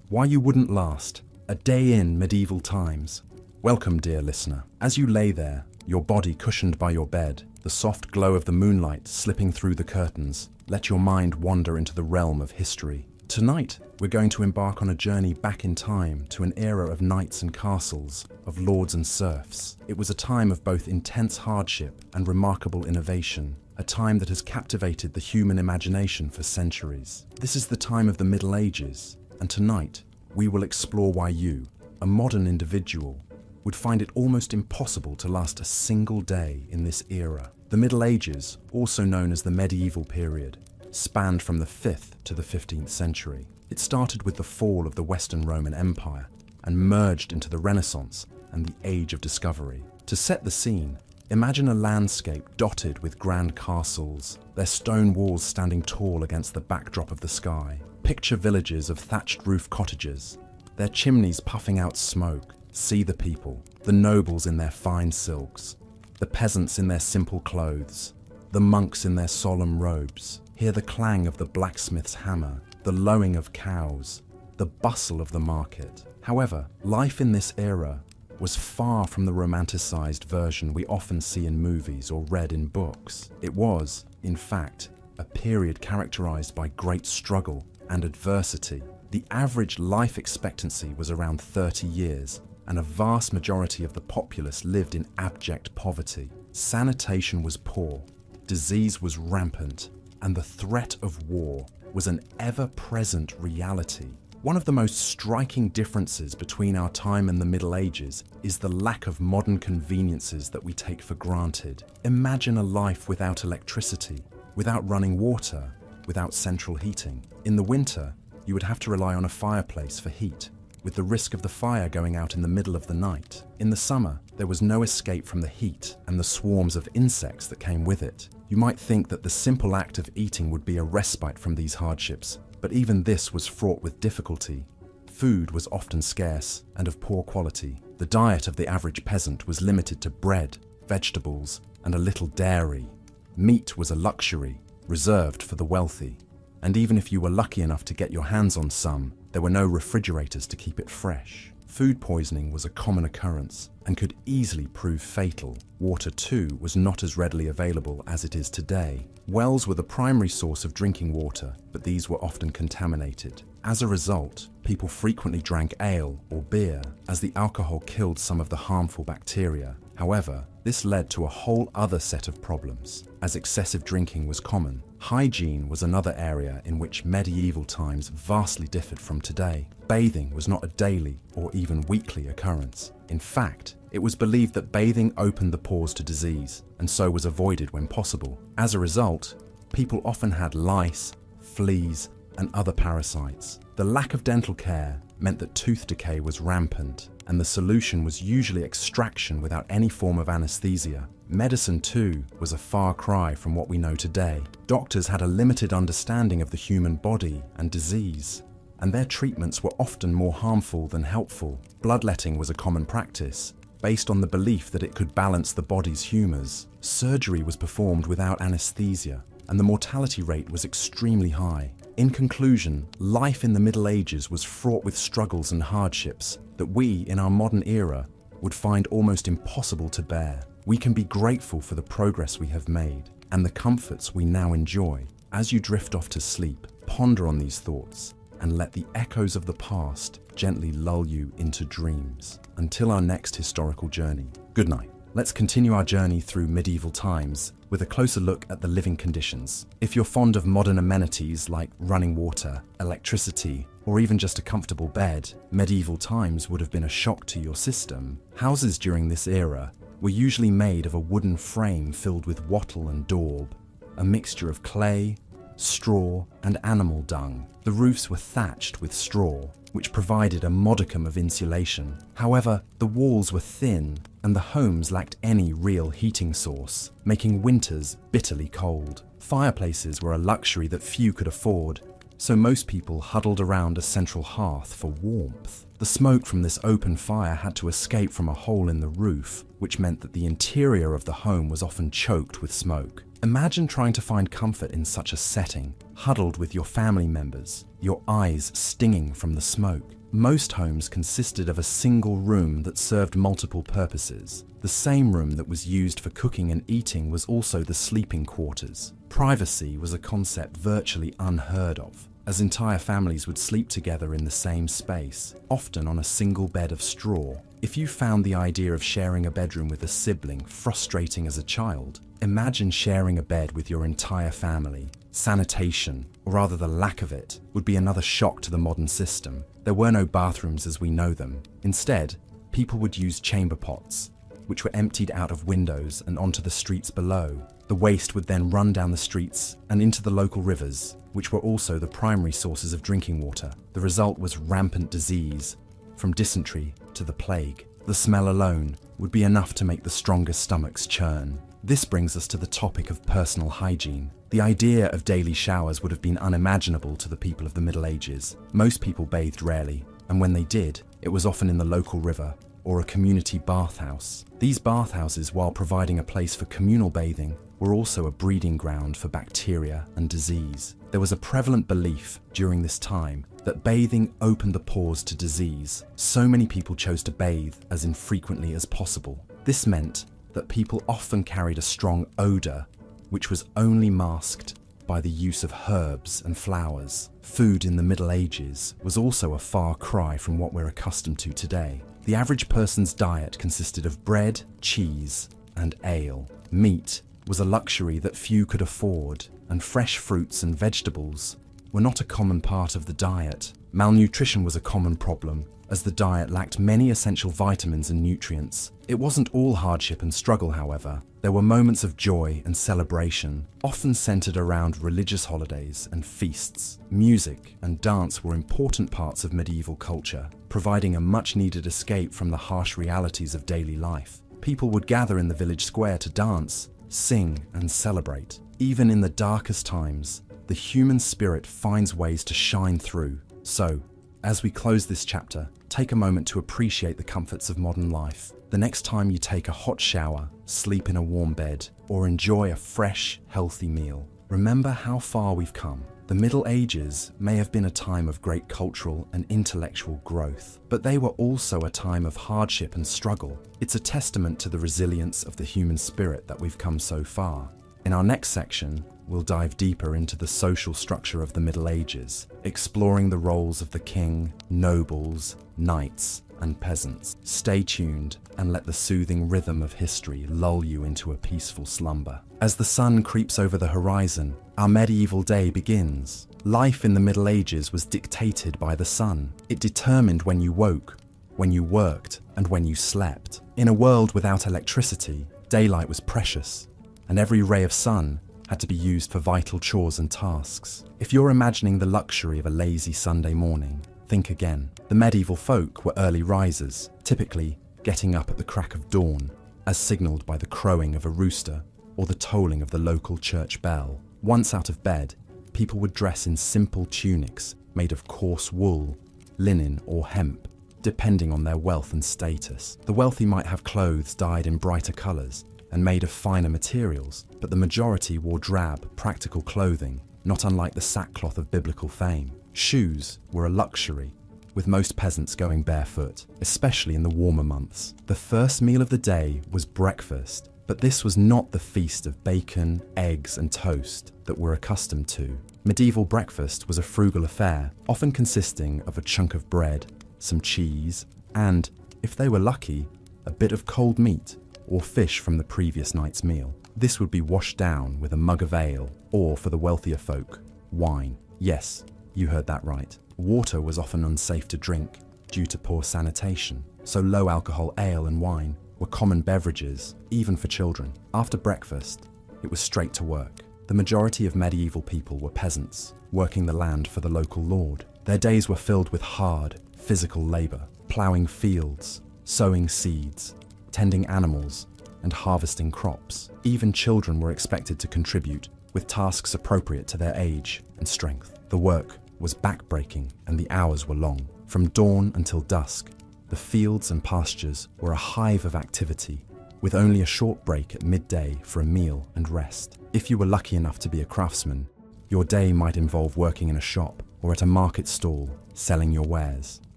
Why you wouldn't last. A day in medieval times. Welcome, dear listener. As you lay there, your body cushioned by your bed, the soft glow of the moonlight slipping through the curtains, let your mind wander into the realm of history. Tonight, we're going to embark on a journey back in time to an era of knights and castles, of lords and serfs. It was a time of both intense hardship and remarkable innovation, a time that has captivated the human imagination for centuries. This is the time of the Middle Ages, and tonight, we will explore why you, a modern individual, would find it almost impossible to last a single day in this era. The Middle Ages, also known as the medieval period, spanned from the 5th to the 15th century. It started with the fall of the Western Roman Empire and merged into the Renaissance and the Age of Discovery. To set the scene, imagine a landscape dotted with grand castles, their stone walls standing tall against the backdrop of the sky. Picture villages of thatched roof cottages, their chimneys puffing out smoke. See the people, the nobles in their fine silks, the peasants in their simple clothes, the monks in their solemn robes. Hear the clang of the blacksmith's hammer, the lowing of cows, the bustle of the market. However, life in this era was far from the romanticized version we often see in movies or read in books. It was, in fact, a period characterized by great struggle and adversity. The average life expectancy was around 30 years, and a vast majority of the populace lived in abject poverty. Sanitation was poor, disease was rampant, and the threat of war was an ever-present reality. One of the most striking differences between our time and the Middle Ages is the lack of modern conveniences that we take for granted. Imagine a life without electricity, without running water, without central heating. In the winter, you would have to rely on a fireplace for heat, with the risk of the fire going out in the middle of the night. In the summer, there was no escape from the heat and the swarms of insects that came with it. You might think that the simple act of eating would be a respite from these hardships, but even this was fraught with difficulty. Food was often scarce and of poor quality. The diet of the average peasant was limited to bread, vegetables, and a little dairy. Meat was a luxury, reserved for the wealthy. And even if you were lucky enough to get your hands on some, there were no refrigerators to keep it fresh. Food poisoning was a common occurrence and could easily prove fatal. Water, too, was not as readily available as it is today. Wells were the primary source of drinking water, but these were often contaminated. As a result, people frequently drank ale or beer, as the alcohol killed some of the harmful bacteria. However, this led to a whole other set of problems, as excessive drinking was common. Hygiene was another area in which medieval times vastly differed from today. Bathing was not a daily or even weekly occurrence. In fact, it was believed that bathing opened the pores to disease, and so was avoided when possible. As a result, people often had lice, fleas, and other parasites. The lack of dental care meant that tooth decay was rampant, and the solution was usually extraction without any form of anesthesia. Medicine, too, was a far cry from what we know today. Doctors had a limited understanding of the human body and disease, and their treatments were often more harmful than helpful. Bloodletting was a common practice, based on the belief that it could balance the body's humors. Surgery was performed without anesthesia, and the mortality rate was extremely high. In conclusion, life in the Middle Ages was fraught with struggles and hardships that we, in our modern era, would find almost impossible to bear. We can be grateful for the progress we have made and the comforts we now enjoy. As you drift off to sleep, ponder on these thoughts and let the echoes of the past gently lull you into dreams. Until our next historical journey, good night. Let's continue our journey through medieval times with a closer look at the living conditions. If you're fond of modern amenities like running water, electricity, or even just a comfortable bed, medieval times would have been a shock to your system. Houses during this era were usually made of a wooden frame filled with wattle and daub, a mixture of clay, straw, and animal dung. The roofs were thatched with straw, which provided a modicum of insulation. However, the walls were thin, and the homes lacked any real heating source, making winters bitterly cold. Fireplaces were a luxury that few could afford, so most people huddled around a central hearth for warmth. The smoke from this open fire had to escape from a hole in the roof, which meant that the interior of the home was often choked with smoke. Imagine trying to find comfort in such a setting, huddled with your family members, your eyes stinging from the smoke. Most homes consisted of a single room that served multiple purposes. The same room that was used for cooking and eating was also the sleeping quarters. Privacy was a concept virtually unheard of, as entire families would sleep together in the same space, often on a single bed of straw. If you found the idea of sharing a bedroom with a sibling frustrating as a child, imagine sharing a bed with your entire family. Sanitation, or rather the lack of it, would be another shock to the modern system. There were no bathrooms as we know them. Instead, people would use chamber pots, which were emptied out of windows and onto the streets below. The waste would then run down the streets and into the local rivers, which were also the primary sources of drinking water. The result was rampant disease, from dysentery to the plague. The smell alone would be enough to make the strongest stomachs churn. This brings us to the topic of personal hygiene. The idea of daily showers would have been unimaginable to the people of the Middle Ages. Most people bathed rarely, and when they did, it was often in the local river or a community bathhouse. These bathhouses, while providing a place for communal bathing, were also a breeding ground for bacteria and disease. There was a prevalent belief during this time that bathing opened the pores to disease. So many people chose to bathe as infrequently as possible. This meant that people often carried a strong odor, which was only masked by the use of herbs and flowers. Food in the Middle Ages was also a far cry from what we're accustomed to today. The average person's diet consisted of bread, cheese, and ale. Meat was a luxury that few could afford, and fresh fruits and vegetables were not a common part of the diet. Malnutrition was a common problem, as the diet lacked many essential vitamins and nutrients. It wasn't all hardship and struggle, however. There were moments of joy and celebration, often centered around religious holidays and feasts. Music and dance were important parts of medieval culture, providing a much-needed escape from the harsh realities of daily life. People would gather in the village square to dance, sing, and celebrate. Even in the darkest times, the human spirit finds ways to shine through. So, as we close this chapter, take a moment to appreciate the comforts of modern life. The next time you take a hot shower, sleep in a warm bed, or enjoy a fresh, healthy meal, remember how far we've come. The Middle Ages may have been a time of great cultural and intellectual growth, but they were also a time of hardship and struggle. It's a testament to the resilience of the human spirit that we've come so far. In our next section, we'll dive deeper into the social structure of the Middle Ages, exploring the roles of the king, nobles, knights, and peasants. Stay tuned and let the soothing rhythm of history lull you into a peaceful slumber. As the sun creeps over the horizon, our medieval day begins. Life in the Middle Ages was dictated by the sun. It determined when you woke, when you worked, and when you slept. In a world without electricity, daylight was precious, and every ray of sun had to be used for vital chores and tasks. If you're imagining the luxury of a lazy Sunday morning, think again. The medieval folk were early risers, typically getting up at the crack of dawn, as signalled by the crowing of a rooster or the tolling of the local church bell. Once out of bed, people would dress in simple tunics made of coarse wool, linen, or hemp, depending on their wealth and status. The wealthy might have clothes dyed in brighter colours and made of finer materials, but the majority wore drab, practical clothing, not unlike the sackcloth of biblical fame. Shoes were a luxury, with most peasants going barefoot, especially in the warmer months. The first meal of the day was breakfast, but this was not the feast of bacon, eggs, and toast that we're accustomed to. Medieval breakfast was a frugal affair, often consisting of a chunk of bread, some cheese, and, if they were lucky, a bit of cold meat or fish from the previous night's meal. This would be washed down with a mug of ale, or for the wealthier folk, wine. Yes, you heard that right. Water was often unsafe to drink due to poor sanitation, so low-alcohol ale and wine were common beverages, even for children. After breakfast, it was straight to work. The majority of medieval people were peasants, working the land for the local lord. Their days were filled with hard, physical labour, ploughing fields, sowing seeds, tending animals, and harvesting crops. Even children were expected to contribute, with tasks appropriate to their age and strength. The work was back-breaking and the hours were long. From dawn until dusk, the fields and pastures were a hive of activity, with only a short break at midday for a meal and rest. If you were lucky enough to be a craftsman, your day might involve working in a shop or at a market stall, selling your wares.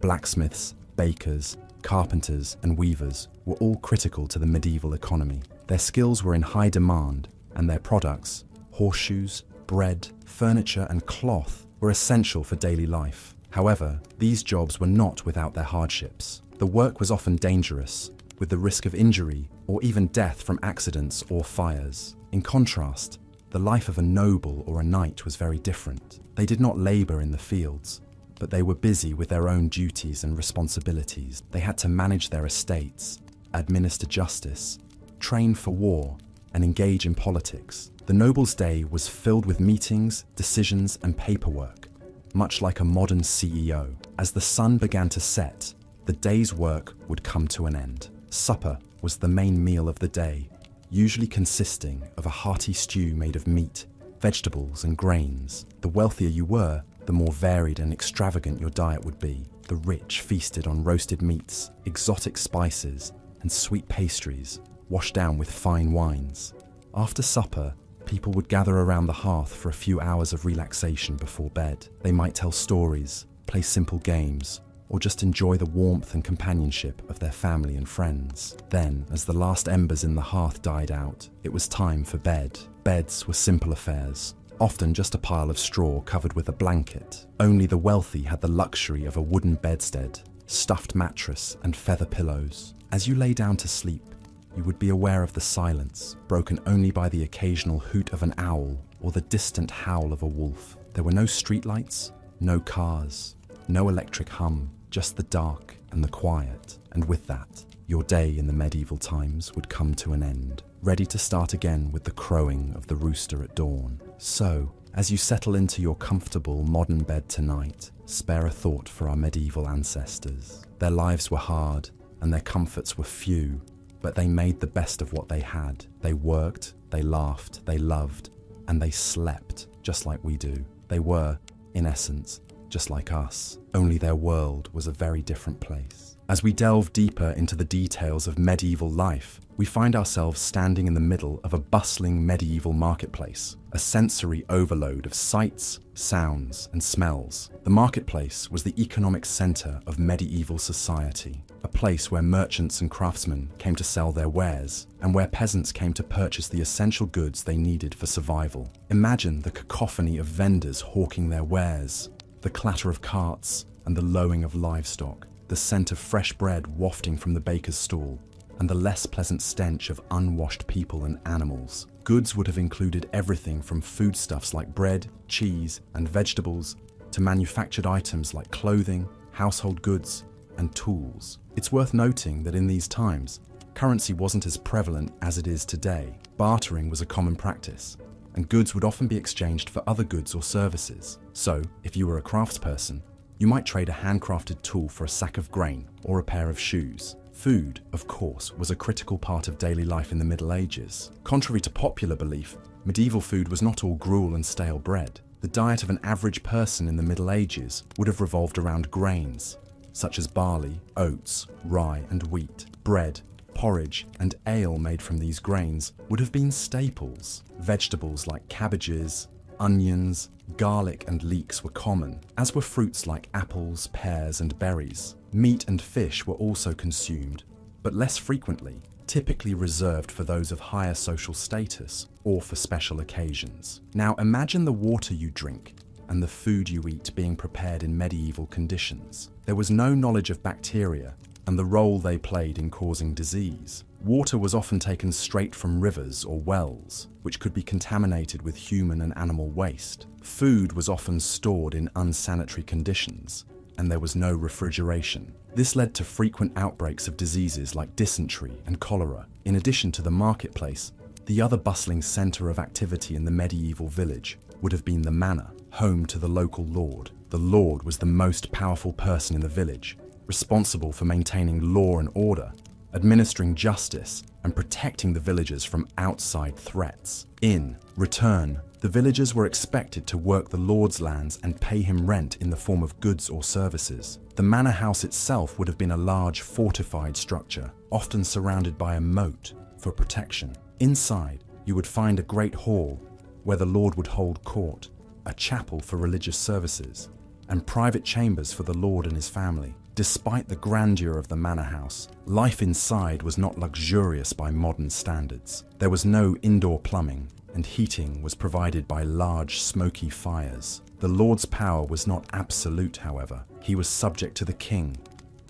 Blacksmiths, bakers, carpenters, and weavers were all critical to the medieval economy. Their skills were in high demand, and their products, horseshoes, bread, furniture, and cloth, were essential for daily life. However, these jobs were not without their hardships. The work was often dangerous, with the risk of injury or even death from accidents or fires. In contrast, the life of a noble or a knight was very different. They did not labor in the fields, but they were busy with their own duties and responsibilities. They had to manage their estates, administer justice, train for war, and engage in politics. The noble's day was filled with meetings, decisions, and paperwork, much like a modern CEO. As the sun began to set, the day's work would come to an end. Supper was the main meal of the day, usually consisting of a hearty stew made of meat, vegetables, and grains. The wealthier you were, the more varied and extravagant your diet would be. The rich feasted on roasted meats, exotic spices, and sweet pastries, washed down with fine wines. After supper, people would gather around the hearth for a few hours of relaxation before bed. They might tell stories, play simple games, or just enjoy the warmth and companionship of their family and friends. Then, as the last embers in the hearth died out, it was time for bed. Beds were simple affairs, often just a pile of straw covered with a blanket. Only the wealthy had the luxury of a wooden bedstead, stuffed mattress, and feather pillows. As you lay down to sleep, you would be aware of the silence, broken only by the occasional hoot of an owl or the distant howl of a wolf. There were no streetlights, no cars, no electric hum, just the dark and the quiet. And with that, your day in the medieval times would come to an end, ready to start again with the crowing of the rooster at dawn. So, as you settle into your comfortable modern bed tonight, spare a thought for our medieval ancestors. Their lives were hard and their comforts were few, but they made the best of what they had. They worked, they laughed, they loved, and they slept just like we do. They were, in essence, just like us, only their world was a very different place. As we delve deeper into the details of medieval life, we find ourselves standing in the middle of a bustling medieval marketplace, a sensory overload of sights, sounds, and smells. The marketplace was the economic center of medieval society, a place where merchants and craftsmen came to sell their wares, and where peasants came to purchase the essential goods they needed for survival. Imagine the cacophony of vendors hawking their wares, the clatter of carts and the lowing of livestock, the scent of fresh bread wafting from the baker's stall, and the less pleasant stench of unwashed people and animals. Goods would have included everything from foodstuffs like bread, cheese, and vegetables, to manufactured items like clothing, household goods, and tools. It's worth noting that in these times, currency wasn't as prevalent as it is today. Bartering was a common practice, and goods would often be exchanged for other goods or services. So, if you were a craftsperson, you might trade a handcrafted tool for a sack of grain or a pair of shoes. Food, of course, was a critical part of daily life in the Middle Ages. Contrary to popular belief, medieval food was not all gruel and stale bread. The diet of an average person in the Middle Ages would have revolved around grains, such as barley, oats, rye, and wheat. Bread, porridge, and ale made from these grains would have been staples. Vegetables like cabbages, onions, garlic, and leeks were common, as were fruits like apples, pears, and berries. Meat and fish were also consumed, but less frequently, typically reserved for those of higher social status or for special occasions. Now imagine the water you drink and the food you eat being prepared in medieval conditions. There was no knowledge of bacteria and the role they played in causing disease. Water was often taken straight from rivers or wells, which could be contaminated with human and animal waste. Food was often stored in unsanitary conditions, and there was no refrigeration. This led to frequent outbreaks of diseases like dysentery and cholera. In addition to the marketplace, the other bustling center of activity in the medieval village would have been the manor, home to the local lord. The lord was the most powerful person in the village, responsible for maintaining law and order, administering justice, and protecting the villagers from outside threats. In return, the villagers were expected to work the lord's lands and pay him rent in the form of goods or services. The manor house itself would have been a large fortified structure, often surrounded by a moat, for protection. Inside, you would find a great hall where the lord would hold court, a chapel for religious services, and private chambers for the lord and his family. Despite the grandeur of the manor house, life inside was not luxurious by modern standards. There was no indoor plumbing, and heating was provided by large, smoky fires. The lord's power was not absolute, however. He was subject to the king,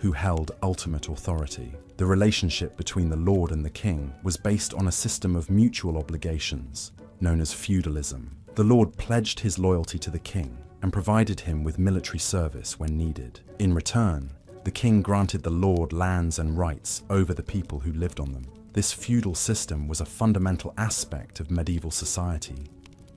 who held ultimate authority. The relationship between the lord and the king was based on a system of mutual obligations, known as feudalism. The lord pledged his loyalty to the king and provided him with military service when needed. In return, the king granted the lord lands and rights over the people who lived on them. This feudal system was a fundamental aspect of medieval society,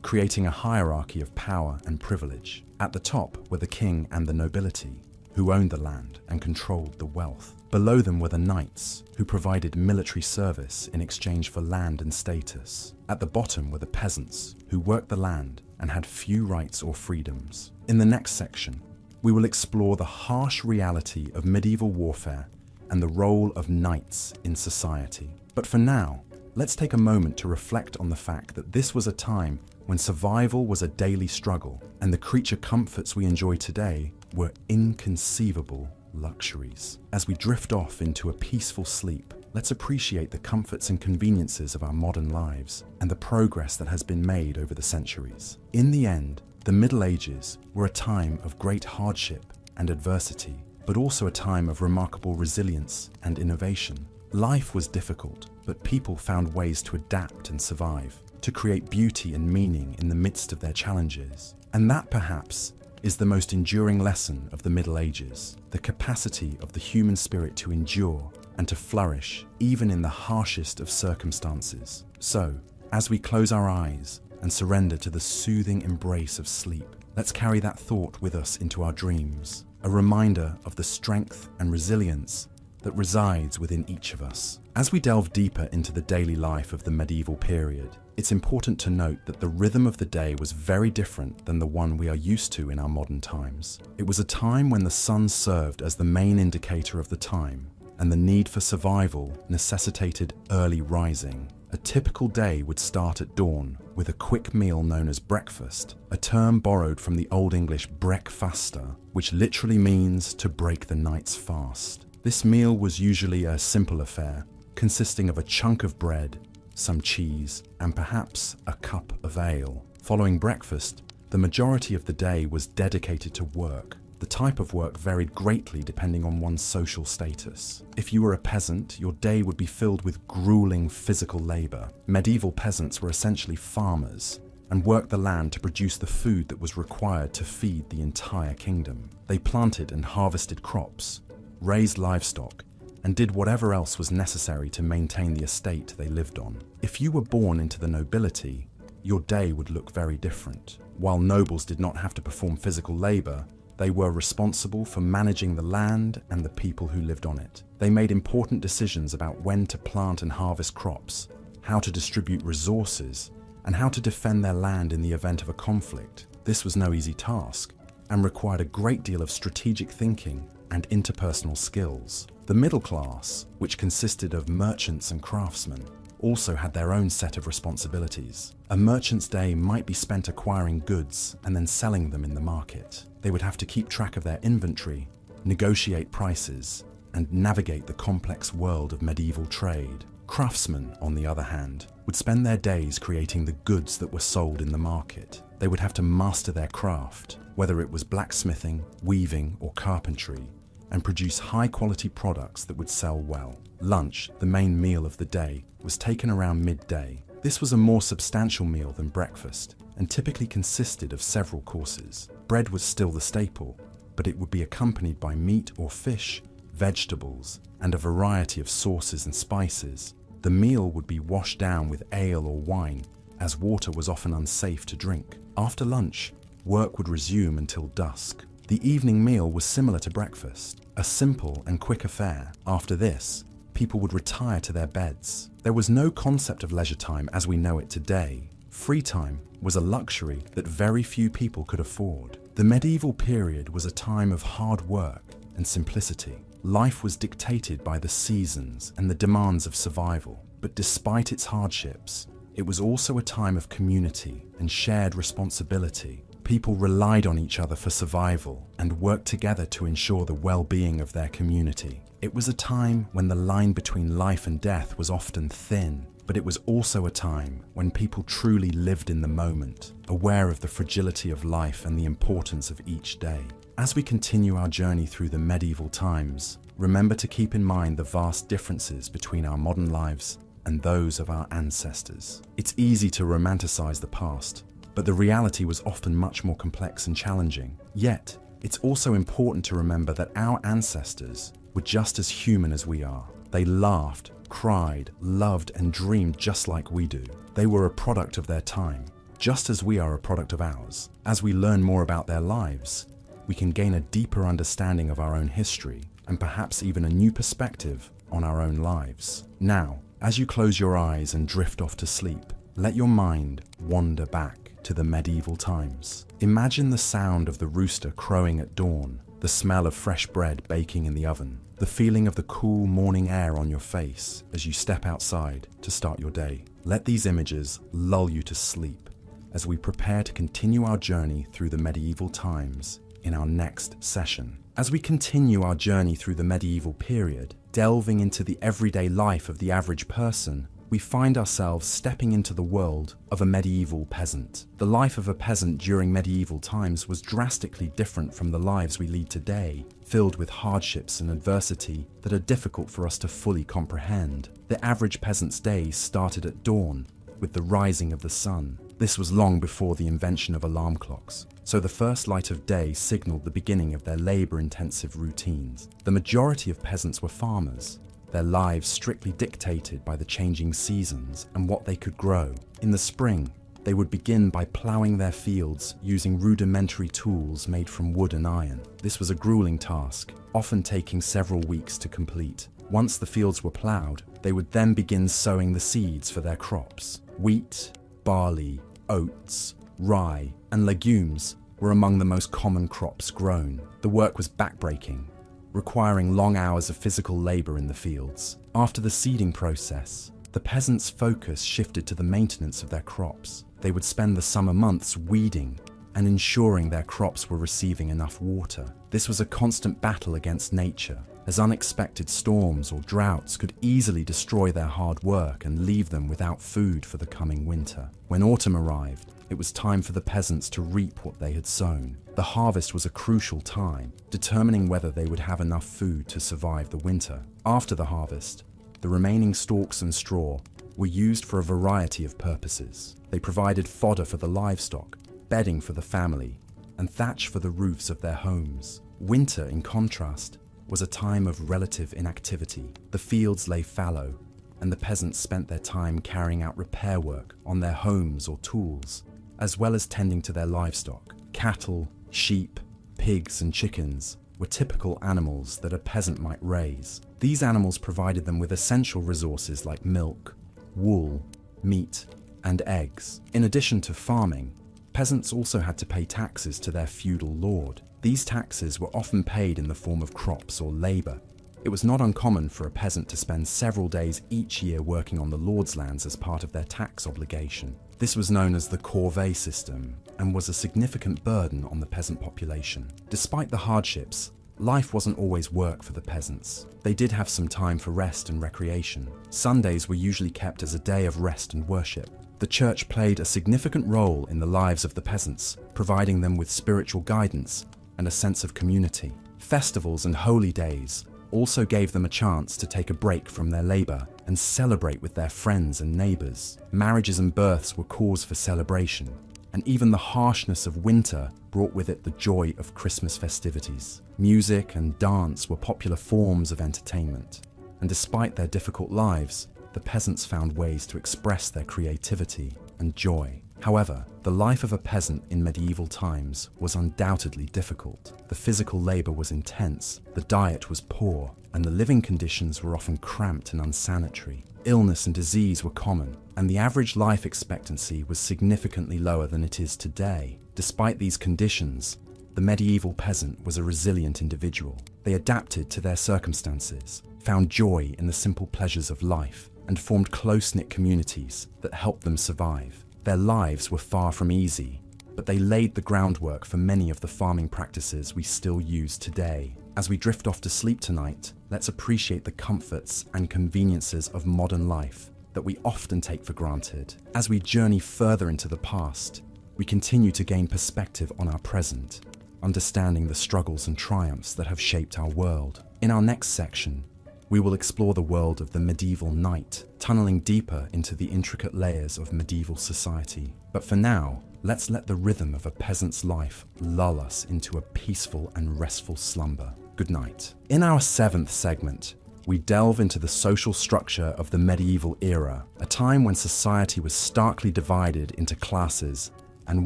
creating a hierarchy of power and privilege. At the top were the king and the nobility, who owned the land and controlled the wealth. Below them were the knights, who provided military service in exchange for land and status. At the bottom were the peasants, who worked the land and had few rights or freedoms. In the next section, we will explore the harsh reality of medieval warfare and the role of knights in society. But for now, let's take a moment to reflect on the fact that this was a time when survival was a daily struggle, and the creature comforts we enjoy today were inconceivable luxuries. As we drift off into a peaceful sleep, let's appreciate the comforts and conveniences of our modern lives and the progress that has been made over the centuries. In the end, the Middle Ages were a time of great hardship and adversity, but also a time of remarkable resilience and innovation. Life was difficult, but people found ways to adapt and survive, to create beauty and meaning in the midst of their challenges. And that, perhaps, is the most enduring lesson of the Middle Ages, the capacity of the human spirit to endure and to flourish even in the harshest of circumstances. So, as we close our eyes and surrender to the soothing embrace of sleep, let's carry that thought with us into our dreams, a reminder of the strength and resilience that resides within each of us. As we delve deeper into the daily life of the medieval period, it's important to note that the rhythm of the day was very different than the one we are used to in our modern times. It was a time when the sun served as the main indicator of the time, and the need for survival necessitated early rising. A typical day would start at dawn with a quick meal known as breakfast, a term borrowed from the Old English breakfasta, which literally means to break the night's fast. This meal was usually a simple affair, consisting of a chunk of bread, some cheese, and perhaps a cup of ale. Following breakfast, the majority of the day was dedicated to work. The type of work varied greatly depending on one's social status. If you were a peasant, your day would be filled with grueling physical labor. Medieval peasants were essentially farmers and worked the land to produce the food that was required to feed the entire kingdom. They planted and harvested crops, raised livestock, and did whatever else was necessary to maintain the estate they lived on. If you were born into the nobility, your day would look very different. While nobles did not have to perform physical labor, they were responsible for managing the land and the people who lived on it. They made important decisions about when to plant and harvest crops, how to distribute resources, and how to defend their land in the event of a conflict. This was no easy task and required a great deal of strategic thinking and interpersonal skills. The middle class, which consisted of merchants and craftsmen, also had their own set of responsibilities. A merchant's day might be spent acquiring goods and then selling them in the market. They would have to keep track of their inventory, negotiate prices, and navigate the complex world of medieval trade. Craftsmen, on the other hand, would spend their days creating the goods that were sold in the market. They would have to master their craft, whether it was blacksmithing, weaving, or carpentry, and produce high-quality products that would sell well. Lunch, the main meal of the day, was taken around midday. This was a more substantial meal than breakfast, and typically consisted of several courses. Bread was still the staple, but it would be accompanied by meat or fish, vegetables, and a variety of sauces and spices. The meal would be washed down with ale or wine, as water was often unsafe to drink. After lunch, work would resume until dusk. The evening meal was similar to breakfast, a simple and quick affair. After this, people would retire to their beds. There was no concept of leisure time as we know it today. Free time was a luxury that very few people could afford. The medieval period was a time of hard work and simplicity. Life was dictated by the seasons and the demands of survival. But despite its hardships, it was also a time of community and shared responsibility. People relied on each other for survival and worked together to ensure the well-being of their community. It was a time when the line between life and death was often thin, but it was also a time when people truly lived in the moment, aware of the fragility of life and the importance of each day. As we continue our journey through the medieval times, remember to keep in mind the vast differences between our modern lives and those of our ancestors. It's easy to romanticize the past, but the reality was often much more complex and challenging. Yet, it's also important to remember that our ancestors were just as human as we are. They laughed, cried, loved, and dreamed just like we do. They were a product of their time, just as we are a product of ours. As we learn more about their lives, we can gain a deeper understanding of our own history and perhaps even a new perspective on our own lives. Now, as you close your eyes and drift off to sleep, let your mind wander back to the medieval times. Imagine the sound of the rooster crowing at dawn, the smell of fresh bread baking in the oven, the feeling of the cool morning air on your face as you step outside to start your day. Let these images lull you to sleep as we prepare to continue our journey through the medieval times in our next session. As we continue our journey through the medieval period, delving into the everyday life of the average person, we find ourselves stepping into the world of a medieval peasant. The life of a peasant during medieval times was drastically different from the lives we lead today, filled with hardships and adversity that are difficult for us to fully comprehend. The average peasant's day started at dawn, with the rising of the sun. This was long before the invention of alarm clocks, so the first light of day signaled the beginning of their labor-intensive routines. The majority of peasants were farmers, their lives strictly dictated by the changing seasons and what they could grow. In the spring, they would begin by ploughing their fields using rudimentary tools made from wood and iron. This was a grueling task, often taking several weeks to complete. Once the fields were ploughed, they would then begin sowing the seeds for their crops. Wheat, barley, oats, rye, and legumes were among the most common crops grown. The work was backbreaking, requiring long hours of physical labor in the fields. After the seeding process, the peasants' focus shifted to the maintenance of their crops. They would spend the summer months weeding and ensuring their crops were receiving enough water. This was a constant battle against nature, as unexpected storms or droughts could easily destroy their hard work and leave them without food for the coming winter. When autumn arrived, it was time for the peasants to reap what they had sown. The harvest was a crucial time, determining whether they would have enough food to survive the winter. After the harvest, the remaining stalks and straw were used for a variety of purposes. They provided fodder for the livestock, bedding for the family, and thatch for the roofs of their homes. Winter, in contrast, was a time of relative inactivity. The fields lay fallow, and the peasants spent their time carrying out repair work on their homes or tools, as well as tending to their livestock. Cattle, sheep, pigs, and chickens were typical animals that a peasant might raise. These animals provided them with essential resources like milk, wool, meat, and eggs. In addition to farming, peasants also had to pay taxes to their feudal lord. These taxes were often paid in the form of crops or labor. It was not uncommon for a peasant to spend several days each year working on the lord's lands as part of their tax obligation. This was known as the corvée system and was a significant burden on the peasant population. Despite the hardships, life wasn't always work for the peasants. They did have some time for rest and recreation. Sundays were usually kept as a day of rest and worship. The church played a significant role in the lives of the peasants, providing them with spiritual guidance and a sense of community. Festivals and holy days also gave them a chance to take a break from their labor and celebrate with their friends and neighbors. Marriages and births were cause for celebration, and even the harshness of winter brought with it the joy of Christmas festivities. Music and dance were popular forms of entertainment, and despite their difficult lives, the peasants found ways to express their creativity and joy. However, the life of a peasant in medieval times was undoubtedly difficult. The physical labor was intense, the diet was poor, and the living conditions were often cramped and unsanitary. Illness and disease were common, and the average life expectancy was significantly lower than it is today. Despite these conditions, the medieval peasant was a resilient individual. They adapted to their circumstances, found joy in the simple pleasures of life, and formed close-knit communities that helped them survive. Their lives were far from easy, but they laid the groundwork for many of the farming practices we still use today. As we drift off to sleep tonight, let's appreciate the comforts and conveniences of modern life that we often take for granted. As we journey further into the past, we continue to gain perspective on our present, understanding the struggles and triumphs that have shaped our world. In our next section, we will explore the world of the medieval knight, tunneling deeper into the intricate layers of medieval society. But for now, let's let the rhythm of a peasant's life lull us into a peaceful and restful slumber. Good night. In our 7th segment, we delve into the social structure of the medieval era, a time when society was starkly divided into classes, and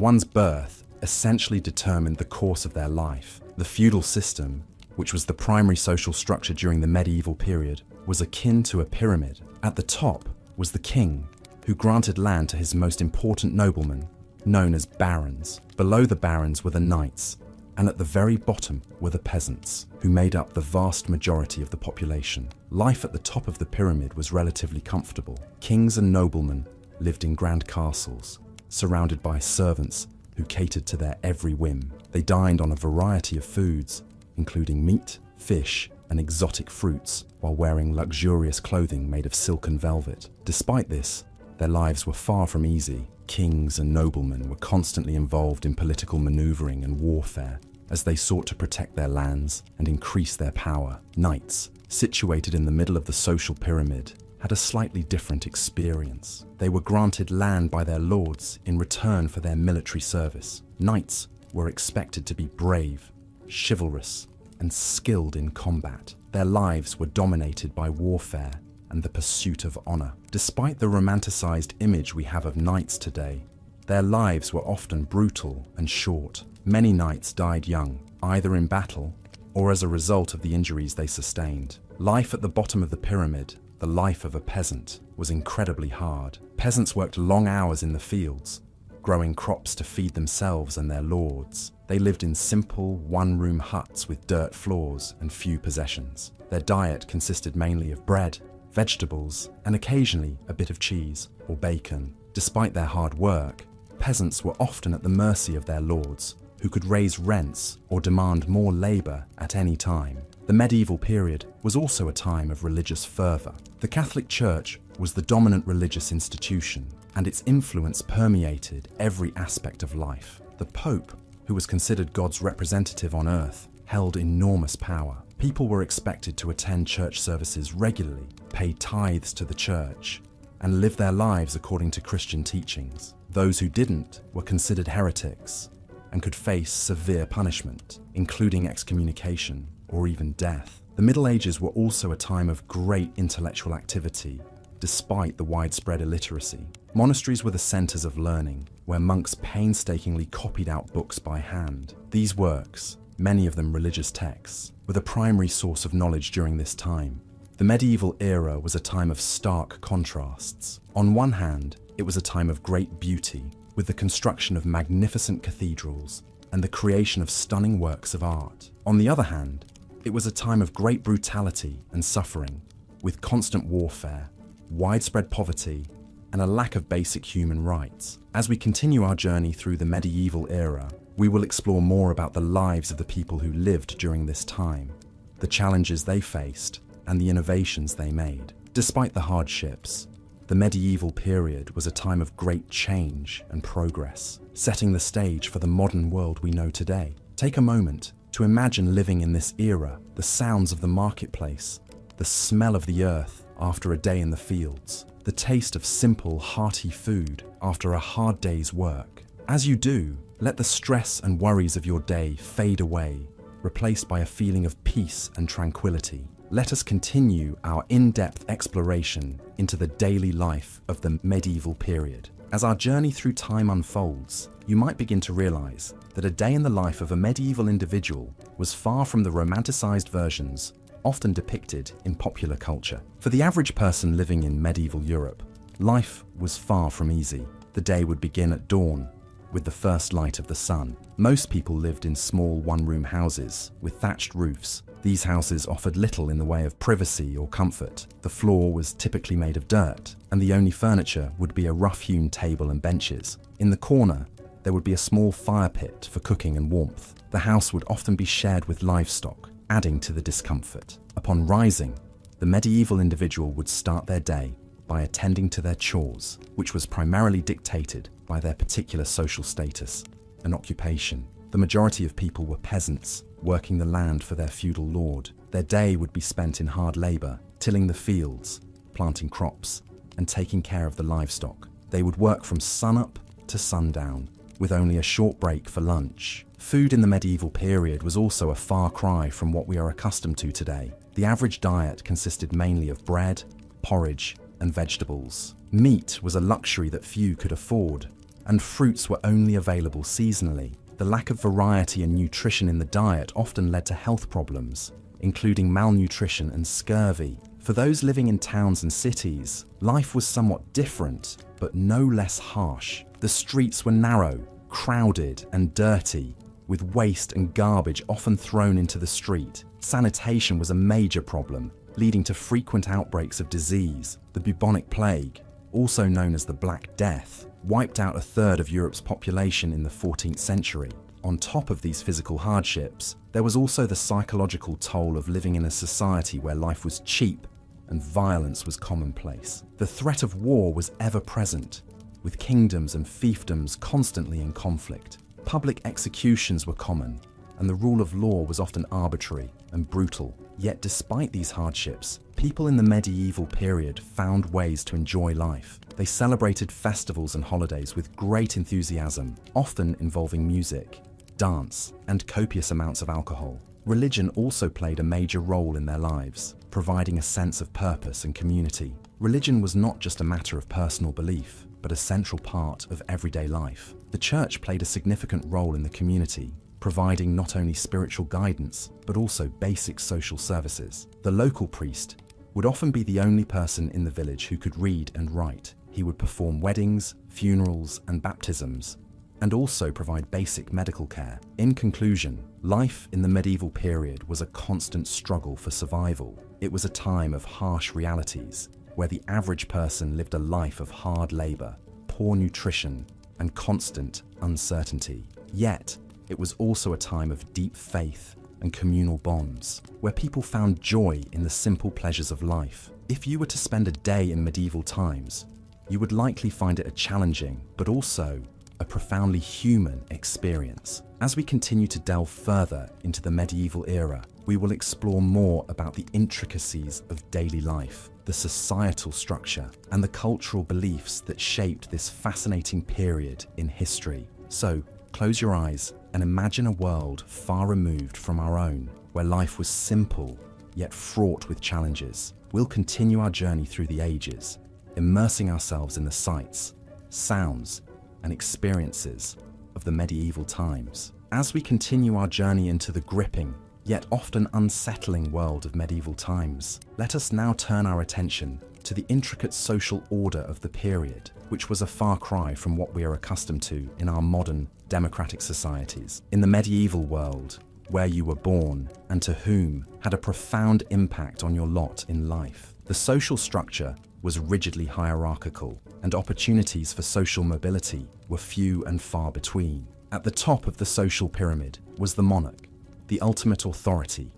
one's birth essentially determined the course of their life. The feudal system, which was the primary social structure during the medieval period, was akin to a pyramid. At the top was the king, who granted land to his most important noblemen, known as barons. Below the barons were the knights, and at the very bottom were the peasants, who made up the vast majority of the population. Life at the top of the pyramid was relatively comfortable. Kings and noblemen lived in grand castles, surrounded by servants who catered to their every whim. They dined on a variety of foods, including meat, fish, and exotic fruits, while wearing luxurious clothing made of silk and velvet. Despite this, their lives were far from easy. Kings and noblemen were constantly involved in political maneuvering and warfare as they sought to protect their lands and increase their power. Knights, situated in the middle of the social pyramid, had a slightly different experience. They were granted land by their lords in return for their military service. Knights were expected to be brave, chivalrous, and skilled in combat. Their lives were dominated by warfare and the pursuit of honor. Despite the romanticized image we have of knights today, their lives were often brutal and short. Many knights died young, either in battle or as a result of the injuries they sustained. Life at the bottom of the pyramid, the life of a peasant, was incredibly hard. Peasants worked long hours in the fields, growing crops to feed themselves and their lords. They lived in simple, one-room huts with dirt floors and few possessions. Their diet consisted mainly of bread, vegetables, and occasionally a bit of cheese or bacon. Despite their hard work, peasants were often at the mercy of their lords, who could raise rents or demand more labor at any time. The medieval period was also a time of religious fervor. The Catholic Church was the dominant religious institution, and its influence permeated every aspect of life. The Pope, who was considered God's representative on earth, held enormous power. People were expected to attend church services regularly, pay tithes to the church, and live their lives according to Christian teachings. Those who didn't were considered heretics and could face severe punishment, including excommunication or even death. The Middle Ages were also a time of great intellectual activity, despite the widespread illiteracy. Monasteries were the centers of learning, where monks painstakingly copied out books by hand. These works, many of them religious texts, were the primary source of knowledge during this time. The medieval era was a time of stark contrasts. On one hand, it was a time of great beauty, with the construction of magnificent cathedrals and the creation of stunning works of art. On the other hand, it was a time of great brutality and suffering, with constant warfare, widespread poverty, and a lack of basic human rights. As we continue our journey through the medieval era, we will explore more about the lives of the people who lived during this time, the challenges they faced, and the innovations they made. Despite the hardships, the medieval period was a time of great change and progress, setting the stage for the modern world we know today. Take a moment to imagine living in this era, the sounds of the marketplace, the smell of the earth after a day in the fields, the taste of simple, hearty food after a hard day's work. As you do, let the stress and worries of your day fade away, replaced by a feeling of peace and tranquility. Let us continue our in-depth exploration into the daily life of the medieval period. As our journey through time unfolds, you might begin to realize that a day in the life of a medieval individual was far from the romanticized versions often depicted in popular culture. For the average person living in medieval Europe, life was far from easy. The day would begin at dawn, with the first light of the sun. Most people lived in small one-room houses with thatched roofs These houses offered little in the way of privacy or comfort. The floor was typically made of dirt, and the only furniture would be a rough-hewn table and benches. In the corner, there would be a small fire pit for cooking and warmth. The house would often be shared with livestock, adding to the discomfort. Upon rising, the medieval individual would start their day by attending to their chores, which was primarily dictated by their particular social status and occupation. The majority of people were peasants, working the land for their feudal lord. Their day would be spent in hard labor, tilling the fields, planting crops, and taking care of the livestock. They would work from sunup to sundown, with only a short break for lunch. Food in the medieval period was also a far cry from what we are accustomed to today. The average diet consisted mainly of bread, porridge, and vegetables. Meat was a luxury that few could afford, and fruits were only available seasonally. The lack of variety and nutrition in the diet often led to health problems, including malnutrition and scurvy. For those living in towns and cities, life was somewhat different, but no less harsh. The streets were narrow, crowded, and dirty, with waste and garbage often thrown into the street. Sanitation was a major problem, leading to frequent outbreaks of disease. The bubonic plague, also known as the Black Death, wiped out a third of Europe's population in the 14th century. On top of these physical hardships, there was also the psychological toll of living in a society where life was cheap and violence was commonplace. The threat of war was ever present, with kingdoms and fiefdoms constantly in conflict. Public executions were common, and the rule of law was often arbitrary and brutal. Yet despite these hardships, people in the medieval period found ways to enjoy life. They celebrated festivals and holidays with great enthusiasm, often involving music, dance, and copious amounts of alcohol. Religion also played a major role in their lives, providing a sense of purpose and community. Religion was not just a matter of personal belief, but a central part of everyday life. The church played a significant role in the community, providing not only spiritual guidance, but also basic social services. The local priest would often be the only person in the village who could read and write. He would perform weddings, funerals, and baptisms, and also provide basic medical care. In conclusion, life in the medieval period was a constant struggle for survival. It was a time of harsh realities, where the average person lived a life of hard labor, poor nutrition, and constant uncertainty. Yet, it was also a time of deep faith and communal bonds, where people found joy in the simple pleasures of life. If you were to spend a day in medieval times, you would likely find it a challenging, but also a profoundly human experience. As we continue to delve further into the medieval era, we will explore more about the intricacies of daily life, the societal structure, and the cultural beliefs that shaped this fascinating period in history. So, close your eyes and imagine a world far removed from our own, where life was simple, yet fraught with challenges. We'll continue our journey through the ages, immersing ourselves in the sights, sounds, and experiences of the medieval times. As we continue our journey into the gripping, yet often unsettling world of medieval times, let us now turn our attention to the intricate social order of the period, which was a far cry from what we are accustomed to in our modern democratic societies. In the medieval world, where you were born and to whom had a profound impact on your lot in life, the social structure was rigidly hierarchical, and opportunities for social mobility were few and far between. At the top of the social pyramid was the monarch, the ultimate authority,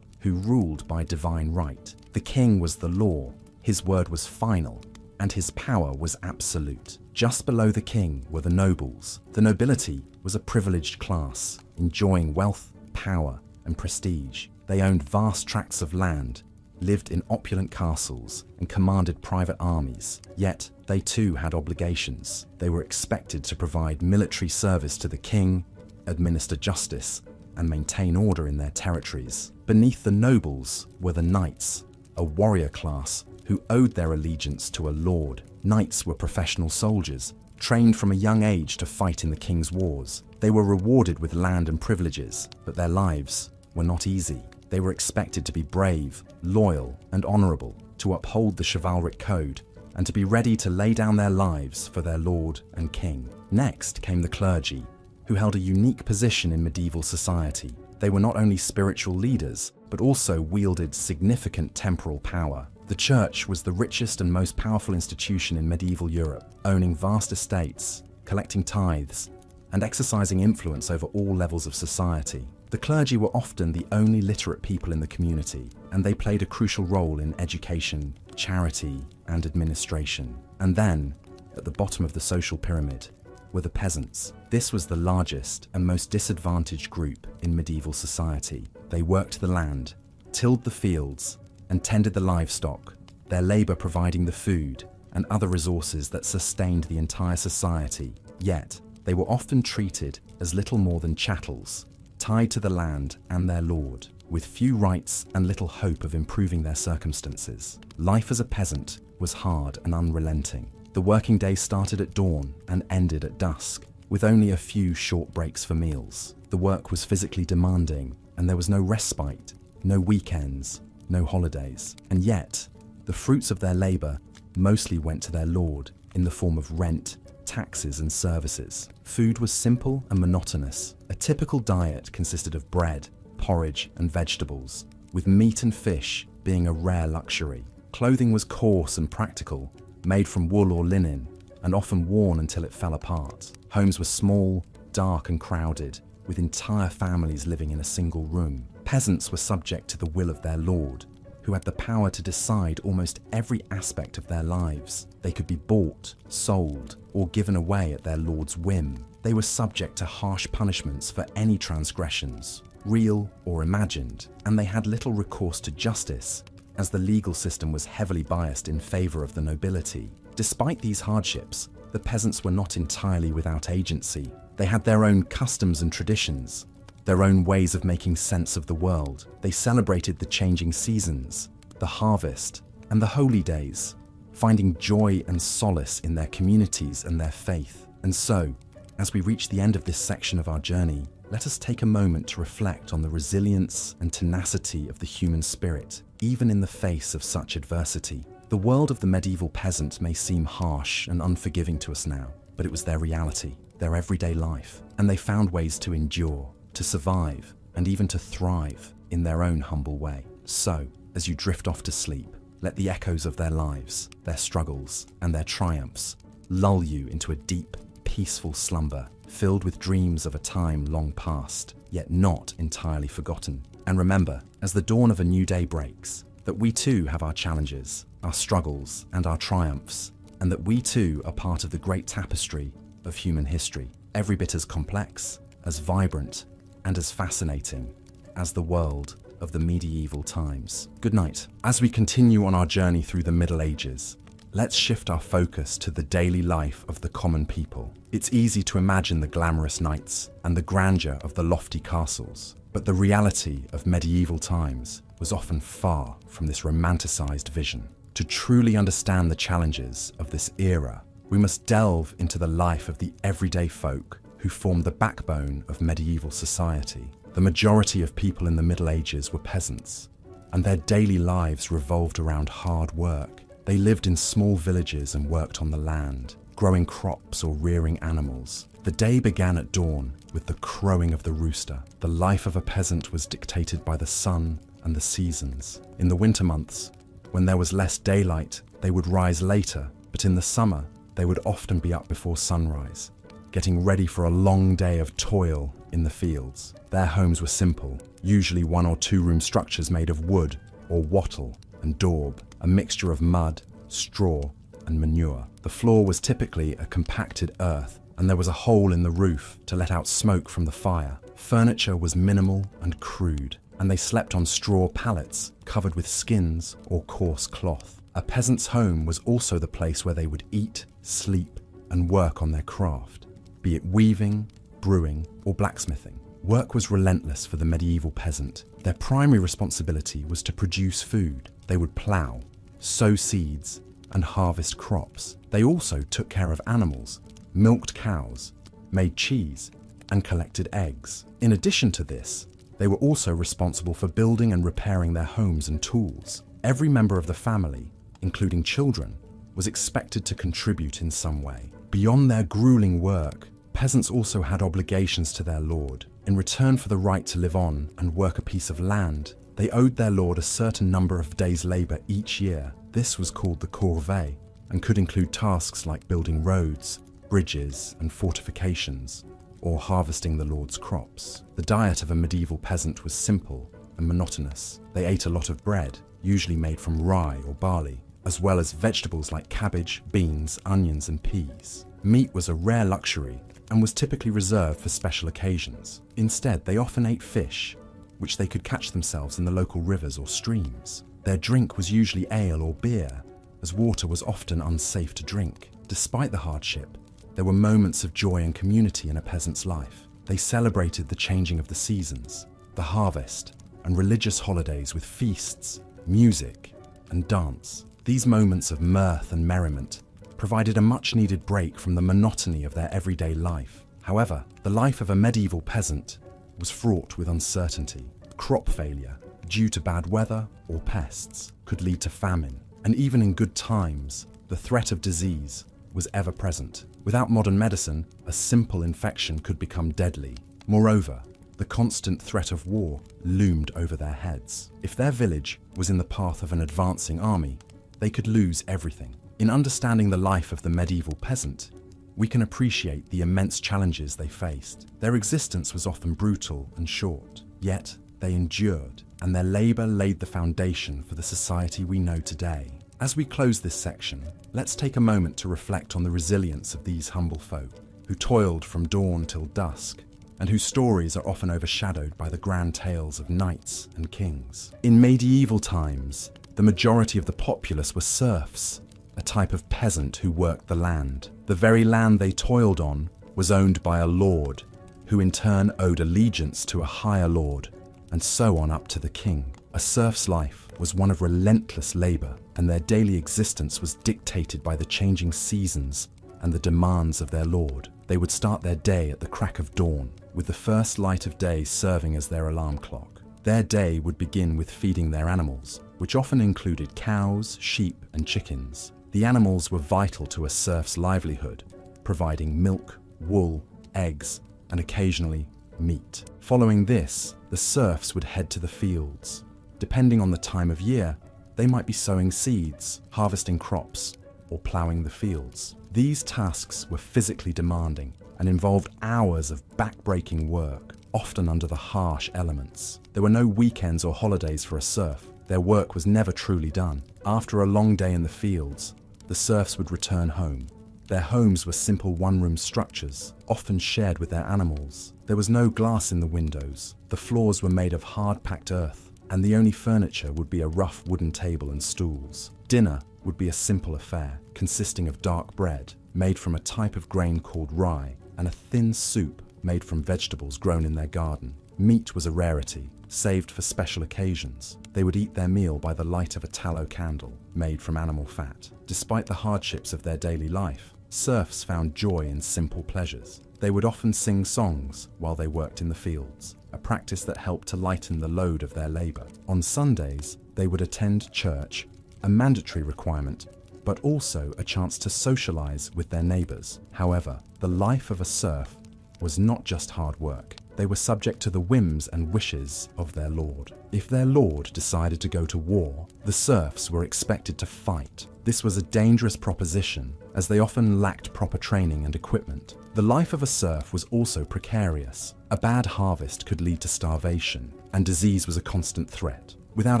who ruled by divine right. The king was the law, his word was final, and his power was absolute. Just below the king were the nobles. The nobility was a privileged class, enjoying wealth, power, and prestige. They owned vast tracts of land, lived in opulent castles, and commanded private armies. Yet, they too had obligations. They were expected to provide military service to the king, administer justice, and maintain order in their territories. Beneath the nobles were the knights, a warrior class who owed their allegiance to a lord. Knights were professional soldiers, trained from a young age to fight in the king's wars. They were rewarded with land and privileges, but their lives were not easy. They were expected to be brave, loyal, and honorable, to uphold the chivalric code, and to be ready to lay down their lives for their lord and king. Next came the clergy, who held a unique position in medieval society. They were not only spiritual leaders, but also wielded significant temporal power. The church was the richest and most powerful institution in medieval Europe, owning vast estates, collecting tithes, and exercising influence over all levels of society. The clergy were often the only literate people in the community, and they played a crucial role in education, charity, and administration. And then, at the bottom of the social pyramid, were the peasants. This was the largest and most disadvantaged group in medieval society. They worked the land, tilled the fields, and tended the livestock, their labor providing the food and other resources that sustained the entire society. Yet, they were often treated as little more than chattels, tied to the land and their lord, with few rights and little hope of improving their circumstances. Life as a peasant was hard and unrelenting. The working day started at dawn and ended at dusk, with only a few short breaks for meals. The work was physically demanding, and there was no respite, no weekends, no holidays. And yet, the fruits of their labor mostly went to their lord in the form of rent, taxes, and services. Food was simple and monotonous. A typical diet consisted of bread, porridge, and vegetables, with meat and fish being a rare luxury. Clothing was coarse and practical, made from wool or linen, and often worn until it fell apart. Homes were small, dark, and crowded, with entire families living in a single room. Peasants were subject to the will of their lord, who had the power to decide almost every aspect of their lives. They could be bought, sold, or given away at their lord's whim. They were subject to harsh punishments for any transgressions, real or imagined, and they had little recourse to justice, as the legal system was heavily biased in favor of the nobility. Despite these hardships, the peasants were not entirely without agency. They had their own customs and traditions, their own ways of making sense of the world. They celebrated the changing seasons, the harvest, and the holy days, finding joy and solace in their communities and their faith. And so, as we reach the end of this section of our journey, let us take a moment to reflect on the resilience and tenacity of the human spirit, even in the face of such adversity. The world of the medieval peasant may seem harsh and unforgiving to us now, but it was their reality, their everyday life, and they found ways to endure, to survive, and even to thrive in their own humble way. So, as you drift off to sleep, let the echoes of their lives, their struggles, and their triumphs lull you into a deep, peaceful slumber, filled with dreams of a time long past, yet not entirely forgotten. And remember, as the dawn of a new day breaks, that we too have our challenges, our struggles, and our triumphs, and that we too are part of the great tapestry of human history, every bit as complex, as vibrant, and as fascinating as the world of the medieval times. Good night. As we continue on our journey through the Middle Ages, let's shift our focus to the daily life of the common people. It's easy to imagine the glamorous knights and the grandeur of the lofty castles, but the reality of medieval times was often far from this romanticized vision. To truly understand the challenges of this era, we must delve into the life of the everyday folk who formed the backbone of medieval society. The majority of people in the Middle Ages were peasants, and their daily lives revolved around hard work. They lived in small villages and worked on the land, growing crops or rearing animals. The day began at dawn with the crowing of the rooster. The life of a peasant was dictated by the sun and the seasons. In the winter months, when there was less daylight, they would rise later, but in the summer, they would often be up before sunrise, getting ready for a long day of toil in the fields. Their homes were simple, usually 1 or 2 room structures made of wood or wattle and daub, a mixture of mud, straw, and manure. The floor was typically a compacted earth, and there was a hole in the roof to let out smoke from the fire. Furniture was minimal and crude, and they slept on straw pallets covered with skins or coarse cloth. A peasant's home was also the place where they would eat, sleep, and work on their craft, be it weaving, brewing, or blacksmithing. Work was relentless for the medieval peasant. Their primary responsibility was to produce food. They would plough, sow seeds, and harvest crops. They also took care of animals, milked cows, made cheese, and collected eggs. In addition to this, they were also responsible for building and repairing their homes and tools. Every member of the family, including children, was expected to contribute in some way. Beyond their grueling work, peasants also had obligations to their lord. In return for the right to live on and work a piece of land, They owed their lord a certain number of days' labor each year. This was called the corvée and could include tasks like building roads, bridges, and fortifications, or harvesting the lord's crops. The diet of a medieval peasant was simple and monotonous. They ate a lot of bread, usually made from rye or barley, as well as vegetables like cabbage, beans, onions, and peas. Meat was a rare luxury and was typically reserved for special occasions. Instead, they often ate fish, which they could catch themselves in the local rivers or streams. Their drink was usually ale or beer, as water was often unsafe to drink. Despite the hardship, there were moments of joy and community in a peasant's life. They celebrated the changing of the seasons, the harvest, and religious holidays with feasts, music, and dance. These moments of mirth and merriment provided a much-needed break from the monotony of their everyday life. However, the life of a medieval peasant was fraught with uncertainty. Crop failure, due to bad weather or pests, could lead to famine, and even in good times, the threat of disease was ever present. Without modern medicine, a simple infection could become deadly. Moreover, the constant threat of war loomed over their heads. If their village was in the path of an advancing army, they could lose everything. In understanding the life of the medieval peasant, we can appreciate the immense challenges they faced. Their existence was often brutal and short, yet they endured, and their labor laid the foundation for the society we know today. As we close this section, let's take a moment to reflect on the resilience of these humble folk, who toiled from dawn till dusk, and whose stories are often overshadowed by the grand tales of knights and kings. In medieval times, the majority of the populace were serfs, a type of peasant who worked the land. The very land they toiled on was owned by a lord, who in turn owed allegiance to a higher lord, and so on up to the king. A serf's life was one of relentless labor, and their daily existence was dictated by the changing seasons and the demands of their lord. They would start their day at the crack of dawn, with the first light of day serving as their alarm clock. Their day would begin with feeding their animals, which often included cows, sheep, and chickens. The animals were vital to a serf's livelihood, providing milk, wool, eggs, and occasionally meat. Following this, the serfs would head to the fields. Depending on the time of year, they might be sowing seeds, harvesting crops, or ploughing the fields. These tasks were physically demanding and involved hours of back-breaking work, often under the harsh elements. There were no weekends or holidays for a serf. Their work was never truly done. After a long day in the fields, the serfs would return home. Their homes were simple one-room structures, often shared with their animals. There was no glass in the windows. The floors were made of hard-packed earth, and the only furniture would be a rough wooden table and stools. Dinner would be a simple affair, consisting of dark bread, made from a type of grain called rye, and a thin soup made from vegetables grown in their garden. Meat was a rarity, saved for special occasions. They would eat their meal by the light of a tallow candle, made from animal fat. Despite the hardships of their daily life, serfs found joy in simple pleasures. They would often sing songs while they worked in the fields, a practice that helped to lighten the load of their labor. On Sundays, they would attend church, a mandatory requirement, but also a chance to socialize with their neighbors. However, the life of a serf was not just hard work. They were subject to the whims and wishes of their lord. If their lord decided to go to war, the serfs were expected to fight. This was a dangerous proposition, as they often lacked proper training and equipment. The life of a serf was also precarious. A bad harvest could lead to starvation, and disease was a constant threat. Without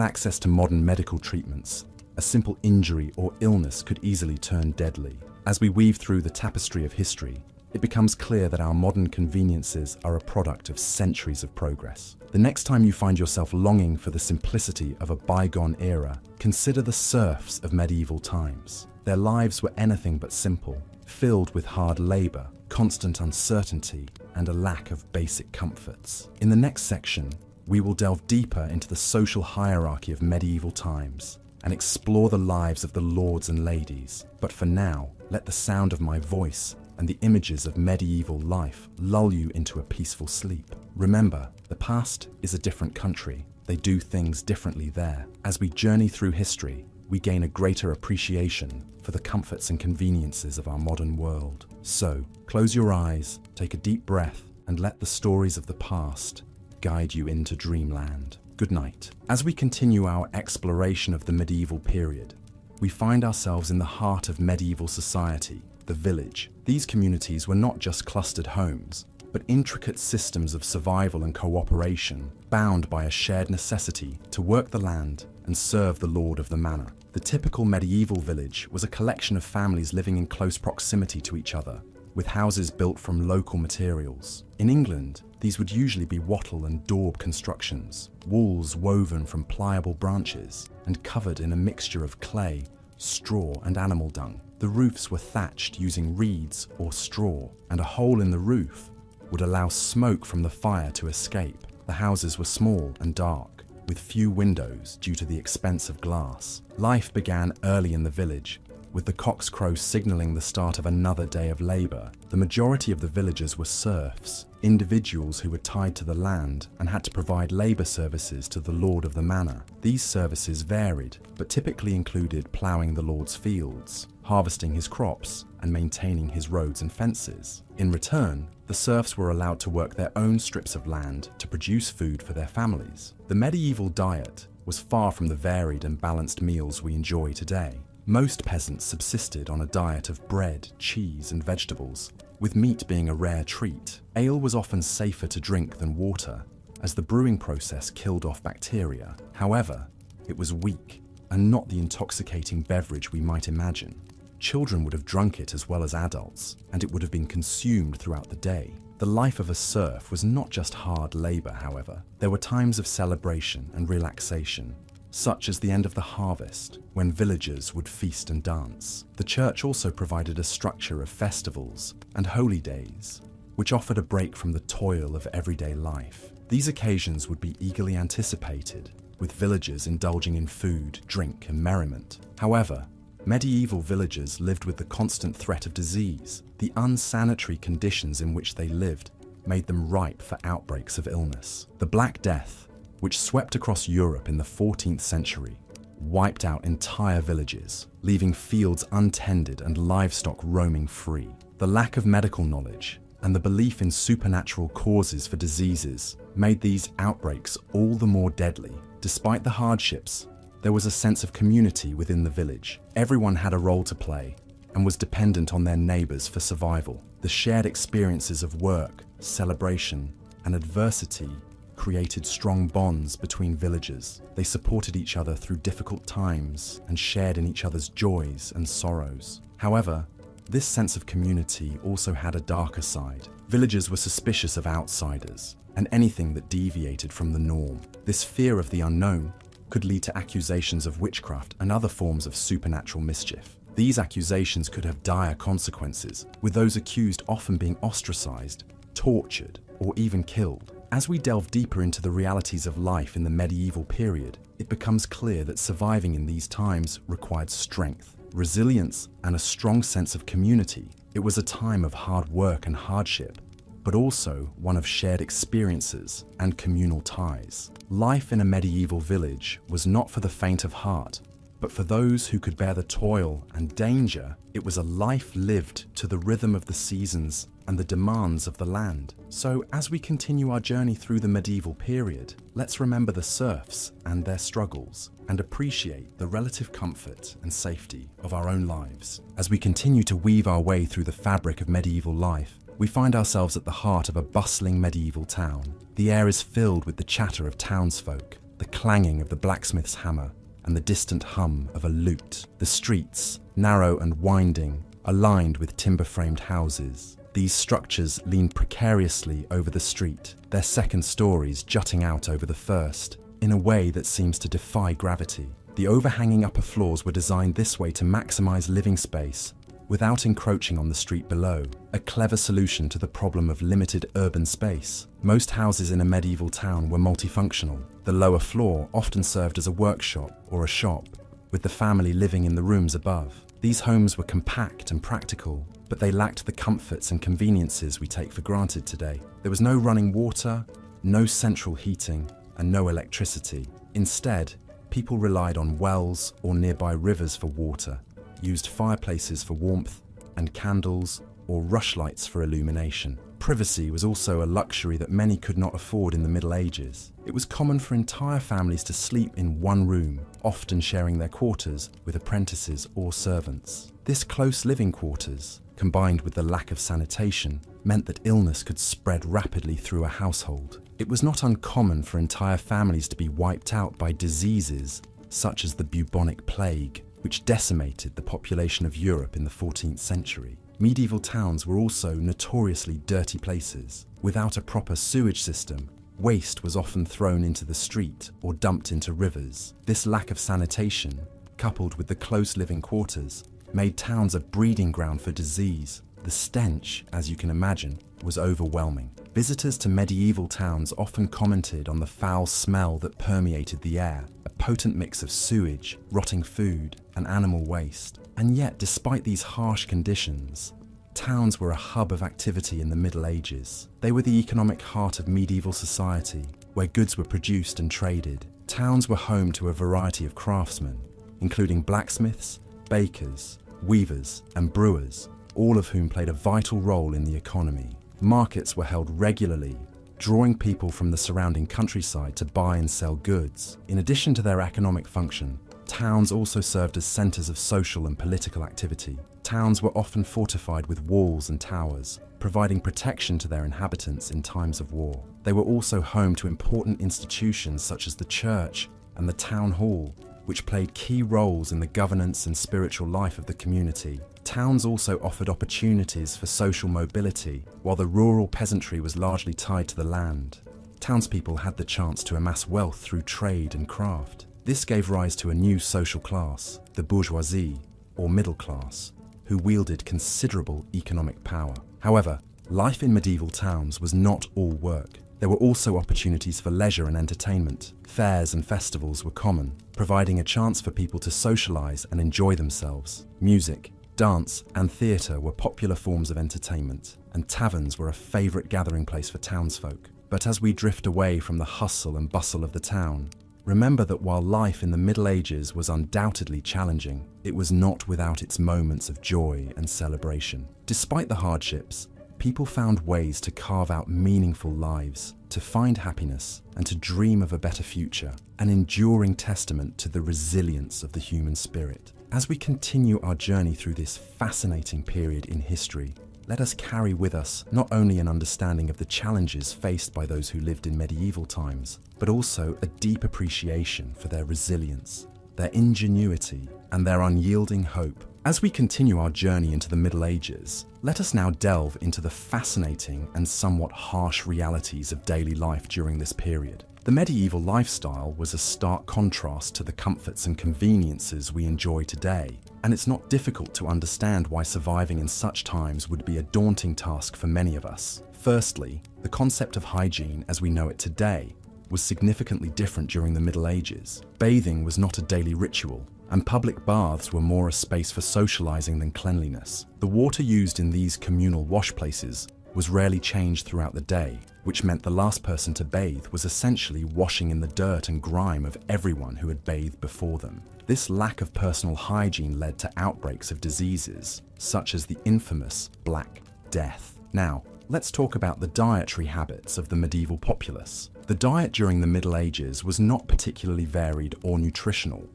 access to modern medical treatments, a simple injury or illness could easily turn deadly. As we weave through the tapestry of history, it becomes clear that our modern conveniences are a product of centuries of progress. The next time you find yourself longing for the simplicity of a bygone era, consider the serfs of medieval times. Their lives were anything but simple, filled with hard labor, constant uncertainty, and a lack of basic comforts. In the next section, we will delve deeper into the social hierarchy of medieval times and explore the lives of the lords and ladies. But for now, let the sound of my voice and the images of medieval life lull you into a peaceful sleep. Remember, the past is a different country. They do things differently there. As we journey through history, we gain a greater appreciation for the comforts and conveniences of our modern world. So, close your eyes, take a deep breath, and let the stories of the past guide you into dreamland. Good night. As we continue our exploration of the medieval period, we find ourselves in the heart of medieval society, the village. These communities were not just clustered homes, but intricate systems of survival and cooperation, bound by a shared necessity to work the land and serve the lord of the manor. The typical medieval village was a collection of families living in close proximity to each other, with houses built from local materials. In England, these would usually be wattle and daub constructions, walls woven from pliable branches and covered in a mixture of clay, straw and animal dung. The roofs were thatched using reeds or straw, and a hole in the roof would allow smoke from the fire to escape. The houses were small and dark, with few windows due to the expense of glass. Life began early in the village, with the cock's crow signaling the start of another day of labor. The majority of the villagers were serfs, individuals who were tied to the land and had to provide labor services to the lord of the manor. These services varied, but typically included ploughing the lord's fields, harvesting his crops, and maintaining his roads and fences. In return, the serfs were allowed to work their own strips of land to produce food for their families. The medieval diet was far from the varied and balanced meals we enjoy today. Most peasants subsisted on a diet of bread, cheese, and vegetables, with meat being a rare treat. Ale was often safer to drink than water, as the brewing process killed off bacteria. However, it was weak and not the intoxicating beverage we might imagine. Children would have drunk it as well as adults, and it would have been consumed throughout the day. The life of a serf was not just hard labor, however. There were times of celebration and relaxation, such as the end of the harvest, when villagers would feast and dance. The church also provided a structure of festivals and holy days, which offered a break from the toil of everyday life. These occasions would be eagerly anticipated, with villagers indulging in food, drink, and merriment. However, medieval villagers lived with the constant threat of disease. The unsanitary conditions in which they lived made them ripe for outbreaks of illness. The Black Death, which swept across Europe in the 14th century, wiped out entire villages, leaving fields untended and livestock roaming free. The lack of medical knowledge and the belief in supernatural causes for diseases made these outbreaks all the more deadly. Despite the hardships, there was a sense of community within the village. Everyone had a role to play and was dependent on their neighbors for survival. The shared experiences of work, celebration, and adversity created strong bonds between villagers. They supported each other through difficult times and shared in each other's joys and sorrows. However, this sense of community also had a darker side. Villagers were suspicious of outsiders and anything that deviated from the norm. This fear of the unknown could lead to accusations of witchcraft and other forms of supernatural mischief. These accusations could have dire consequences, with those accused often being ostracized, tortured, or even killed. As we delve deeper into the realities of life in the medieval period, it becomes clear that surviving in these times required strength, resilience, and a strong sense of community. It was a time of hard work and hardship, but also one of shared experiences and communal ties. Life in a medieval village was not for the faint of heart, but for those who could bear the toil and danger. It was a life lived to the rhythm of the seasons and the demands of the land. So as we continue our journey through the medieval period, let's remember the serfs and their struggles and appreciate the relative comfort and safety of our own lives. As we continue to weave our way through the fabric of medieval life, we find ourselves at the heart of a bustling medieval town. The air is filled with the chatter of townsfolk, the clanging of the blacksmith's hammer, and the distant hum of a lute. The streets, narrow and winding, are lined with timber-framed houses. These structures lean precariously over the street, their second stories jutting out over the first, in a way that seems to defy gravity. The overhanging upper floors were designed this way to maximize living space without encroaching on the street below, a clever solution to the problem of limited urban space. Most houses in a medieval town were multifunctional. The lower floor often served as a workshop or a shop, with the family living in the rooms above. These homes were compact and practical, but they lacked the comforts and conveniences we take for granted today. There was no running water, no central heating, and no electricity. Instead, people relied on wells or nearby rivers for water, used fireplaces for warmth, and candles or rushlights for illumination. Privacy was also a luxury that many could not afford in the Middle Ages. It was common for entire families to sleep in one room, often sharing their quarters with apprentices or servants. This close living quarters, combined with the lack of sanitation, meant that illness could spread rapidly through a household. It was not uncommon for entire families to be wiped out by diseases such as the bubonic plague, which decimated the population of Europe in the 14th century. Medieval towns were also notoriously dirty places. Without a proper sewage system, waste was often thrown into the street or dumped into rivers. This lack of sanitation, coupled with the close living quarters, made towns a breeding ground for disease. The stench, as you can imagine, was overwhelming. Visitors to medieval towns often commented on the foul smell that permeated the air, a potent mix of sewage, rotting food, and animal waste. And yet, despite these harsh conditions, towns were a hub of activity in the Middle Ages. They were the economic heart of medieval society, where goods were produced and traded. Towns were home to a variety of craftsmen, including blacksmiths, bakers, weavers, and brewers, all of whom played a vital role in the economy. Markets were held regularly, drawing people from the surrounding countryside to buy and sell goods. In addition to their economic function, towns also served as centers of social and political activity. Towns were often fortified with walls and towers, providing protection to their inhabitants in times of war. They were also home to important institutions such as the church and the town hall, which played key roles in the governance and spiritual life of the community. Towns also offered opportunities for social mobility, while the rural peasantry was largely tied to the land. Townspeople had the chance to amass wealth through trade and craft. This gave rise to a new social class, the bourgeoisie, or middle class, who wielded considerable economic power. However, life in medieval towns was not all work. There were also opportunities for leisure and entertainment. Fairs and festivals were common, providing a chance for people to socialize and enjoy themselves. Music, dance, and theatre were popular forms of entertainment, and taverns were a favorite gathering place for townsfolk. But as we drift away from the hustle and bustle of the town, remember that while life in the Middle Ages was undoubtedly challenging, it was not without its moments of joy and celebration. Despite the hardships, people found ways to carve out meaningful lives, to find happiness, and to dream of a better future, an enduring testament to the resilience of the human spirit. As we continue our journey through this fascinating period in history, let us carry with us not only an understanding of the challenges faced by those who lived in medieval times, but also a deep appreciation for their resilience, their ingenuity, and their unyielding hope. As we continue our journey into the Middle Ages, let us now delve into the fascinating and somewhat harsh realities of daily life during this period. The medieval lifestyle was a stark contrast to the comforts and conveniences we enjoy today, and it's not difficult to understand why surviving in such times would be a daunting task for many of us. Firstly, the concept of hygiene as we know it today was significantly different during the Middle Ages. Bathing was not a daily ritual, and public baths were more a space for socializing than cleanliness. The water used in these communal wash places was rarely changed throughout the day, which meant the last person to bathe was essentially washing in the dirt and grime of everyone who had bathed before them. This lack of personal hygiene led to outbreaks of diseases, such as the infamous Black Death. Now, let's talk about the dietary habits of the medieval populace. The diet during the Middle Ages was not particularly varied or nutritional.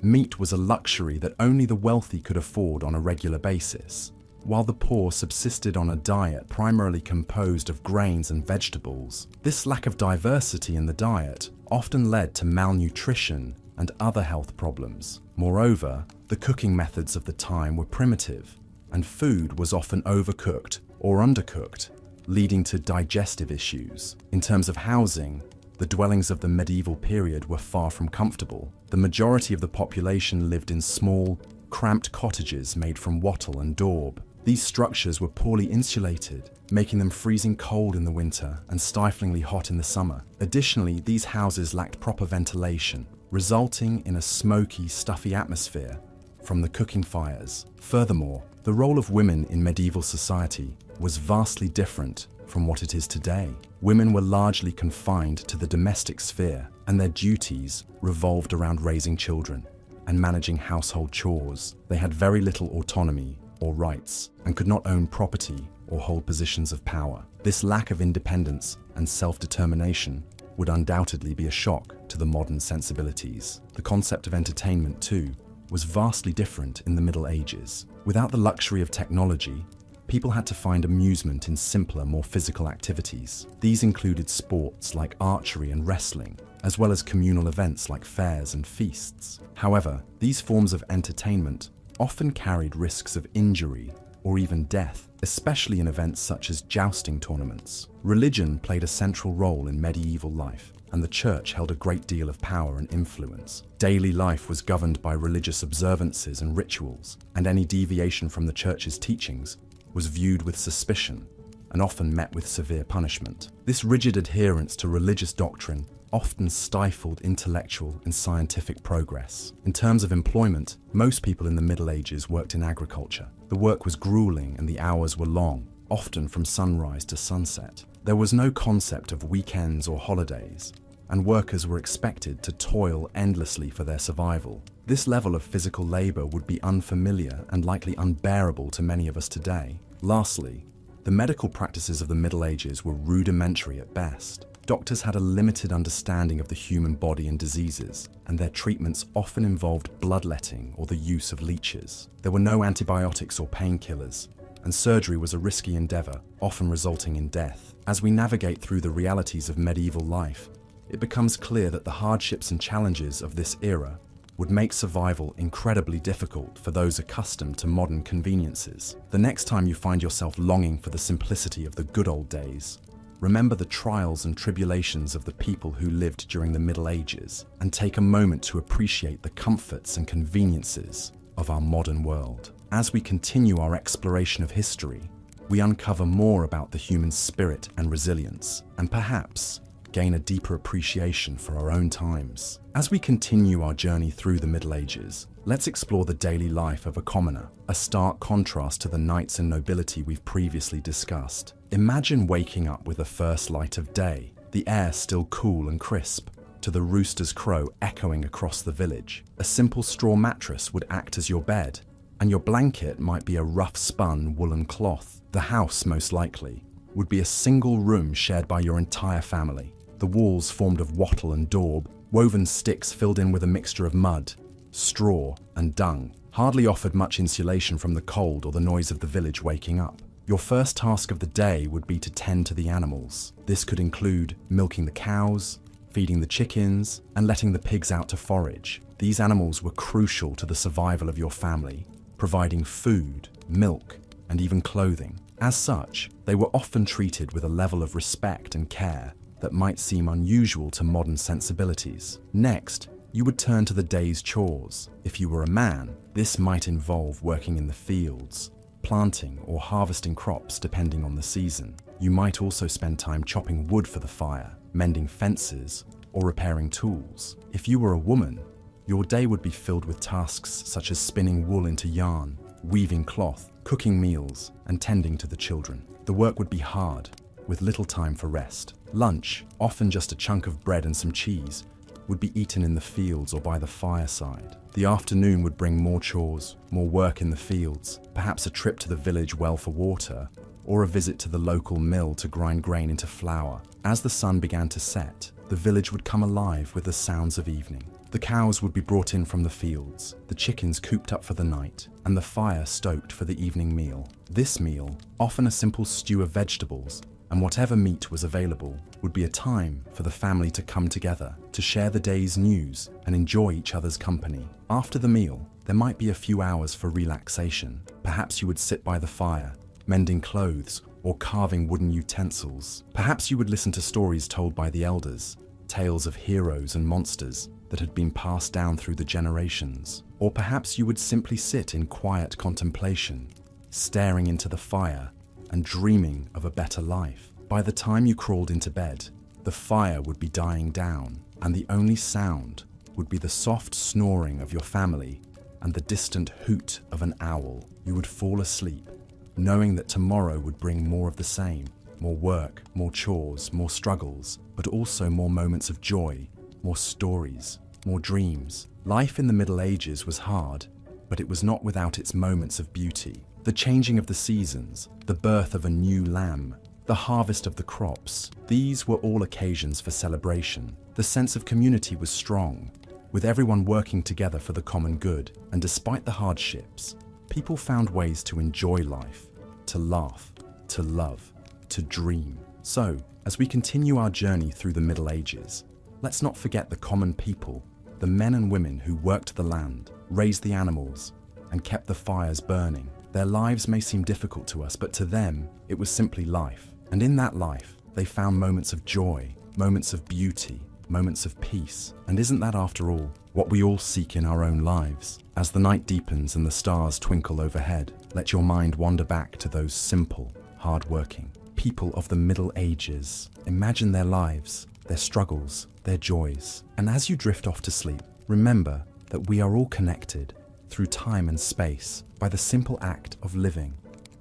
Meat was a luxury that only the wealthy could afford on a regular basis, while the poor subsisted on a diet primarily composed of grains and vegetables. This lack of diversity in the diet often led to malnutrition and other health problems. Moreover, the cooking methods of the time were primitive, and food was often overcooked or undercooked, leading to digestive issues. In terms of housing, the dwellings of the medieval period were far from comfortable. The majority of the population lived in small, cramped cottages made from wattle and daub. These structures were poorly insulated, making them freezing cold in the winter and stiflingly hot in the summer. Additionally, these houses lacked proper ventilation, resulting in a smoky, stuffy atmosphere from the cooking fires. Furthermore, the role of women in medieval society was vastly different from what it is today. Women were largely confined to the domestic sphere, and their duties revolved around raising children and managing household chores. They had very little autonomy or rights and could not own property or hold positions of power. This lack of independence and self-determination would undoubtedly be a shock to the modern sensibilities. The concept of entertainment, too, was vastly different in the Middle Ages. Without the luxury of technology, people had to find amusement in simpler, more physical activities. These included sports like archery and wrestling, as well as communal events like fairs and feasts. However, these forms of entertainment often carried risks of injury or even death, especially in events such as jousting tournaments. Religion played a central role in medieval life, and the church held a great deal of power and influence. Daily life was governed by religious observances and rituals, and any deviation from the church's teachings was viewed with suspicion and often met with severe punishment. This rigid adherence to religious doctrine often stifled intellectual and scientific progress. In terms of employment, most people in the Middle Ages worked in agriculture. The work was grueling and the hours were long, often from sunrise to sunset. There was no concept of weekends or holidays, and workers were expected to toil endlessly for their survival. This level of physical labor would be unfamiliar and likely unbearable to many of us today. Lastly, the medical practices of the Middle Ages were rudimentary at best. Doctors had a limited understanding of the human body and diseases, and their treatments often involved bloodletting or the use of leeches. There were no antibiotics or painkillers, and surgery was a risky endeavor, often resulting in death. As we navigate through the realities of medieval life, it becomes clear that the hardships and challenges of this era would make survival incredibly difficult for those accustomed to modern conveniences. The next time you find yourself longing for the simplicity of the good old days, remember the trials and tribulations of the people who lived during the Middle Ages, and take a moment to appreciate the comforts and conveniences of our modern world. As we continue our exploration of history, we uncover more about the human spirit and resilience, and perhaps gain a deeper appreciation for our own times. As we continue our journey through the Middle Ages, let's explore the daily life of a commoner, a stark contrast to the knights and nobility we've previously discussed. Imagine waking up with the first light of day, the air still cool and crisp, to the rooster's crow echoing across the village. A simple straw mattress would act as your bed, and your blanket might be a rough-spun woolen cloth. The house, most likely, would be a single room shared by your entire family. The walls formed of wattle and daub, woven sticks filled in with a mixture of mud, straw, and dung, hardly offered much insulation from the cold or the noise of the village waking up. Your first task of the day would be to tend to the animals. This could include milking the cows, feeding the chickens, and letting the pigs out to forage. These animals were crucial to the survival of your family, providing food, milk, and even clothing. As such, they were often treated with a level of respect and care that might seem unusual to modern sensibilities. Next, you would turn to the day's chores. If you were a man, this might involve working in the fields, planting or harvesting crops depending on the season. You might also spend time chopping wood for the fire, mending fences, or repairing tools. If you were a woman, your day would be filled with tasks such as spinning wool into yarn, weaving cloth, cooking meals, and tending to the children. The work would be hard, with little time for rest. Lunch, often just a chunk of bread and some cheese, would be eaten in the fields or by the fireside. The afternoon would bring more chores, more work in the fields, perhaps a trip to the village well for water, or a visit to the local mill to grind grain into flour. As the sun began to set, the village would come alive with the sounds of evening. The cows would be brought in from the fields, the chickens cooped up for the night, and the fire stoked for the evening meal. This meal, often a simple stew of vegetables, and whatever meat was available, would be a time for the family to come together, to share the day's news and enjoy each other's company. After the meal, there might be a few hours for relaxation. Perhaps you would sit by the fire, mending clothes or carving wooden utensils. Perhaps you would listen to stories told by the elders, tales of heroes and monsters that had been passed down through the generations. Or perhaps you would simply sit in quiet contemplation, staring into the fire and dreaming of a better life. By the time you crawled into bed, the fire would be dying down, and the only sound would be the soft snoring of your family and the distant hoot of an owl. You would fall asleep, knowing that tomorrow would bring more of the same, more work, more chores, more struggles, but also more moments of joy, more stories, more dreams. Life in the Middle Ages was hard, but it was not without its moments of beauty. The changing of the seasons, the birth of a new lamb, the harvest of the crops, these were all occasions for celebration. The sense of community was strong, with everyone working together for the common good, and despite the hardships, people found ways to enjoy life, to laugh, to love, to dream. So, as we continue our journey through the Middle Ages, let's not forget the common people, the men and women who worked the land, raised the animals, and kept the fires burning. Their lives may seem difficult to us, but to them, it was simply life. And in that life, they found moments of joy, moments of beauty, moments of peace. And isn't that, after all, what we all seek in our own lives? As the night deepens and the stars twinkle overhead, let your mind wander back to those simple, hard-working people of the Middle Ages. Imagine their lives, their struggles, their joys. And as you drift off to sleep, remember that we are all connected through time and space by the simple act of living,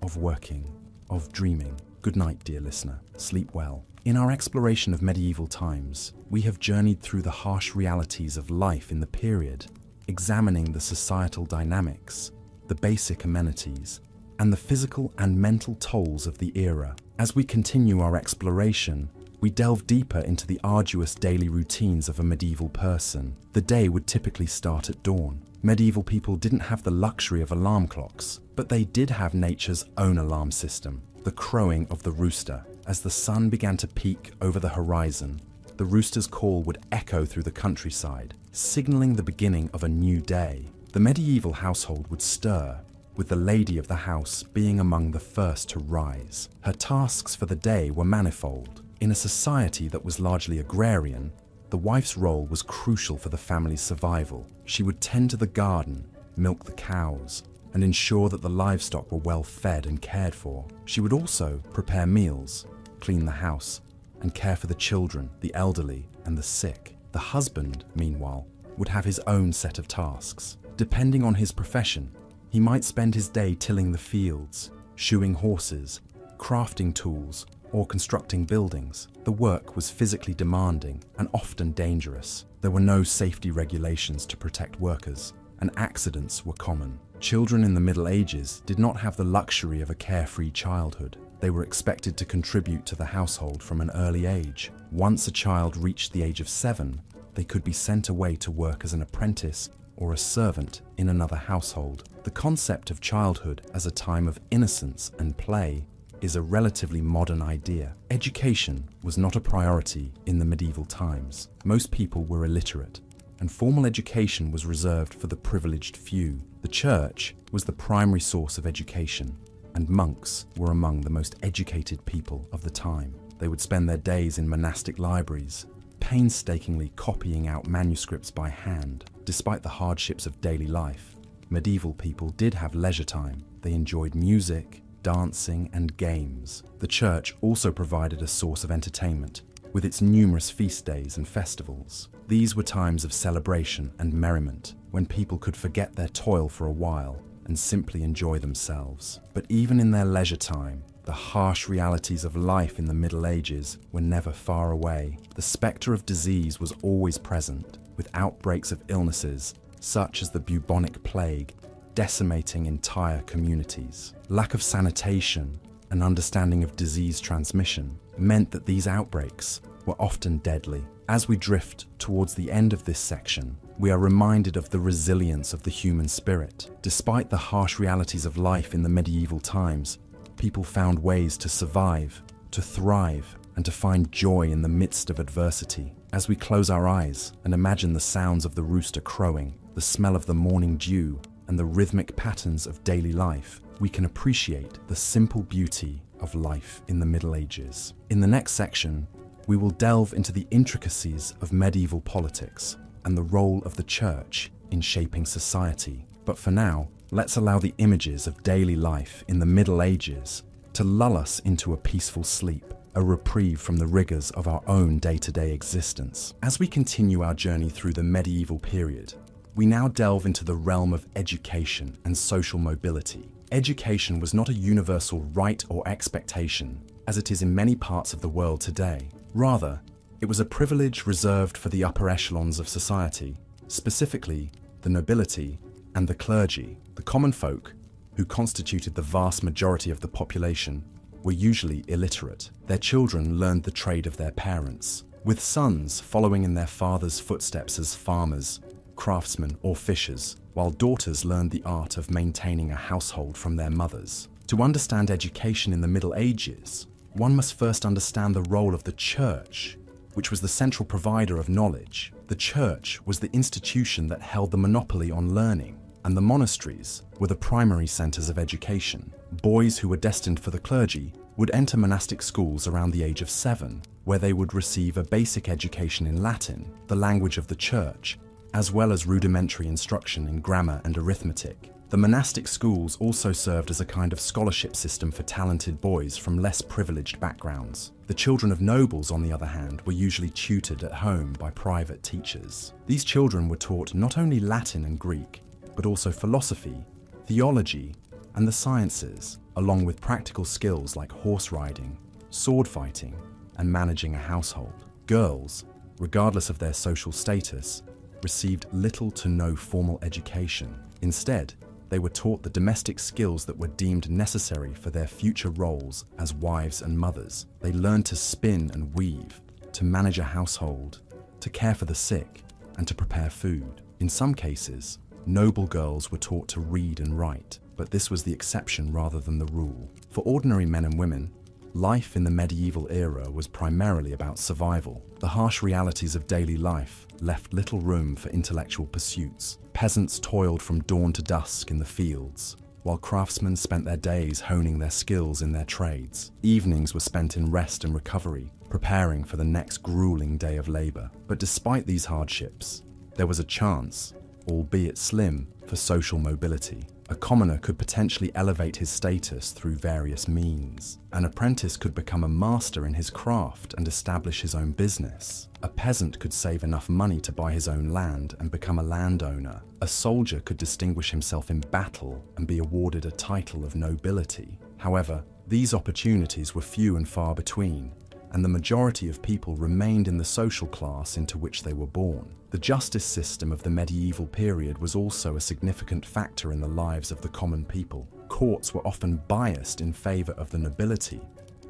of working, of dreaming. Good night, dear listener. Sleep well. In our exploration of medieval times, we have journeyed through the harsh realities of life in the period, examining the societal dynamics, the basic amenities, and the physical and mental tolls of the era. As we continue our exploration, we delve deeper into the arduous daily routines of a medieval person. The day would typically start at dawn. Medieval people didn't have the luxury of alarm clocks, but they did have nature's own alarm system, the crowing of the rooster. As the sun began to peak over the horizon, the rooster's call would echo through the countryside, signaling the beginning of a new day. The medieval household would stir, with the lady of the house being among the first to rise. Her tasks for the day were manifold. In a society that was largely agrarian, the wife's role was crucial for the family's survival. She would tend to the garden, milk the cows, and ensure that the livestock were well fed and cared for. She would also prepare meals, clean the house, and care for the children, the elderly, and the sick. The husband, meanwhile, would have his own set of tasks. Depending on his profession, he might spend his day tilling the fields, shoeing horses, crafting tools, or constructing buildings. The work was physically demanding and often dangerous. There were no safety regulations to protect workers, and accidents were common. Children in the Middle Ages did not have the luxury of a carefree childhood. They were expected to contribute to the household from an early age. Once a child reached the age of 7, they could be sent away to work as an apprentice or a servant in another household. The concept of childhood as a time of innocence and play is a relatively modern idea. Education was not a priority in the medieval times. Most people were illiterate, and formal education was reserved for the privileged few. The church was the primary source of education, and monks were among the most educated people of the time. They would spend their days in monastic libraries, painstakingly copying out manuscripts by hand. Despite the hardships of daily life, medieval people did have leisure time. They enjoyed music, dancing, and games. The church also provided a source of entertainment, with its numerous feast days and festivals. These were times of celebration and merriment, when people could forget their toil for a while and simply enjoy themselves. But even in their leisure time, the harsh realities of life in the Middle Ages were never far away. The spectre of disease was always present, with outbreaks of illnesses such as the bubonic plague decimating entire communities. Lack of sanitation and understanding of disease transmission meant that these outbreaks were often deadly. As we drift towards the end of this section, we are reminded of the resilience of the human spirit. Despite the harsh realities of life in the medieval times, people found ways to survive, to thrive, and to find joy in the midst of adversity. As we close our eyes and imagine the sounds of the rooster crowing, the smell of the morning dew, and the rhythmic patterns of daily life, we can appreciate the simple beauty of life in the Middle Ages. In the next section, we will delve into the intricacies of medieval politics and the role of the church in shaping society. But for now, let's allow the images of daily life in the Middle Ages to lull us into a peaceful sleep, a reprieve from the rigors of our own day-to-day existence. As we continue our journey through the medieval period, we now delve into the realm of education and social mobility. Education was not a universal right or expectation, as it is in many parts of the world today. Rather, it was a privilege reserved for the upper echelons of society, specifically the nobility And the clergy, the common folk, who constituted the vast majority of the population, were usually illiterate. Their children learned the trade of their parents, with sons following in their fathers' footsteps as farmers, craftsmen, or fishers, while daughters learned the art of maintaining a household from their mothers. To understand education in the Middle Ages, one must first understand the role of the church, which was the central provider of knowledge. The church was the institution that held the monopoly on learning, and the monasteries were the primary centers of education. Boys who were destined for the clergy would enter monastic schools around the age of 7, where they would receive a basic education in Latin, the language of the church, as well as rudimentary instruction in grammar and arithmetic. The monastic schools also served as a kind of scholarship system for talented boys from less privileged backgrounds. The children of nobles, on the other hand, were usually tutored at home by private teachers. These children were taught not only Latin and Greek, but also philosophy, theology, and the sciences, along with practical skills like horse riding, sword fighting, and managing a household. Girls, regardless of their social status, received little to no formal education. Instead, they were taught the domestic skills that were deemed necessary for their future roles as wives and mothers. They learned to spin and weave, to manage a household, to care for the sick, and to prepare food. In some cases, noble girls were taught to read and write, but this was the exception rather than the rule. For ordinary men and women, life in the medieval era was primarily about survival. The harsh realities of daily life left little room for intellectual pursuits. Peasants toiled from dawn to dusk in the fields, while craftsmen spent their days honing their skills in their trades. Evenings were spent in rest and recovery, preparing for the next grueling day of labor. But despite these hardships, there was a chance, albeit slim, for social mobility. A commoner could potentially elevate his status through various means. An apprentice could become a master in his craft and establish his own business. A peasant could save enough money to buy his own land and become a landowner. A soldier could distinguish himself in battle and be awarded a title of nobility. However, these opportunities were few and far between, and the majority of people remained in the social class into which they were born. The justice system of the medieval period was also a significant factor in the lives of the common people. Courts were often biased in favor of the nobility,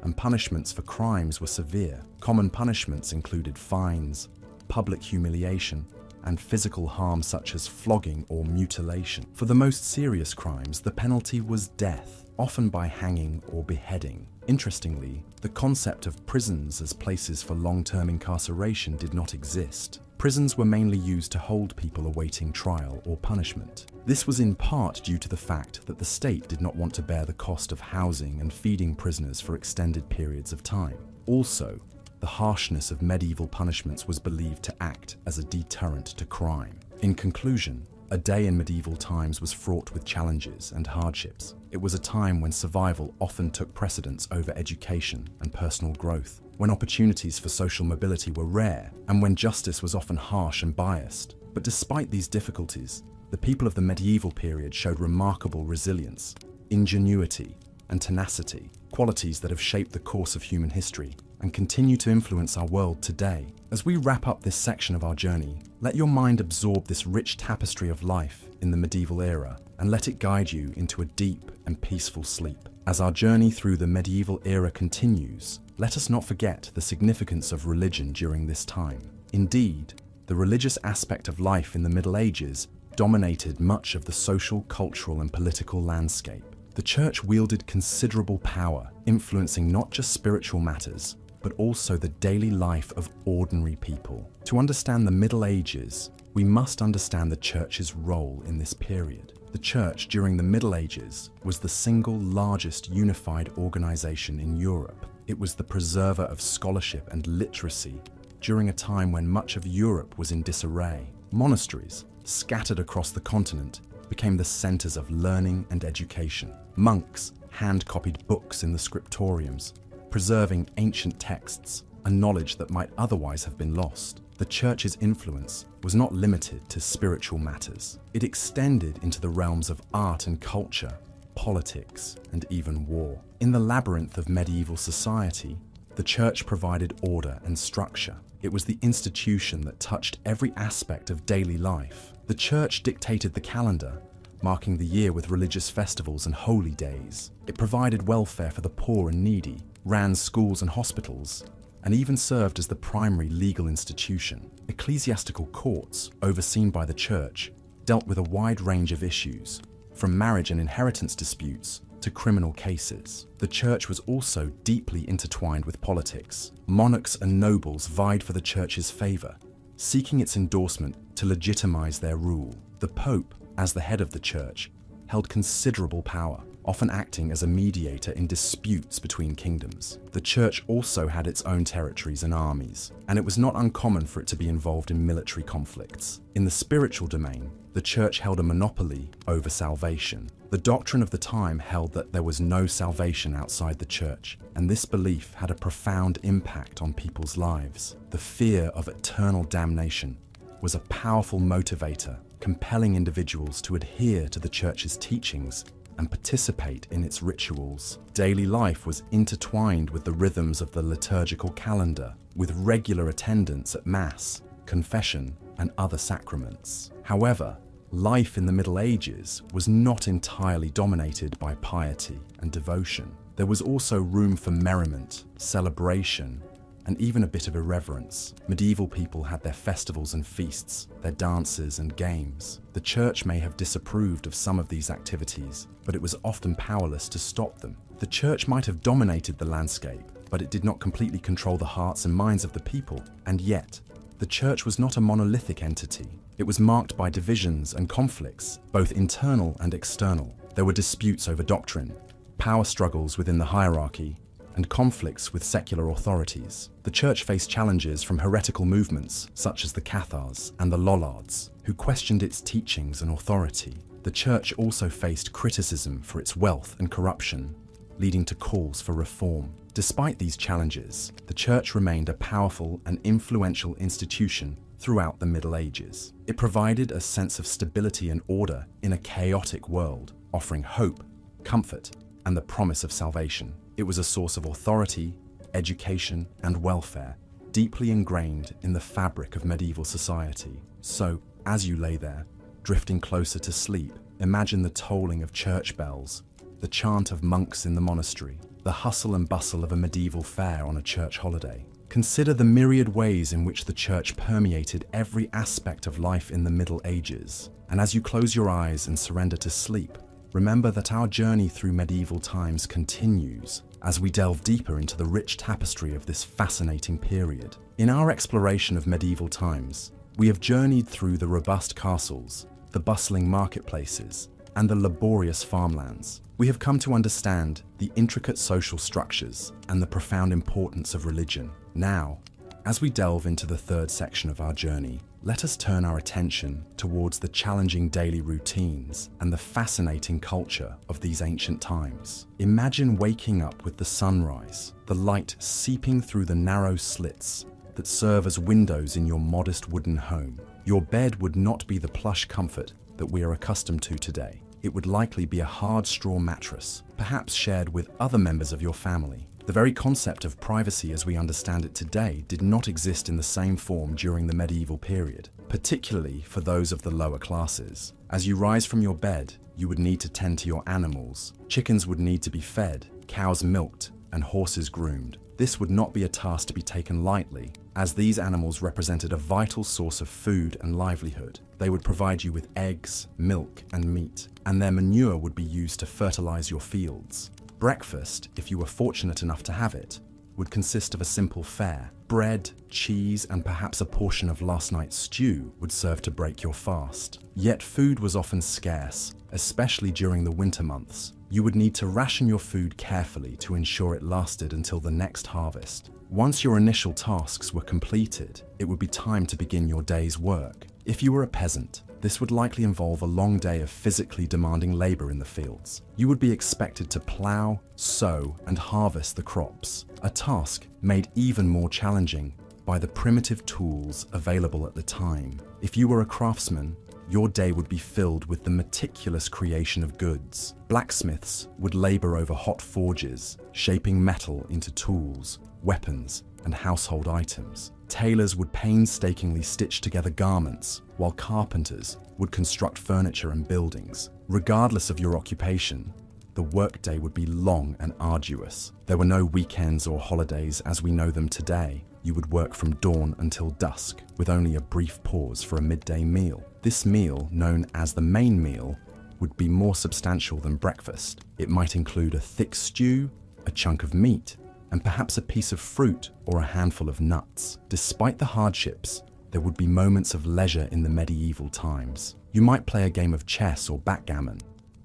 and punishments for crimes were severe. Common punishments included fines, public humiliation, and physical harm such as flogging or mutilation. For the most serious crimes, the penalty was death, often by hanging or beheading. Interestingly, the concept of prisons as places for long-term incarceration did not exist. Prisons were mainly used to hold people awaiting trial or punishment. This was in part due to the fact that the state did not want to bear the cost of housing and feeding prisoners for extended periods of time. Also, the harshness of medieval punishments was believed to act as a deterrent to crime. In conclusion, a day in medieval times was fraught with challenges and hardships. It was a time when survival often took precedence over education and personal growth, when opportunities for social mobility were rare, and when justice was often harsh and biased. But despite these difficulties, the people of the medieval period showed remarkable resilience, ingenuity, and tenacity, qualities that have shaped the course of human history and continue to influence our world today. As we wrap up this section of our journey, let your mind absorb this rich tapestry of life in the medieval era and let it guide you into a deep and peaceful sleep. As our journey through the medieval era continues, let us not forget the significance of religion during this time. Indeed, the religious aspect of life in the Middle Ages dominated much of the social, cultural, and political landscape. The church wielded considerable power, influencing not just spiritual matters, but also the daily life of ordinary people. To understand the Middle Ages, we must understand the church's role in this period. The church during the Middle Ages was the single largest unified organization in Europe. It was the preserver of scholarship and literacy during a time when much of Europe was in disarray. Monasteries, scattered across the continent, became the centers of learning and education. Monks hand-copied books in the scriptoriums, preserving ancient texts, a knowledge that might otherwise have been lost. The church's influence was not limited to spiritual matters. It extended into the realms of art and culture, politics, and even war. In the labyrinth of medieval society, the church provided order and structure. It was the institution that touched every aspect of daily life. The church dictated the calendar, marking the year with religious festivals and holy days. It provided welfare for the poor and needy, ran schools and hospitals, and even served as the primary legal institution. Ecclesiastical courts, overseen by the church, dealt with a wide range of issues, from marriage and inheritance disputes to criminal cases. The church was also deeply intertwined with politics. Monarchs and nobles vied for the church's favor, seeking its endorsement to legitimize their rule. The Pope, as the head of the church, held considerable power, often acting as a mediator in disputes between kingdoms. The church also had its own territories and armies, and it was not uncommon for it to be involved in military conflicts. In the spiritual domain, the church held a monopoly over salvation. The doctrine of the time held that there was no salvation outside the church, and this belief had a profound impact on people's lives. The fear of eternal damnation was a powerful motivator, compelling individuals to adhere to the church's teachings and participate in its rituals. Daily life was intertwined with the rhythms of the liturgical calendar, with regular attendance at Mass, confession, and other sacraments. However, life in the Middle Ages was not entirely dominated by piety and devotion. There was also room for merriment, celebration, and even a bit of irreverence. Medieval people had their festivals and feasts, their dances and games. The church may have disapproved of some of these activities, but it was often powerless to stop them. The church might have dominated the landscape, but it did not completely control the hearts and minds of the people. And yet, the church was not a monolithic entity. It was marked by divisions and conflicts, both internal and external. There were disputes over doctrine, power struggles within the hierarchy, and conflicts with secular authorities. The church faced challenges from heretical movements such as the Cathars and the Lollards, who questioned its teachings and authority. The church also faced criticism for its wealth and corruption, leading to calls for reform. Despite these challenges, the church remained a powerful and influential institution throughout the Middle Ages. It provided a sense of stability and order in a chaotic world, offering hope, comfort, and the promise of salvation. It was a source of authority, education, and welfare, deeply ingrained in the fabric of medieval society. So, as you lay there, drifting closer to sleep, imagine the tolling of church bells, the chant of monks in the monastery, the hustle and bustle of a medieval fair on a church holiday. Consider the myriad ways in which the church permeated every aspect of life in the Middle Ages. And as you close your eyes and surrender to sleep, remember that our journey through medieval times continues as we delve deeper into the rich tapestry of this fascinating period. In our exploration of medieval times, we have journeyed through the robust castles, the bustling marketplaces, and the laborious farmlands. We have come to understand the intricate social structures and the profound importance of religion. Now, as we delve into the third section of our journey, let us turn our attention towards the challenging daily routines and the fascinating culture of these ancient times. Imagine waking up with the sunrise, the light seeping through the narrow slits that serve as windows in your modest wooden home. Your bed would not be the plush comfort that we are accustomed to today. It would likely be a hard straw mattress, perhaps shared with other members of your family. The very concept of privacy as we understand it today did not exist in the same form during the medieval period, particularly for those of the lower classes. As you rise from your bed, you would need to tend to your animals. Chickens would need to be fed, cows milked, and horses groomed. This would not be a task to be taken lightly, as these animals represented a vital source of food and livelihood. They would provide you with eggs, milk, and meat, and their manure would be used to fertilize your fields. Breakfast, if you were fortunate enough to have it, would consist of a simple fare. Bread, cheese, and perhaps a portion of last night's stew would serve to break your fast. Yet food was often scarce, especially during the winter months. You would need to ration your food carefully to ensure it lasted until the next harvest. Once your initial tasks were completed, it would be time to begin your day's work. If you were a peasant, this would likely involve a long day of physically demanding labor in the fields. You would be expected to plow, sow, and harvest the crops, a task made even more challenging by the primitive tools available at the time. If you were a craftsman, your day would be filled with the meticulous creation of goods. Blacksmiths would labor over hot forges, shaping metal into tools, weapons, and household items. Tailors would painstakingly stitch together garments, while carpenters would construct furniture and buildings. Regardless of your occupation, the workday would be long and arduous. There were no weekends or holidays as we know them today. You would work from dawn until dusk, with only a brief pause for a midday meal. This meal, known as the main meal, would be more substantial than breakfast. It might include a thick stew, a chunk of meat, and perhaps a piece of fruit or a handful of nuts. Despite the hardships, there would be moments of leisure in the medieval times. You might play a game of chess or backgammon,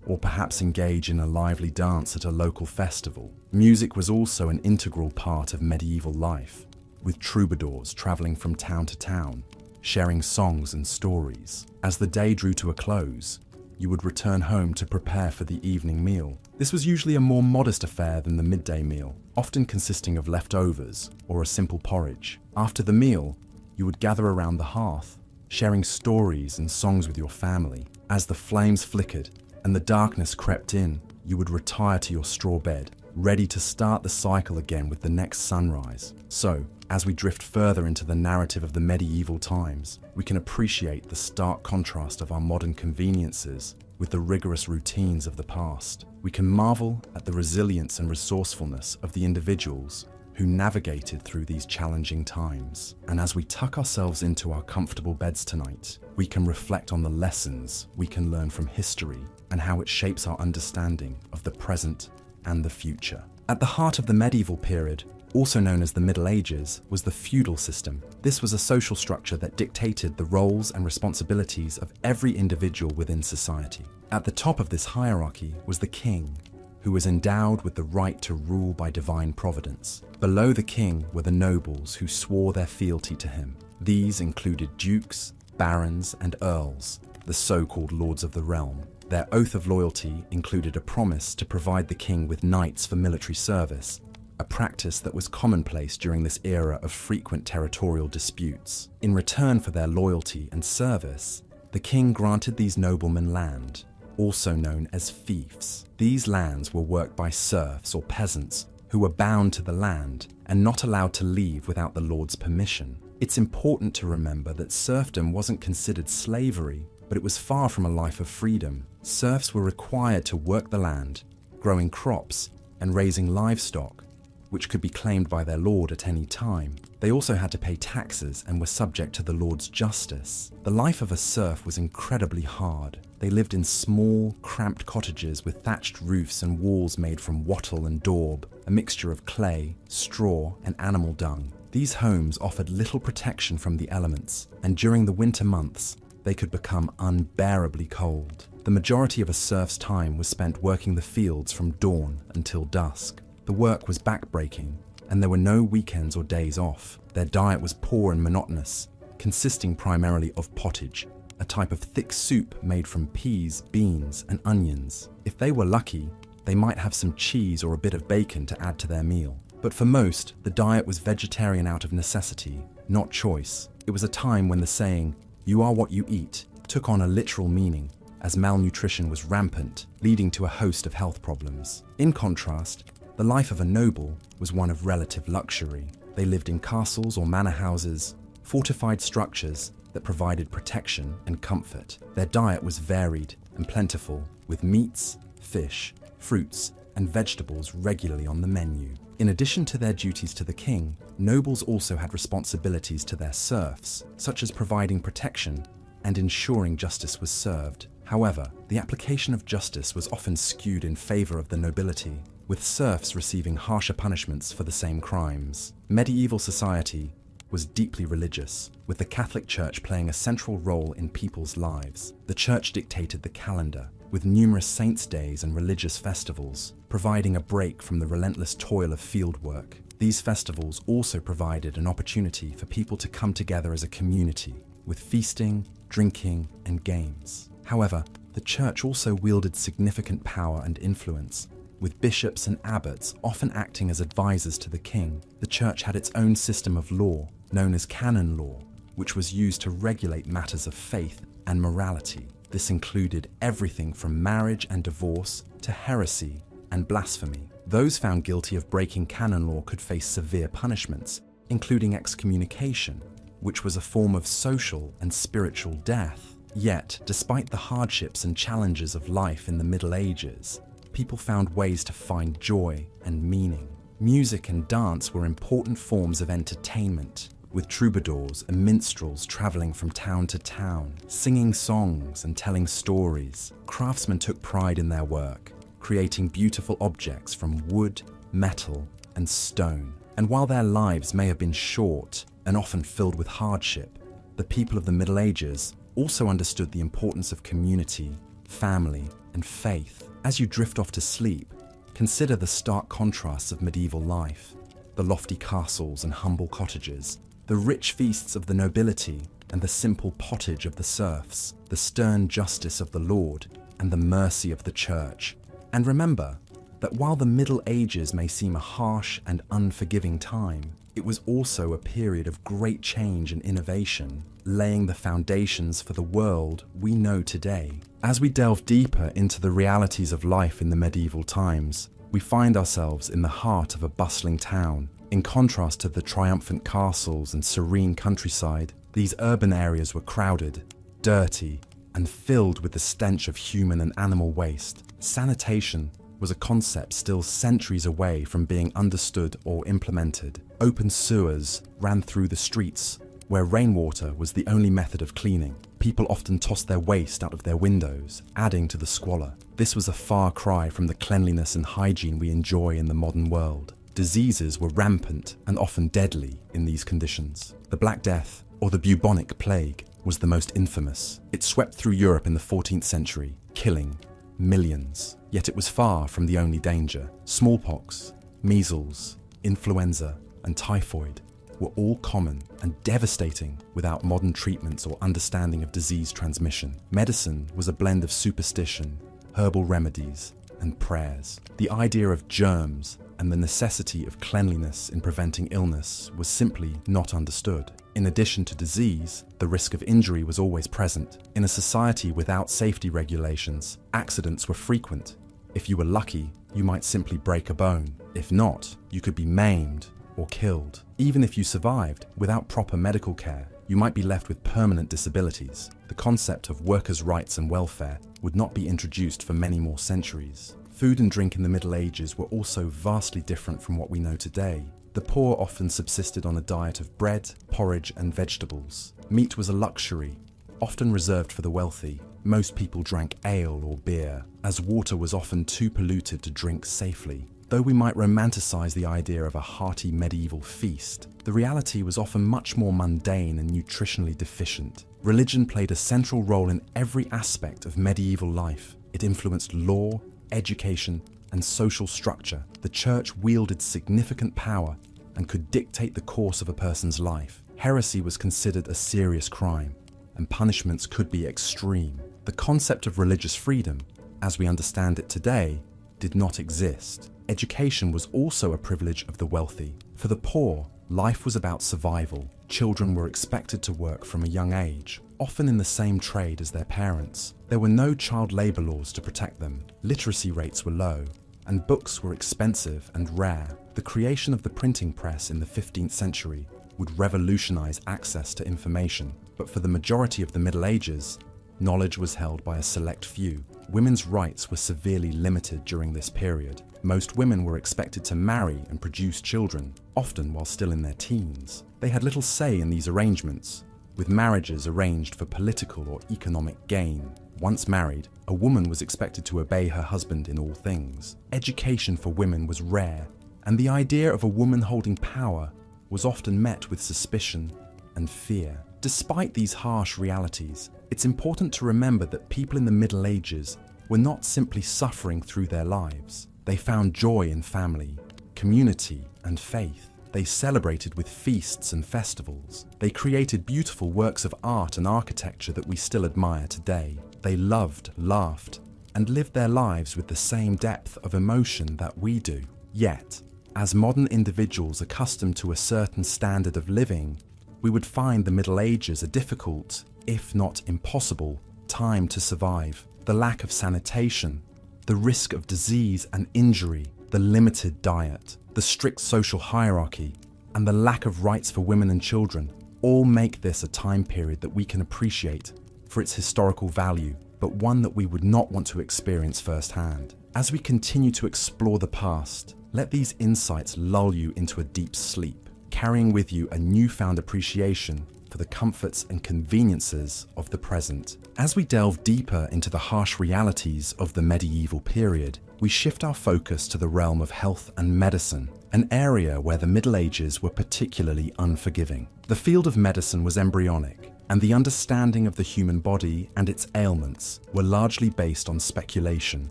or perhaps engage in a lively dance at a local festival. Music was also an integral part of medieval life, with troubadours traveling from town to town, sharing songs and stories. As the day drew to a close, you would return home to prepare for the evening meal. This was usually a more modest affair than the midday meal, often consisting of leftovers or a simple porridge. After the meal, you would gather around the hearth, sharing stories and songs with your family. As the flames flickered and the darkness crept in, you would retire to your straw bed, ready to start the cycle again with the next sunrise. So, as we drift further into the narrative of the medieval times, we can appreciate the stark contrast of our modern conveniences with the rigorous routines of the past. We can marvel at the resilience and resourcefulness of the individuals who navigated through these challenging times. And as we tuck ourselves into our comfortable beds tonight, we can reflect on the lessons we can learn from history and how it shapes our understanding of the present and the future. At the heart of the medieval period, also known as the Middle Ages, was the feudal system. This was a social structure that dictated the roles and responsibilities of every individual within society. At the top of this hierarchy was the king, who was endowed with the right to rule by divine providence. Below the king were the nobles who swore their fealty to him. These included dukes, barons, and earls, the so-called lords of the realm. Their oath of loyalty included a promise to provide the king with knights for military service, a practice that was commonplace during this era of frequent territorial disputes. In return for their loyalty and service, the king granted these noblemen land, also known as fiefs. These lands were worked by serfs or peasants who were bound to the land and not allowed to leave without the lord's permission. It's important to remember that serfdom wasn't considered slavery, but it was far from a life of freedom. Serfs were required to work the land, growing crops and raising livestock, which could be claimed by their lord at any time. They also had to pay taxes and were subject to the lord's justice. The life of a serf was incredibly hard. They lived in small, cramped cottages with thatched roofs and walls made from wattle and daub, a mixture of clay, straw, and animal dung. These homes offered little protection from the elements, and during the winter months, they could become unbearably cold. The majority of a serf's time was spent working the fields from dawn until dusk. The work was backbreaking, and there were no weekends or days off. Their diet was poor and monotonous, consisting primarily of pottage, a type of thick soup made from peas, beans, and onions. If they were lucky, they might have some cheese or a bit of bacon to add to their meal. But for most, the diet was vegetarian out of necessity, not choice. It was a time when the saying, "You are what you eat," took on a literal meaning, as malnutrition was rampant, leading to a host of health problems. In contrast, the life of a noble was one of relative luxury. They lived in castles or manor houses, fortified structures that provided protection and comfort. Their diet was varied and plentiful, with meats, fish, fruits, and vegetables regularly on the menu. In addition to their duties to the king, nobles also had responsibilities to their serfs, such as providing protection and ensuring justice was served. However, the application of justice was often skewed in favor of the nobility, with serfs receiving harsher punishments for the same crimes. Medieval society was deeply religious, with the Catholic Church playing a central role in people's lives. The Church dictated the calendar, with numerous saints' days and religious festivals, providing a break from the relentless toil of fieldwork. These festivals also provided an opportunity for people to come together as a community, with feasting, drinking, and games. However, the Church also wielded significant power and influence, with bishops and abbots often acting as advisors to the king. The Church had its own system of law, known as canon law, which was used to regulate matters of faith and morality. This included everything from marriage and divorce to heresy and blasphemy. Those found guilty of breaking canon law could face severe punishments, including excommunication, which was a form of social and spiritual death. Yet, despite the hardships and challenges of life in the Middle Ages, people found ways to find joy and meaning. Music and dance were important forms of entertainment, with troubadours and minstrels traveling from town to town, singing songs and telling stories. Craftsmen took pride in their work, creating beautiful objects from wood, metal, and stone. And while their lives may have been short and often filled with hardship, the people of the Middle Ages also understood the importance of community, family, and faith. As you drift off to sleep, consider the stark contrasts of medieval life: the lofty castles and humble cottages, the rich feasts of the nobility and the simple pottage of the serfs, the stern justice of the Lord and the mercy of the Church. And remember that while the Middle Ages may seem a harsh and unforgiving time, it was also a period of great change and innovation, laying the foundations for the world we know today. As we delve deeper into the realities of life in the medieval times, we find ourselves in the heart of a bustling town. In contrast to the triumphant castles and serene countryside, these urban areas were crowded, dirty, and filled with the stench of human and animal waste. Sanitation was a concept still centuries away from being understood or implemented. Open sewers ran through the streets, where rainwater was the only method of cleaning. People often tossed their waste out of their windows, adding to the squalor. This was a far cry from the cleanliness and hygiene we enjoy in the modern world. Diseases were rampant and often deadly in these conditions. The Black Death, or the bubonic plague, was the most infamous. It swept through Europe in the 14th century, killing millions. Yet it was far from the only danger. Smallpox, measles, influenza, and typhoid were all common and devastating without modern treatments or understanding of disease transmission. Medicine was a blend of superstition, herbal remedies, and prayers. The idea of germs and the necessity of cleanliness in preventing illness was simply not understood. In addition to disease, the risk of injury was always present. In a society without safety regulations, accidents were frequent. If you were lucky, you might simply break a bone. If not, you could be maimed or killed. Even if you survived, without proper medical care, you might be left with permanent disabilities. The concept of workers' rights and welfare would not be introduced for many more centuries. Food and drink in the Middle Ages were also vastly different from what we know today. The poor often subsisted on a diet of bread, porridge, and vegetables. Meat was a luxury, often reserved for the wealthy. Most people drank ale or beer, as water was often too polluted to drink safely. Though we might romanticize the idea of a hearty medieval feast, the reality was often much more mundane and nutritionally deficient. Religion played a central role in every aspect of medieval life. It influenced law, education, and social structure. The church wielded significant power and could dictate the course of a person's life. Heresy was considered a serious crime, and punishments could be extreme. The concept of religious freedom, as we understand it today, did not exist. Education was also a privilege of the wealthy. For the poor, life was about survival. Children were expected to work from a young age, often in the same trade as their parents. There were no child labor laws to protect them. Literacy rates were low, and books were expensive and rare. The creation of the printing press in the 15th century would revolutionize access to information. But for the majority of the Middle Ages, knowledge was held by a select few. Women's rights were severely limited during this period. Most women were expected to marry and produce children, often while still in their teens. They had little say in these arrangements, with marriages arranged for political or economic gain. Once married, a woman was expected to obey her husband in all things. Education for women was rare, and the idea of a woman holding power was often met with suspicion and fear. Despite these harsh realities, it's important to remember that people in the Middle Ages were not simply suffering through their lives. They found joy in family, community, and faith. They celebrated with feasts and festivals. They created beautiful works of art and architecture that we still admire today. They loved, laughed, and lived their lives with the same depth of emotion that we do. Yet, as modern individuals accustomed to a certain standard of living, we would find the Middle Ages a difficult, if not impossible, time to survive. The lack of sanitation, the risk of disease and injury, the limited diet, the strict social hierarchy, and the lack of rights for women and children all make this a time period that we can appreciate for its historical value, but one that we would not want to experience firsthand. As we continue to explore the past, let these insights lull you into a deep sleep, carrying with you a newfound appreciation for the comforts and conveniences of the present. As we delve deeper into the harsh realities of the medieval period, we shift our focus to the realm of health and medicine, an area where the Middle Ages were particularly unforgiving. The field of medicine was embryonic, and the understanding of the human body and its ailments were largely based on speculation,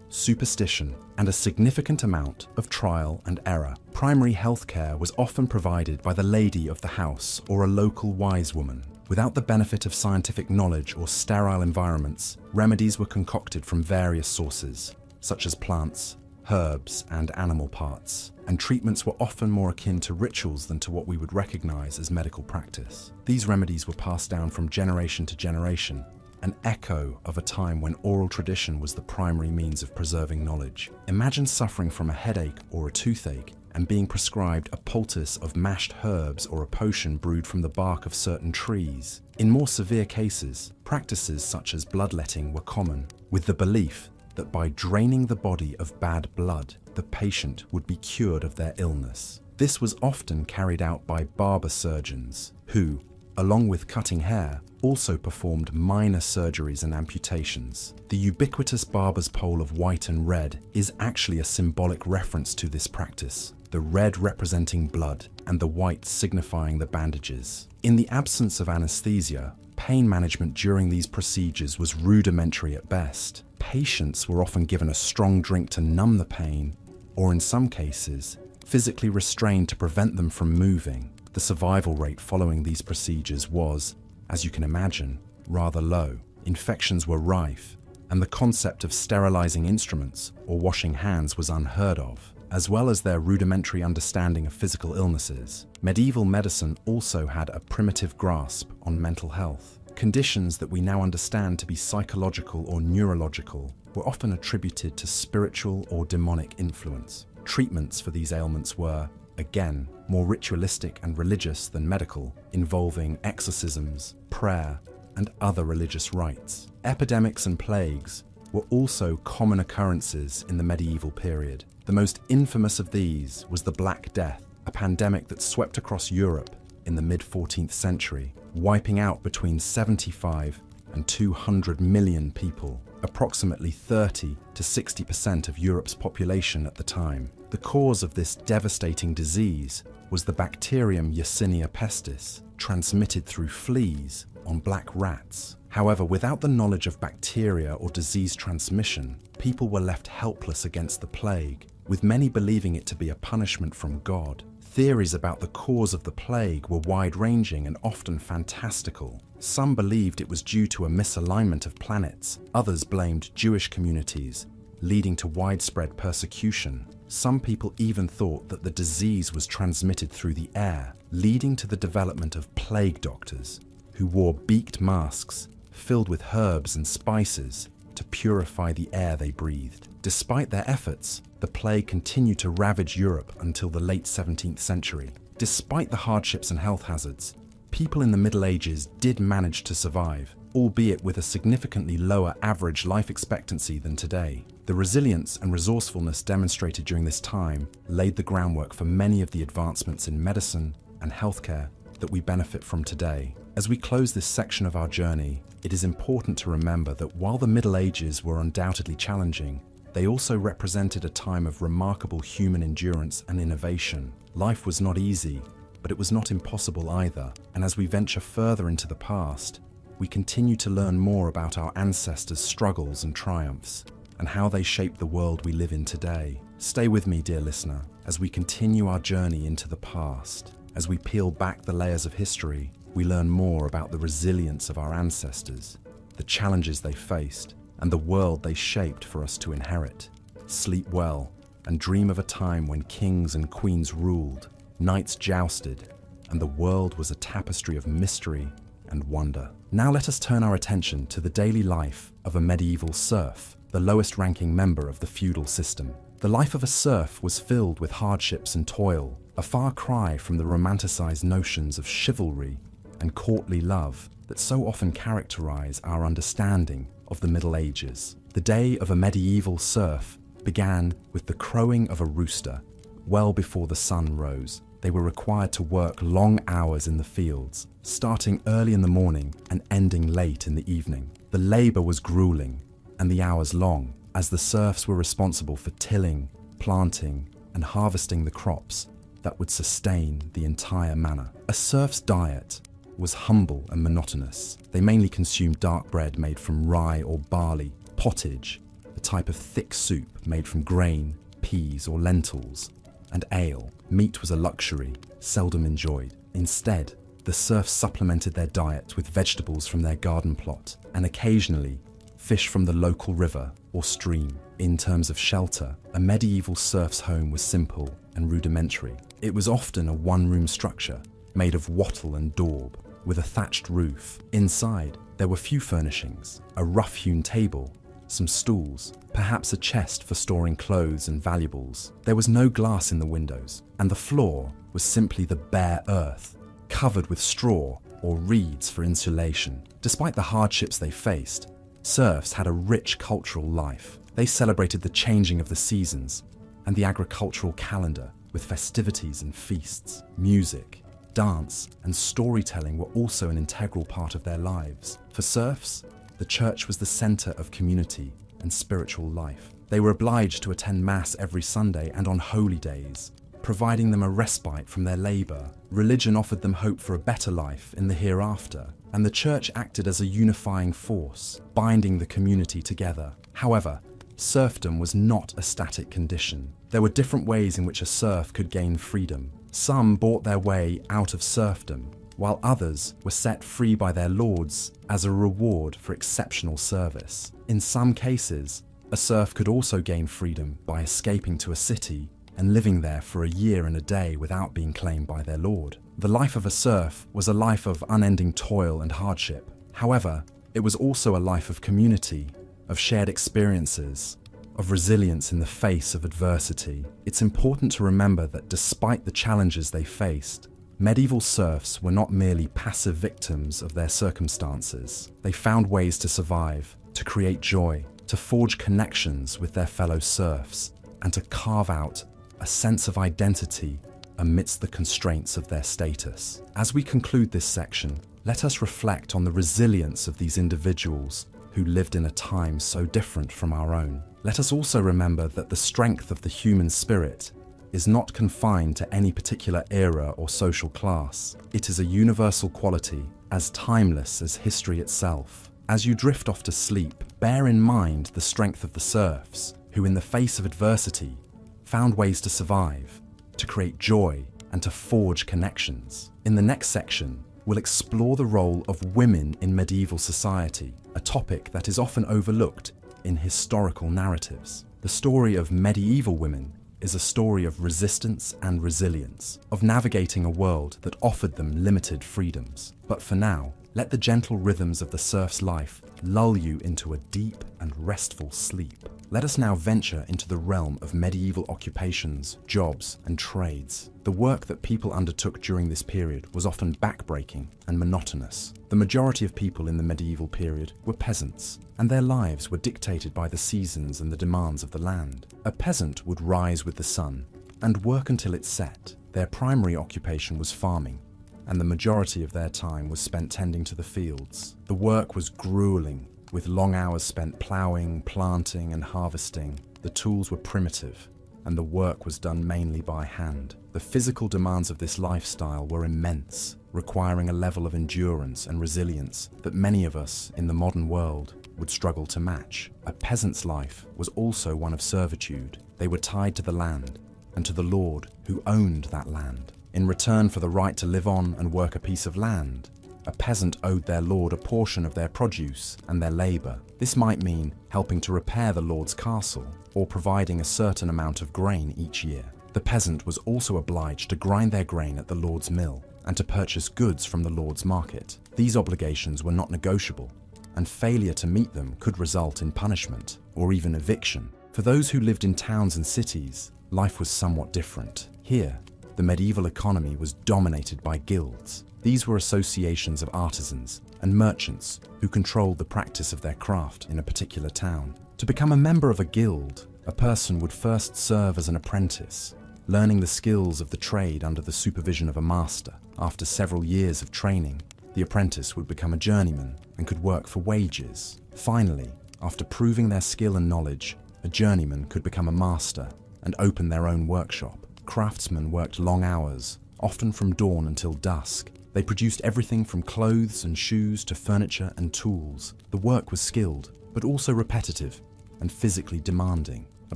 superstition, and a significant amount of trial and error. Primary healthcare was often provided by the lady of the house or a local wise woman. Without the benefit of scientific knowledge or sterile environments, remedies were concocted from various sources, such as plants, herbs, and animal parts, and treatments were often more akin to rituals than to what we would recognize as medical practice. These remedies were passed down from generation to generation, an echo of a time when oral tradition was the primary means of preserving knowledge. Imagine suffering from a headache or a toothache and being prescribed a poultice of mashed herbs or a potion brewed from the bark of certain trees. In more severe cases, practices such as bloodletting were common, with the belief that by draining the body of bad blood, the patient would be cured of their illness. This was often carried out by barber surgeons, who, along with cutting hair, also performed minor surgeries and amputations. The ubiquitous barber's pole of white and red is actually a symbolic reference to this practice, the red representing blood and the white signifying the bandages. In the absence of anesthesia, pain management during these procedures was rudimentary at best. Patients were often given a strong drink to numb the pain, or in some cases, physically restrained to prevent them from moving. The survival rate following these procedures was, as you can imagine, rather low. Infections were rife, and the concept of sterilizing instruments or washing hands was unheard of. As well as their rudimentary understanding of physical illnesses, medieval medicine also had a primitive grasp on mental health. Conditions that we now understand to be psychological or neurological were often attributed to spiritual or demonic influence. Treatments for these ailments were, again, more ritualistic and religious than medical, involving exorcisms, prayer, and other religious rites. Epidemics and plagues were also common occurrences in the medieval period. The most infamous of these was the Black Death, a pandemic that swept across Europe in the mid-14th century, wiping out between 75 and 200 million people, approximately 30 to 60% of Europe's population at the time. The cause of this devastating disease was the bacterium Yersinia pestis, transmitted through fleas on black rats. However, without the knowledge of bacteria or disease transmission, people were left helpless against the plague, with many believing it to be a punishment from God. Theories about the cause of the plague were wide-ranging and often fantastical. Some believed it was due to a misalignment of planets. Others blamed Jewish communities, leading to widespread persecution. Some people even thought that the disease was transmitted through the air, leading to the development of plague doctors, who wore beaked masks filled with herbs and spices to purify the air they breathed. Despite their efforts, the plague continued to ravage Europe until the late 17th century. Despite the hardships and health hazards, people in the Middle Ages did manage to survive, albeit with a significantly lower average life expectancy than today. The resilience and resourcefulness demonstrated during this time laid the groundwork for many of the advancements in medicine and healthcare that we benefit from today. As we close this section of our journey, it is important to remember that while the Middle Ages were undoubtedly challenging, they also represented a time of remarkable human endurance and innovation. Life was not easy, but it was not impossible either. And as we venture further into the past, we continue to learn more about our ancestors' struggles and triumphs, and how they shaped the world we live in today. Stay with me, dear listener, as we continue our journey into the past. As we peel back the layers of history, we learn more about the resilience of our ancestors, the challenges they faced, and the world they shaped for us to inherit. Sleep well, and dream of a time when kings and queens ruled, knights jousted, and the world was a tapestry of mystery and wonder. Now let us turn our attention to the daily life of a medieval serf, the lowest-ranking member of the feudal system. The life of a serf was filled with hardships and toil. a far cry from the romanticized notions of chivalry and courtly love that so often characterize our understanding of the Middle Ages. The day of a medieval serf began with the crowing of a rooster well before the sun rose. They were required to work long hours in the fields, starting early in the morning and ending late in the evening. The labor was grueling and the hours long, as the serfs were responsible for tilling, planting, and harvesting the crops that would sustain the entire manor. A serf's diet was humble and monotonous. They mainly consumed dark bread made from rye or barley, pottage, a type of thick soup made from grain, peas, or lentils, and ale. Meat was a luxury, seldom enjoyed. Instead, the serfs supplemented their diet with vegetables from their garden plot, and occasionally fish from the local river or stream. In terms of shelter, a medieval serf's home was simple and rudimentary. It was often a one-room structure made of wattle and daub, with a thatched roof. Inside, there were few furnishings: a rough-hewn table, some stools, perhaps a chest for storing clothes and valuables. There was no glass in the windows, and the floor was simply the bare earth, covered with straw or reeds for insulation. Despite the hardships they faced, serfs had a rich cultural life. They celebrated the changing of the seasons and the agricultural calendar with festivities and feasts. Music, dance, and storytelling were also an integral part of their lives. For serfs, the church was the center of community and spiritual life. They were obliged to attend Mass every Sunday and on holy days, providing them a respite from their labor. Religion offered them hope for a better life in the hereafter, and the church acted as a unifying force, binding the community together. However, serfdom was not a static condition. There were different ways in which a serf could gain freedom. Some bought their way out of serfdom, while others were set free by their lords as a reward for exceptional service. In some cases, a serf could also gain freedom by escaping to a city and living there for a year and a day without being claimed by their lord. The life of a serf was a life of unending toil and hardship. However, it was also a life of community, of shared experiences, of resilience in the face of adversity. It's important to remember that despite the challenges they faced, medieval serfs were not merely passive victims of their circumstances. They found ways to survive, to create joy, to forge connections with their fellow serfs, and to carve out a sense of identity amidst the constraints of their status. As we conclude this section, let us reflect on the resilience of these individuals who lived in a time so different from our own. Let us also remember that the strength of the human spirit is not confined to any particular era or social class. It is a universal quality, as timeless as history itself. As you drift off to sleep, bear in mind the strength of the serfs, who in the face of adversity found ways to survive, to create joy, and to forge connections. In the next section, we'll explore the role of women in medieval society, a topic that is often overlooked in historical narratives. The story of medieval women is a story of resistance and resilience, of navigating a world that offered them limited freedoms. But for now, let the gentle rhythms of the serf's life lull you into a deep and restful sleep. Let us now venture into the realm of medieval occupations, jobs, and trades. The work that people undertook during this period was often backbreaking and monotonous. The majority of people in the medieval period were peasants, and their lives were dictated by the seasons and the demands of the land. A peasant would rise with the sun and work until it set. Their primary occupation was farming, and the majority of their time was spent tending to the fields. The work was grueling, with long hours spent ploughing, planting, and harvesting. The tools were primitive, and the work was done mainly by hand. The physical demands of this lifestyle were immense, requiring a level of endurance and resilience that many of us in the modern world would struggle to match. A peasant's life was also one of servitude. They were tied to the land and to the lord who owned that land. In return for the right to live on and work a piece of land, a peasant owed their lord a portion of their produce and their labor. This might mean helping to repair the lord's castle or providing a certain amount of grain each year. The peasant was also obliged to grind their grain at the lord's mill and to purchase goods from the lord's market. These obligations were not negotiable, and failure to meet them could result in punishment or even eviction. For those who lived in towns and cities, life was somewhat different. Here, the medieval economy was dominated by guilds. These were associations of artisans and merchants who controlled the practice of their craft in a particular town. To become a member of a guild, a person would first serve as an apprentice, learning the skills of the trade under the supervision of a master. After several years of training, the apprentice would become a journeyman and could work for wages. Finally, after proving their skill and knowledge, a journeyman could become a master and open their own workshop. Craftsmen worked long hours, often from dawn until dusk. They produced everything from clothes and shoes to furniture and tools. The work was skilled, but also repetitive and physically demanding. A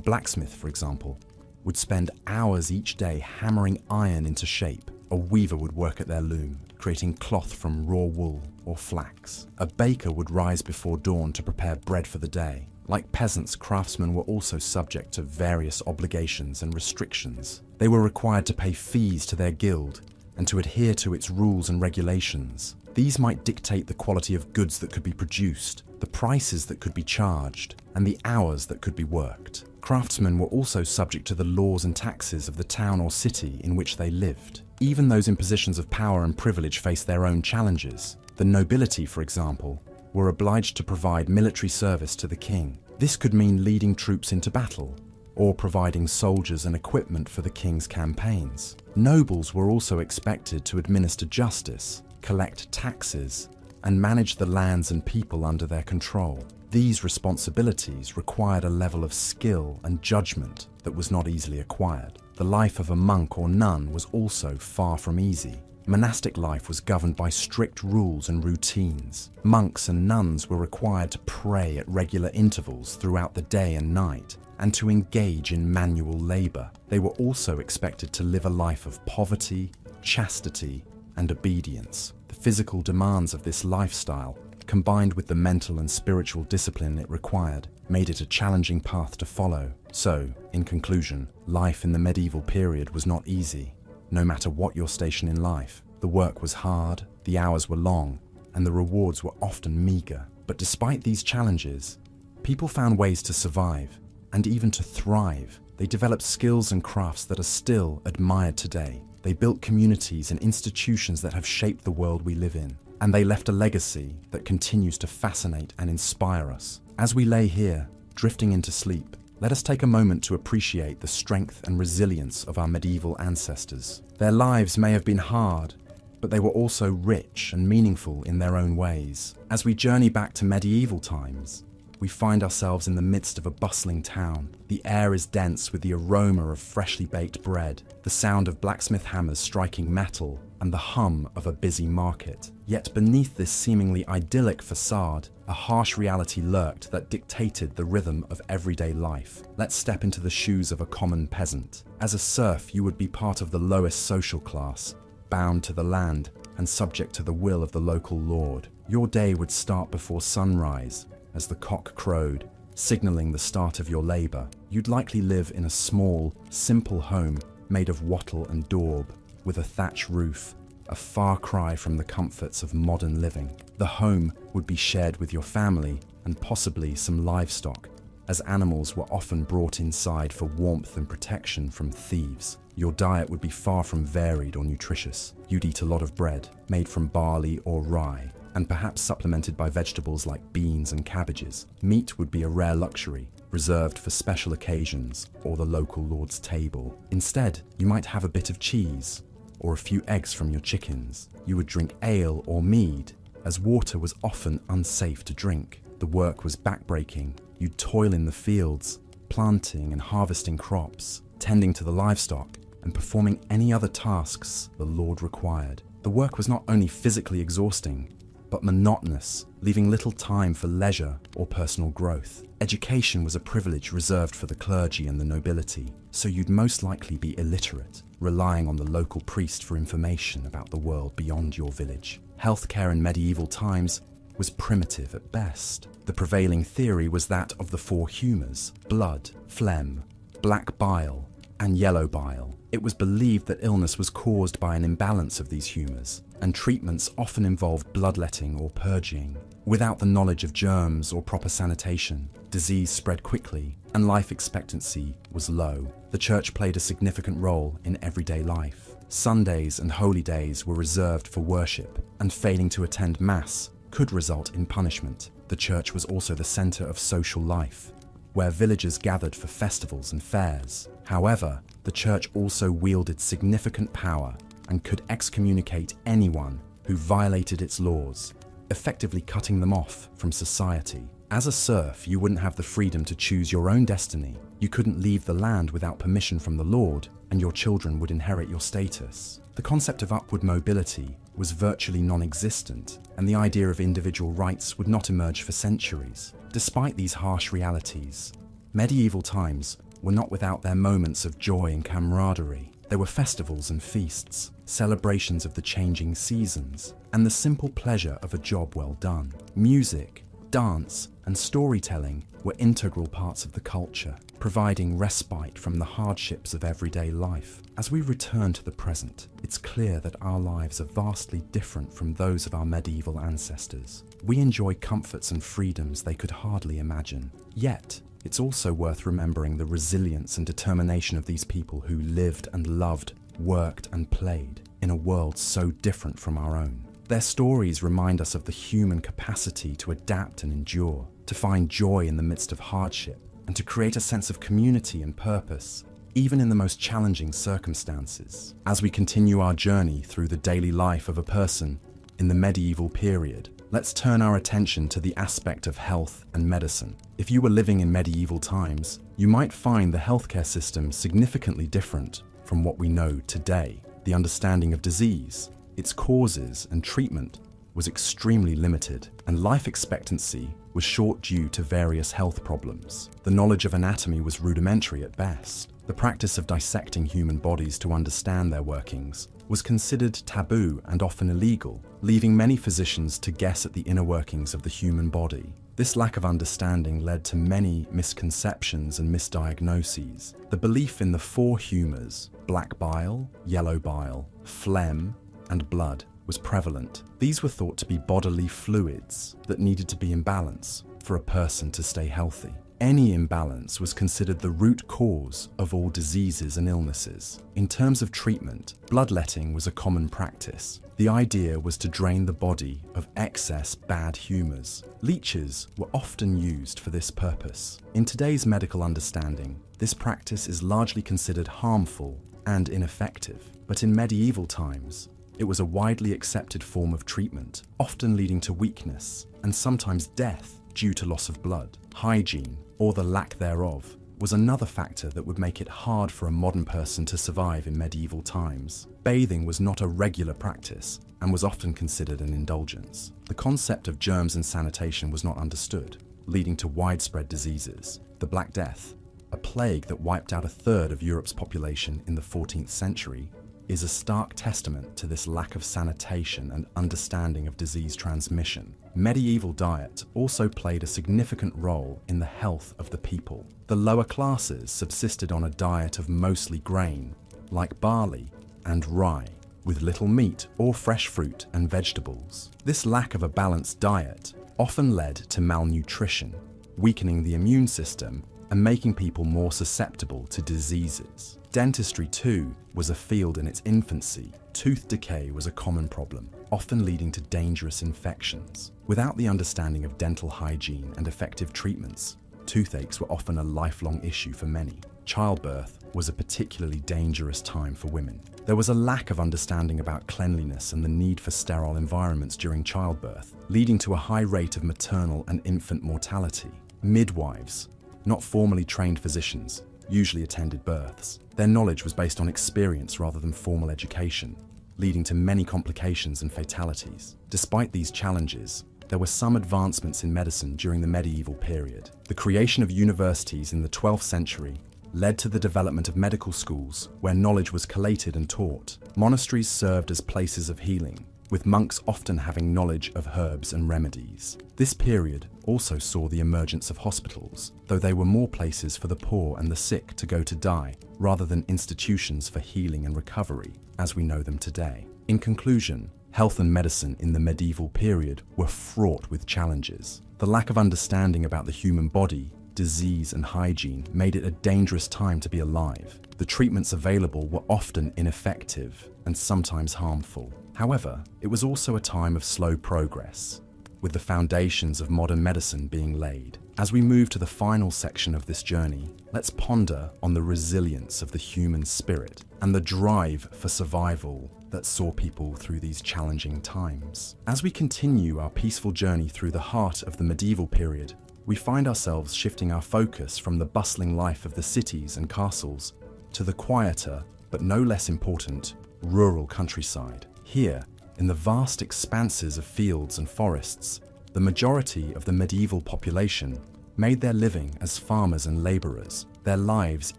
blacksmith, for example, would spend hours each day hammering iron into shape. A weaver would work at their loom, creating cloth from raw wool or flax. A baker would rise before dawn to prepare bread for the day. Like peasants, craftsmen were also subject to various obligations and restrictions. They were required to pay fees to their guild and to adhere to its rules and regulations. These might dictate the quality of goods that could be produced, the prices that could be charged, and the hours that could be worked. Craftsmen were also subject to the laws and taxes of the town or city in which they lived. Even those in positions of power and privilege faced their own challenges. The nobility, for example, were obliged to provide military service to the king. This could mean leading troops into battle, or providing soldiers and equipment for the king's campaigns. Nobles were also expected to administer justice, collect taxes, and manage the lands and people under their control. These responsibilities required a level of skill and judgment that was not easily acquired. The life of a monk or nun was also far from easy. Monastic life was governed by strict rules and routines. Monks and nuns were required to pray at regular intervals throughout the day and night, and to engage in manual labor. They were also expected to live a life of poverty, chastity, and obedience. The physical demands of this lifestyle, combined with the mental and spiritual discipline it required, made it a challenging path to follow. So, in conclusion, life in the medieval period was not easy. No matter what your station in life, the work was hard, the hours were long, and the rewards were often meager. But despite these challenges, people found ways to survive and even to thrive. They developed skills and crafts that are still admired today. They built communities and institutions that have shaped the world we live in. And they left a legacy that continues to fascinate and inspire us. As we lay here, drifting into sleep, let us take a moment to appreciate the strength and resilience of our medieval ancestors. Their lives may have been hard, but they were also rich and meaningful in their own ways. As we journey back to medieval times, we find ourselves in the midst of a bustling town. The air is dense with the aroma of freshly baked bread, the sound of blacksmith hammers striking metal, and the hum of a busy market. Yet beneath this seemingly idyllic facade, a harsh reality lurked that dictated the rhythm of everyday life. Let's step into the shoes of a common peasant. As a serf, you would be part of the lowest social class, bound to the land and subject to the will of the local lord. Your day would start before sunrise, as the cock crowed, signaling the start of your labor. You'd likely live in a small, simple home made of wattle and daub, with a thatch roof, a far cry from the comforts of modern living. The home would be shared with your family and possibly some livestock, as animals were often brought inside for warmth and protection from thieves. Your diet would be far from varied or nutritious. You'd eat a lot of bread, made from barley or rye, and perhaps supplemented by vegetables like beans and cabbages. Meat would be a rare luxury, reserved for special occasions or the local lord's table. Instead, you might have a bit of cheese, or a few eggs from your chickens. You would drink ale or mead, as water was often unsafe to drink. The work was backbreaking. You'd toil in the fields, planting and harvesting crops, tending to the livestock, and performing any other tasks the lord required. The work was not only physically exhausting, but monotonous, leaving little time for leisure or personal growth. Education was a privilege reserved for the clergy and the nobility, so you'd most likely be illiterate, relying on the local priest for information about the world beyond your village. Healthcare in medieval times was primitive at best. The prevailing theory was that of the four humours: blood, phlegm, black bile, and yellow bile. It was believed that illness was caused by an imbalance of these humours, and treatments often involved bloodletting or purging. Without the knowledge of germs or proper sanitation, disease spread quickly, and life expectancy was low. The church played a significant role in everyday life. Sundays and holy days were reserved for worship, and failing to attend Mass could result in punishment. The church was also the center of social life, where villagers gathered for festivals and fairs. However, the church also wielded significant power and could excommunicate anyone who violated its laws, effectively cutting them off from society. As a serf, you wouldn't have the freedom to choose your own destiny. You couldn't leave the land without permission from the Lord, and your children would inherit your status. The concept of upward mobility was virtually non-existent, and the idea of individual rights would not emerge for centuries. Despite these harsh realities, medieval times were not without their moments of joy and camaraderie. There were festivals and feasts, celebrations of the changing seasons, and the simple pleasure of a job well done. Music, dance, and storytelling were integral parts of the culture, providing respite from the hardships of everyday life. As we return to the present, it's clear that our lives are vastly different from those of our medieval ancestors. We enjoy comforts and freedoms they could hardly imagine. Yet, it's also worth remembering the resilience and determination of these people who lived and loved, worked and played in a world so different from our own. Their stories remind us of the human capacity to adapt and endure, to find joy in the midst of hardship, and to create a sense of community and purpose, even in the most challenging circumstances. As we continue our journey through the daily life of a person in the medieval period, let's turn our attention to the aspect of health and medicine. If you were living in medieval times, you might find the healthcare system significantly different from what we know today. The understanding of disease, its causes and treatment was extremely limited, and life expectancy was short due to various health problems. The knowledge of anatomy was rudimentary at best. The practice of dissecting human bodies to understand their workings was considered taboo and often illegal, leaving many physicians to guess at the inner workings of the human body. This lack of understanding led to many misconceptions and misdiagnoses. The belief in the four humours, black bile, yellow bile, phlegm, and blood, was prevalent. These were thought to be bodily fluids that needed to be in balance for a person to stay healthy. Any imbalance was considered the root cause of all diseases and illnesses. In terms of treatment, bloodletting was a common practice. The idea was to drain the body of excess bad humours. Leeches were often used for this purpose. In today's medical understanding, this practice is largely considered harmful and ineffective, but in medieval times, it was a widely accepted form of treatment, often leading to weakness and sometimes death due to loss of blood. Hygiene, or the lack thereof, was another factor that would make it hard for a modern person to survive in medieval times. Bathing was not a regular practice and was often considered an indulgence. The concept of germs and sanitation was not understood, leading to widespread diseases. The Black Death, a plague that wiped out a third of Europe's population in the 14th century, is a stark testament to this lack of sanitation and understanding of disease transmission. Medieval diet also played a significant role in the health of the people. The lower classes subsisted on a diet of mostly grain, like barley and rye, with little meat or fresh fruit and vegetables. This lack of a balanced diet often led to malnutrition, weakening the immune system and making people more susceptible to diseases. Dentistry, too, was a field in its infancy. Tooth decay was a common problem, often leading to dangerous infections. Without the understanding of dental hygiene and effective treatments, toothaches were often a lifelong issue for many. Childbirth was a particularly dangerous time for women. There was a lack of understanding about cleanliness and the need for sterile environments during childbirth, leading to a high rate of maternal and infant mortality. Midwives, not formally trained physicians, usually attended births. Their knowledge was based on experience rather than formal education, leading to many complications and fatalities. Despite these challenges, there were some advancements in medicine during the medieval period. The creation of universities in the 12th century led to the development of medical schools where knowledge was collated and taught. Monasteries served as places of healing, with monks often having knowledge of herbs and remedies. This period also saw the emergence of hospitals, though they were more places for the poor and the sick to go to die, rather than institutions for healing and recovery, as we know them today. In conclusion, health and medicine in the medieval period were fraught with challenges. The lack of understanding about the human body disease, and hygiene made it a dangerous time to be alive. The treatments available were often ineffective and sometimes harmful. However, it was also a time of slow progress, with the foundations of modern medicine being laid. As we move to the final section of this journey, let's ponder on the resilience of the human spirit and the drive for survival that saw people through these challenging times. As we continue our peaceful journey through the heart of the medieval period, we find ourselves shifting our focus from the bustling life of the cities and castles to the quieter, but no less important, rural countryside. Here, in the vast expanses of fields and forests, the majority of the medieval population made their living as farmers and labourers, their lives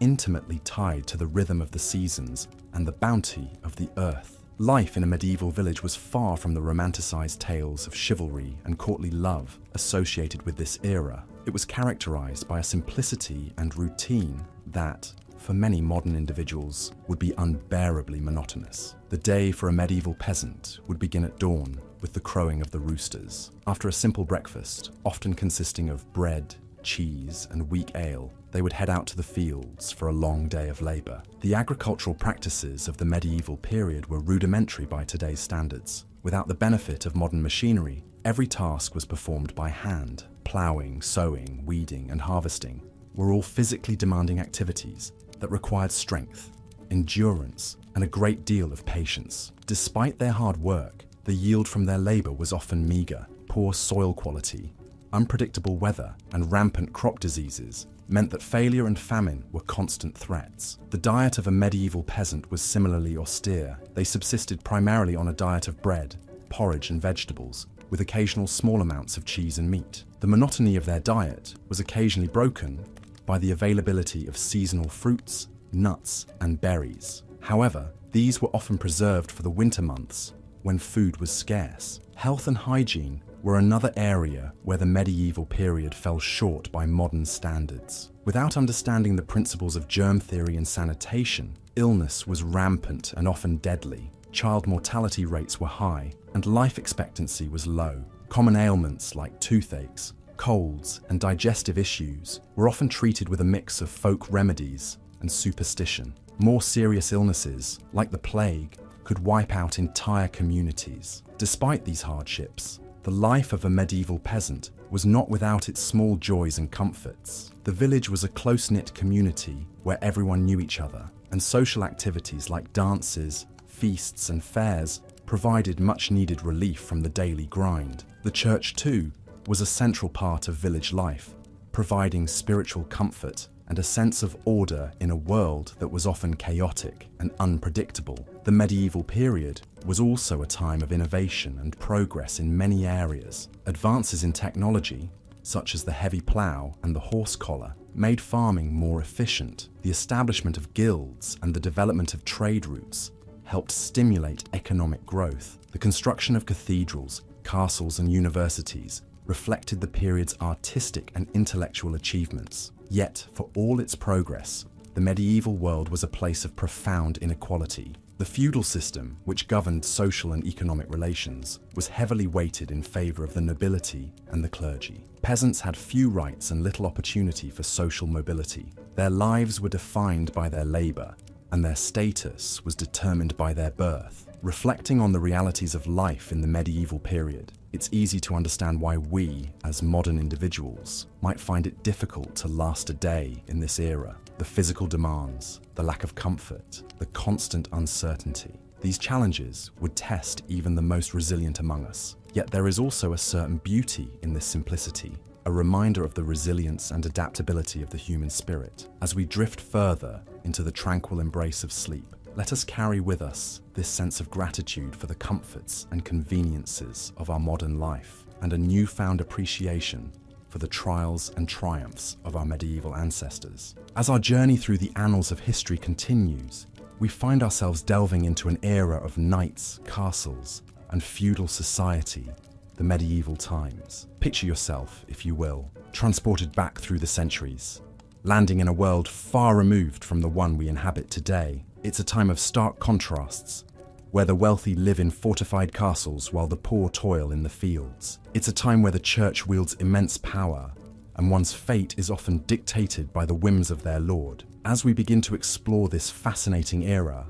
intimately tied to the rhythm of the seasons and the bounty of the earth. Life in a medieval village was far from the romanticised tales of chivalry and courtly love associated with this era. It was characterised by a simplicity and routine that, for many modern individuals, would be unbearably monotonous. The day for a medieval peasant would begin at dawn with the crowing of the roosters. After a simple breakfast, often consisting of bread, cheese, and weak ale, they would head out to the fields for a long day of labour. The agricultural practices of the medieval period were rudimentary by today's standards. Without the benefit of modern machinery, every task was performed by hand. Ploughing, sowing, weeding, and harvesting were all physically demanding activities that required strength, endurance, and a great deal of patience. Despite their hard work, the yield from their labour was often meagre. Poor soil quality, unpredictable weather, and rampant crop diseases meant that failure and famine were constant threats. The diet of a medieval peasant was similarly austere. They subsisted primarily on a diet of bread, porridge, and vegetables, with occasional small amounts of cheese and meat. The monotony of their diet was occasionally broken by the availability of seasonal fruits, nuts, and berries. However, these were often preserved for the winter months when food was scarce. Health and hygiene were another area where the medieval period fell short by modern standards. Without understanding the principles of germ theory and sanitation, illness was rampant and often deadly. Child mortality rates were high, and life expectancy was low. Common ailments like toothaches, colds, and digestive issues were often treated with a mix of folk remedies and superstition. More serious illnesses, like the plague, could wipe out entire communities. Despite these hardships, the life of a medieval peasant was not without its small joys and comforts. The village was a close-knit community where everyone knew each other, and social activities like dances, feasts, and fairs provided much-needed relief from the daily grind. The church, too, was a central part of village life, providing spiritual comfort and a sense of order in a world that was often chaotic and unpredictable. The medieval period was also a time of innovation and progress in many areas. Advances in technology, such as the heavy plough and the horse collar, made farming more efficient. The establishment of guilds and the development of trade routes helped stimulate economic growth. The construction of cathedrals, castles, and universities reflected the period's artistic and intellectual achievements. Yet, for all its progress, the medieval world was a place of profound inequality. The feudal system, which governed social and economic relations, was heavily weighted in favour of the nobility and the clergy. Peasants had few rights and little opportunity for social mobility. Their lives were defined by their labour, and their status was determined by their birth. Reflecting on the realities of life in the medieval period, it's easy to understand why we, as modern individuals, might find it difficult to last a day in this era. The physical demands, the lack of comfort, the constant uncertainty. These challenges would test even the most resilient among us. Yet there is also a certain beauty in this simplicity, a reminder of the resilience and adaptability of the human spirit. As we drift further into the tranquil embrace of sleep, let us carry with us this sense of gratitude for the comforts and conveniences of our modern life, and a newfound appreciation for the trials and triumphs of our medieval ancestors. As our journey through the annals of history continues, we find ourselves delving into an era of knights, castles, and feudal society, the medieval times. Picture yourself, if you will, transported back through the centuries, landing in a world far removed from the one we inhabit today. It's a time of stark contrasts, where the wealthy live in fortified castles while the poor toil in the fields. It's a time where the church wields immense power and one's fate is often dictated by the whims of their lord. As we begin to explore this fascinating era,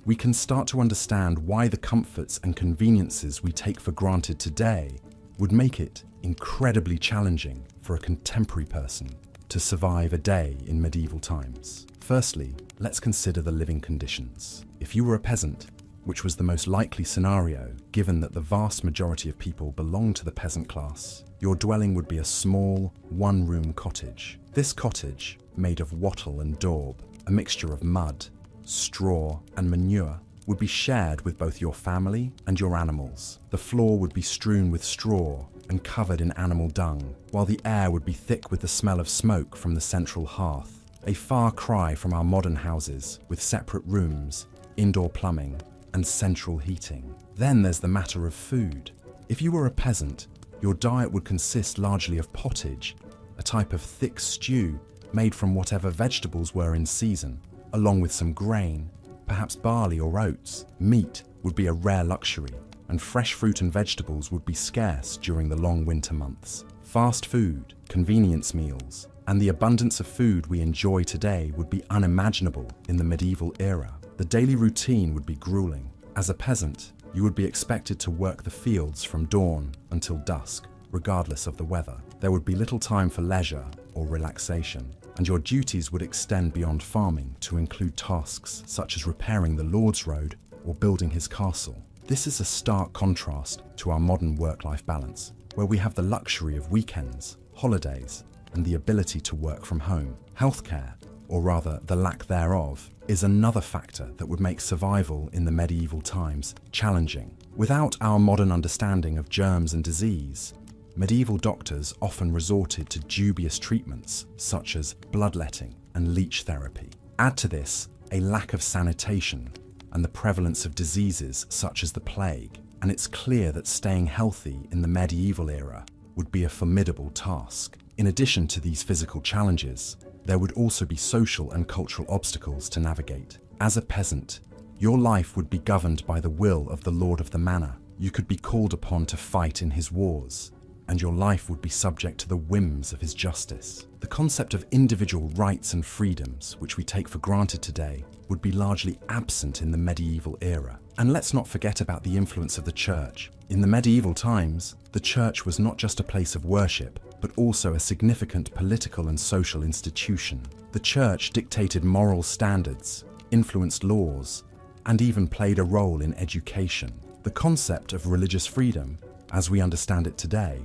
we can start to understand why the comforts and conveniences we take for granted today would make it incredibly challenging for a contemporary person to survive a day in medieval times. Firstly, let's consider the living conditions. If you were a peasant, which was the most likely scenario given that the vast majority of people belong to the peasant class, your dwelling would be a small, one-room cottage. This cottage, made of wattle and daub, a mixture of mud, straw and manure, would be shared with both your family and your animals. The floor would be strewn with straw and covered in animal dung, while the air would be thick with the smell of smoke from the central hearth. A far cry from our modern houses, with separate rooms, indoor plumbing, and central heating. Then there's the matter of food. If you were a peasant, your diet would consist largely of pottage, a type of thick stew made from whatever vegetables were in season, along with some grain, perhaps barley or oats. Meat would be a rare luxury, and fresh fruit and vegetables would be scarce during the long winter months. Fast food, convenience meals, and the abundance of food we enjoy today would be unimaginable in the medieval era. The daily routine would be grueling. As a peasant, you would be expected to work the fields from dawn until dusk, regardless of the weather. There would be little time for leisure or relaxation, and your duties would extend beyond farming to include tasks such as repairing the Lord's Road or building his castle. This is a stark contrast to our modern work-life balance, where we have the luxury of weekends, holidays, and the ability to work from home. Healthcare, or rather the lack thereof, is another factor that would make survival in the medieval times challenging. Without our modern understanding of germs and disease, medieval doctors often resorted to dubious treatments such as bloodletting and leech therapy. Add to this a lack of sanitation and the prevalence of diseases such as the plague, and it's clear that staying healthy in the medieval era would be a formidable task. In addition to these physical challenges, there would also be social and cultural obstacles to navigate. As a peasant, your life would be governed by the will of the lord of the manor. You could be called upon to fight in his wars, and your life would be subject to the whims of his justice. The concept of individual rights and freedoms, which we take for granted today, would be largely absent in the medieval era. And let's not forget about the influence of the church. In the medieval times, the church was not just a place of worship, but also a significant political and social institution. The church dictated moral standards, influenced laws, and even played a role in education. The concept of religious freedom, as we understand it today,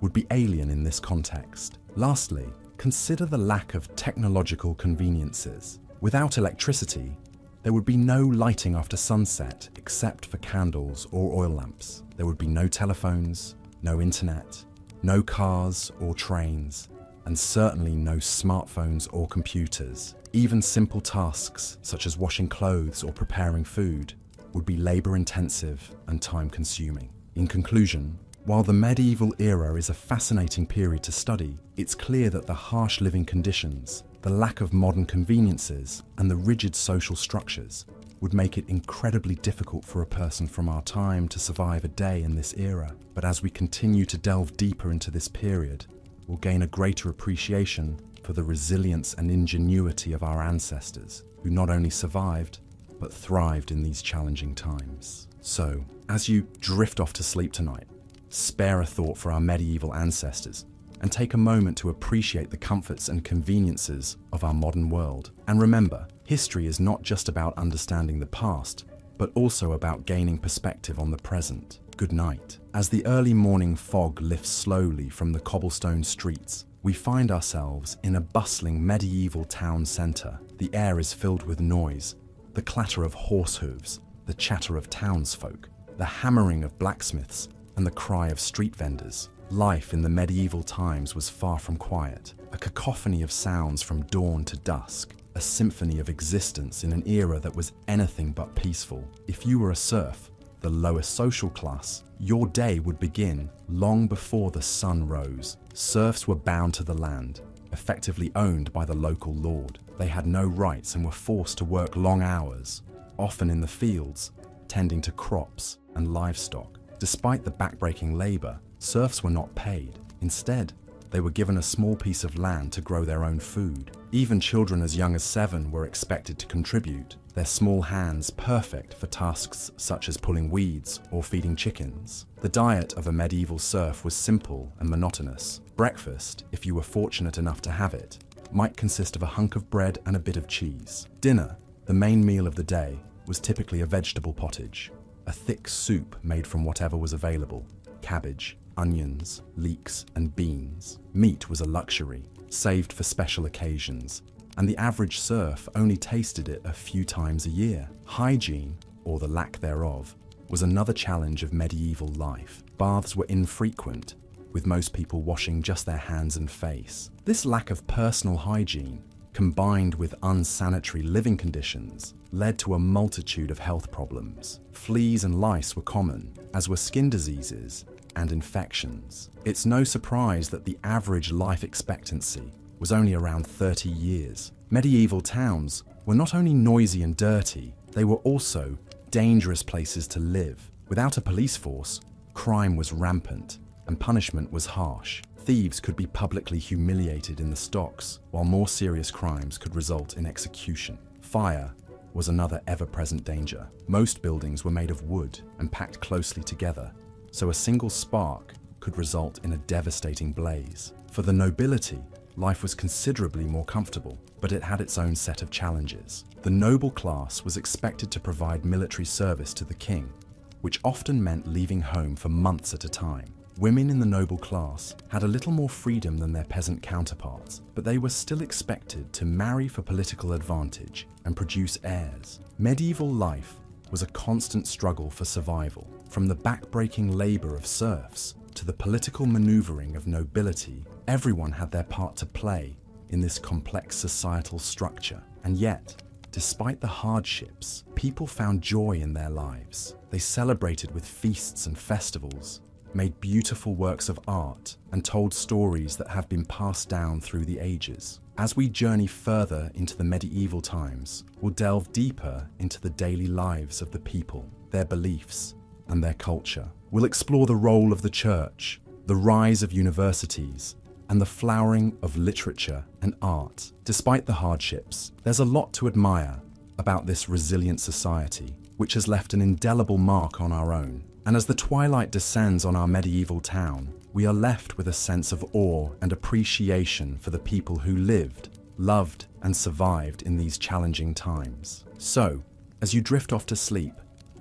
would be alien in this context. Lastly, consider the lack of technological conveniences. Without electricity, there would be no lighting after sunset except for candles or oil lamps. There would be no telephones, no internet, no cars or trains, and certainly no smartphones or computers. Even simple tasks such as washing clothes or preparing food would be labor-intensive and time-consuming. In conclusion, while the medieval era is a fascinating period to study, it's clear that the harsh living conditions, the lack of modern conveniences, and the rigid social structures would make it incredibly difficult for a person from our time to survive a day in this era. But as we continue to delve deeper into this period, we'll gain a greater appreciation for the resilience and ingenuity of our ancestors, who not only survived, but thrived in these challenging times. So, as you drift off to sleep tonight, spare a thought for our medieval ancestors and take a moment to appreciate the comforts and conveniences of our modern world. And remember, history is not just about understanding the past, but also about gaining perspective on the present. Good night. As the early morning fog lifts slowly from the cobblestone streets, we find ourselves in a bustling medieval town centre. The air is filled with noise, the clatter of horse hooves, the chatter of townsfolk, the hammering of blacksmiths, and the cry of street vendors. Life in the medieval times was far from quiet, a cacophony of sounds from dawn to dusk, a symphony of existence in an era that was anything but peaceful. If you were a serf, the lowest social class, your day would begin long before the sun rose. Serfs were bound to the land, effectively owned by the local lord. They had no rights and were forced to work long hours, often in the fields, tending to crops and livestock. Despite the backbreaking labor, serfs were not paid. Instead, they were given a small piece of land to grow their own food. Even children as young as 7 were expected to contribute, their small hands perfect for tasks such as pulling weeds or feeding chickens. The diet of a medieval serf was simple and monotonous. Breakfast, if you were fortunate enough to have it, might consist of a hunk of bread and a bit of cheese. Dinner, the main meal of the day, was typically a vegetable pottage, a thick soup made from whatever was available: cabbage, onions, leeks, and beans. Meat was a luxury, saved for special occasions, and the average serf only tasted it a few times a year. Hygiene, or the lack thereof, was another challenge of medieval life. Baths were infrequent, with most people washing just their hands and face. This lack of personal hygiene, combined with unsanitary living conditions, led to a multitude of health problems. Fleas and lice were common, as were skin diseases and infections. It's no surprise that the average life expectancy was only around 30 years. Medieval towns were not only noisy and dirty, they were also dangerous places to live. Without a police force, crime was rampant and punishment was harsh. Thieves could be publicly humiliated in the stocks, while more serious crimes could result in execution. Fire was another ever-present danger. Most buildings were made of wood and packed closely together, so a single spark could result in a devastating blaze. For the nobility, life was considerably more comfortable, but it had its own set of challenges. The noble class was expected to provide military service to the king, which often meant leaving home for months at a time. Women in the noble class had a little more freedom than their peasant counterparts, but they were still expected to marry for political advantage and produce heirs. Medieval life was a constant struggle for survival. From the backbreaking labor of serfs to the political maneuvering of nobility, everyone had their part to play in this complex societal structure. And yet, despite the hardships, people found joy in their lives. They celebrated with feasts and festivals, made beautiful works of art, and told stories that have been passed down through the ages. As we journey further into the medieval times, we'll delve deeper into the daily lives of the people, their beliefs, and their culture. We'll explore the role of the church, the rise of universities, and the flowering of literature and art. Despite the hardships, there's a lot to admire about this resilient society, which has left an indelible mark on our own. And as the twilight descends on our medieval town, we are left with a sense of awe and appreciation for the people who lived, loved, and survived in these challenging times. So, as you drift off to sleep,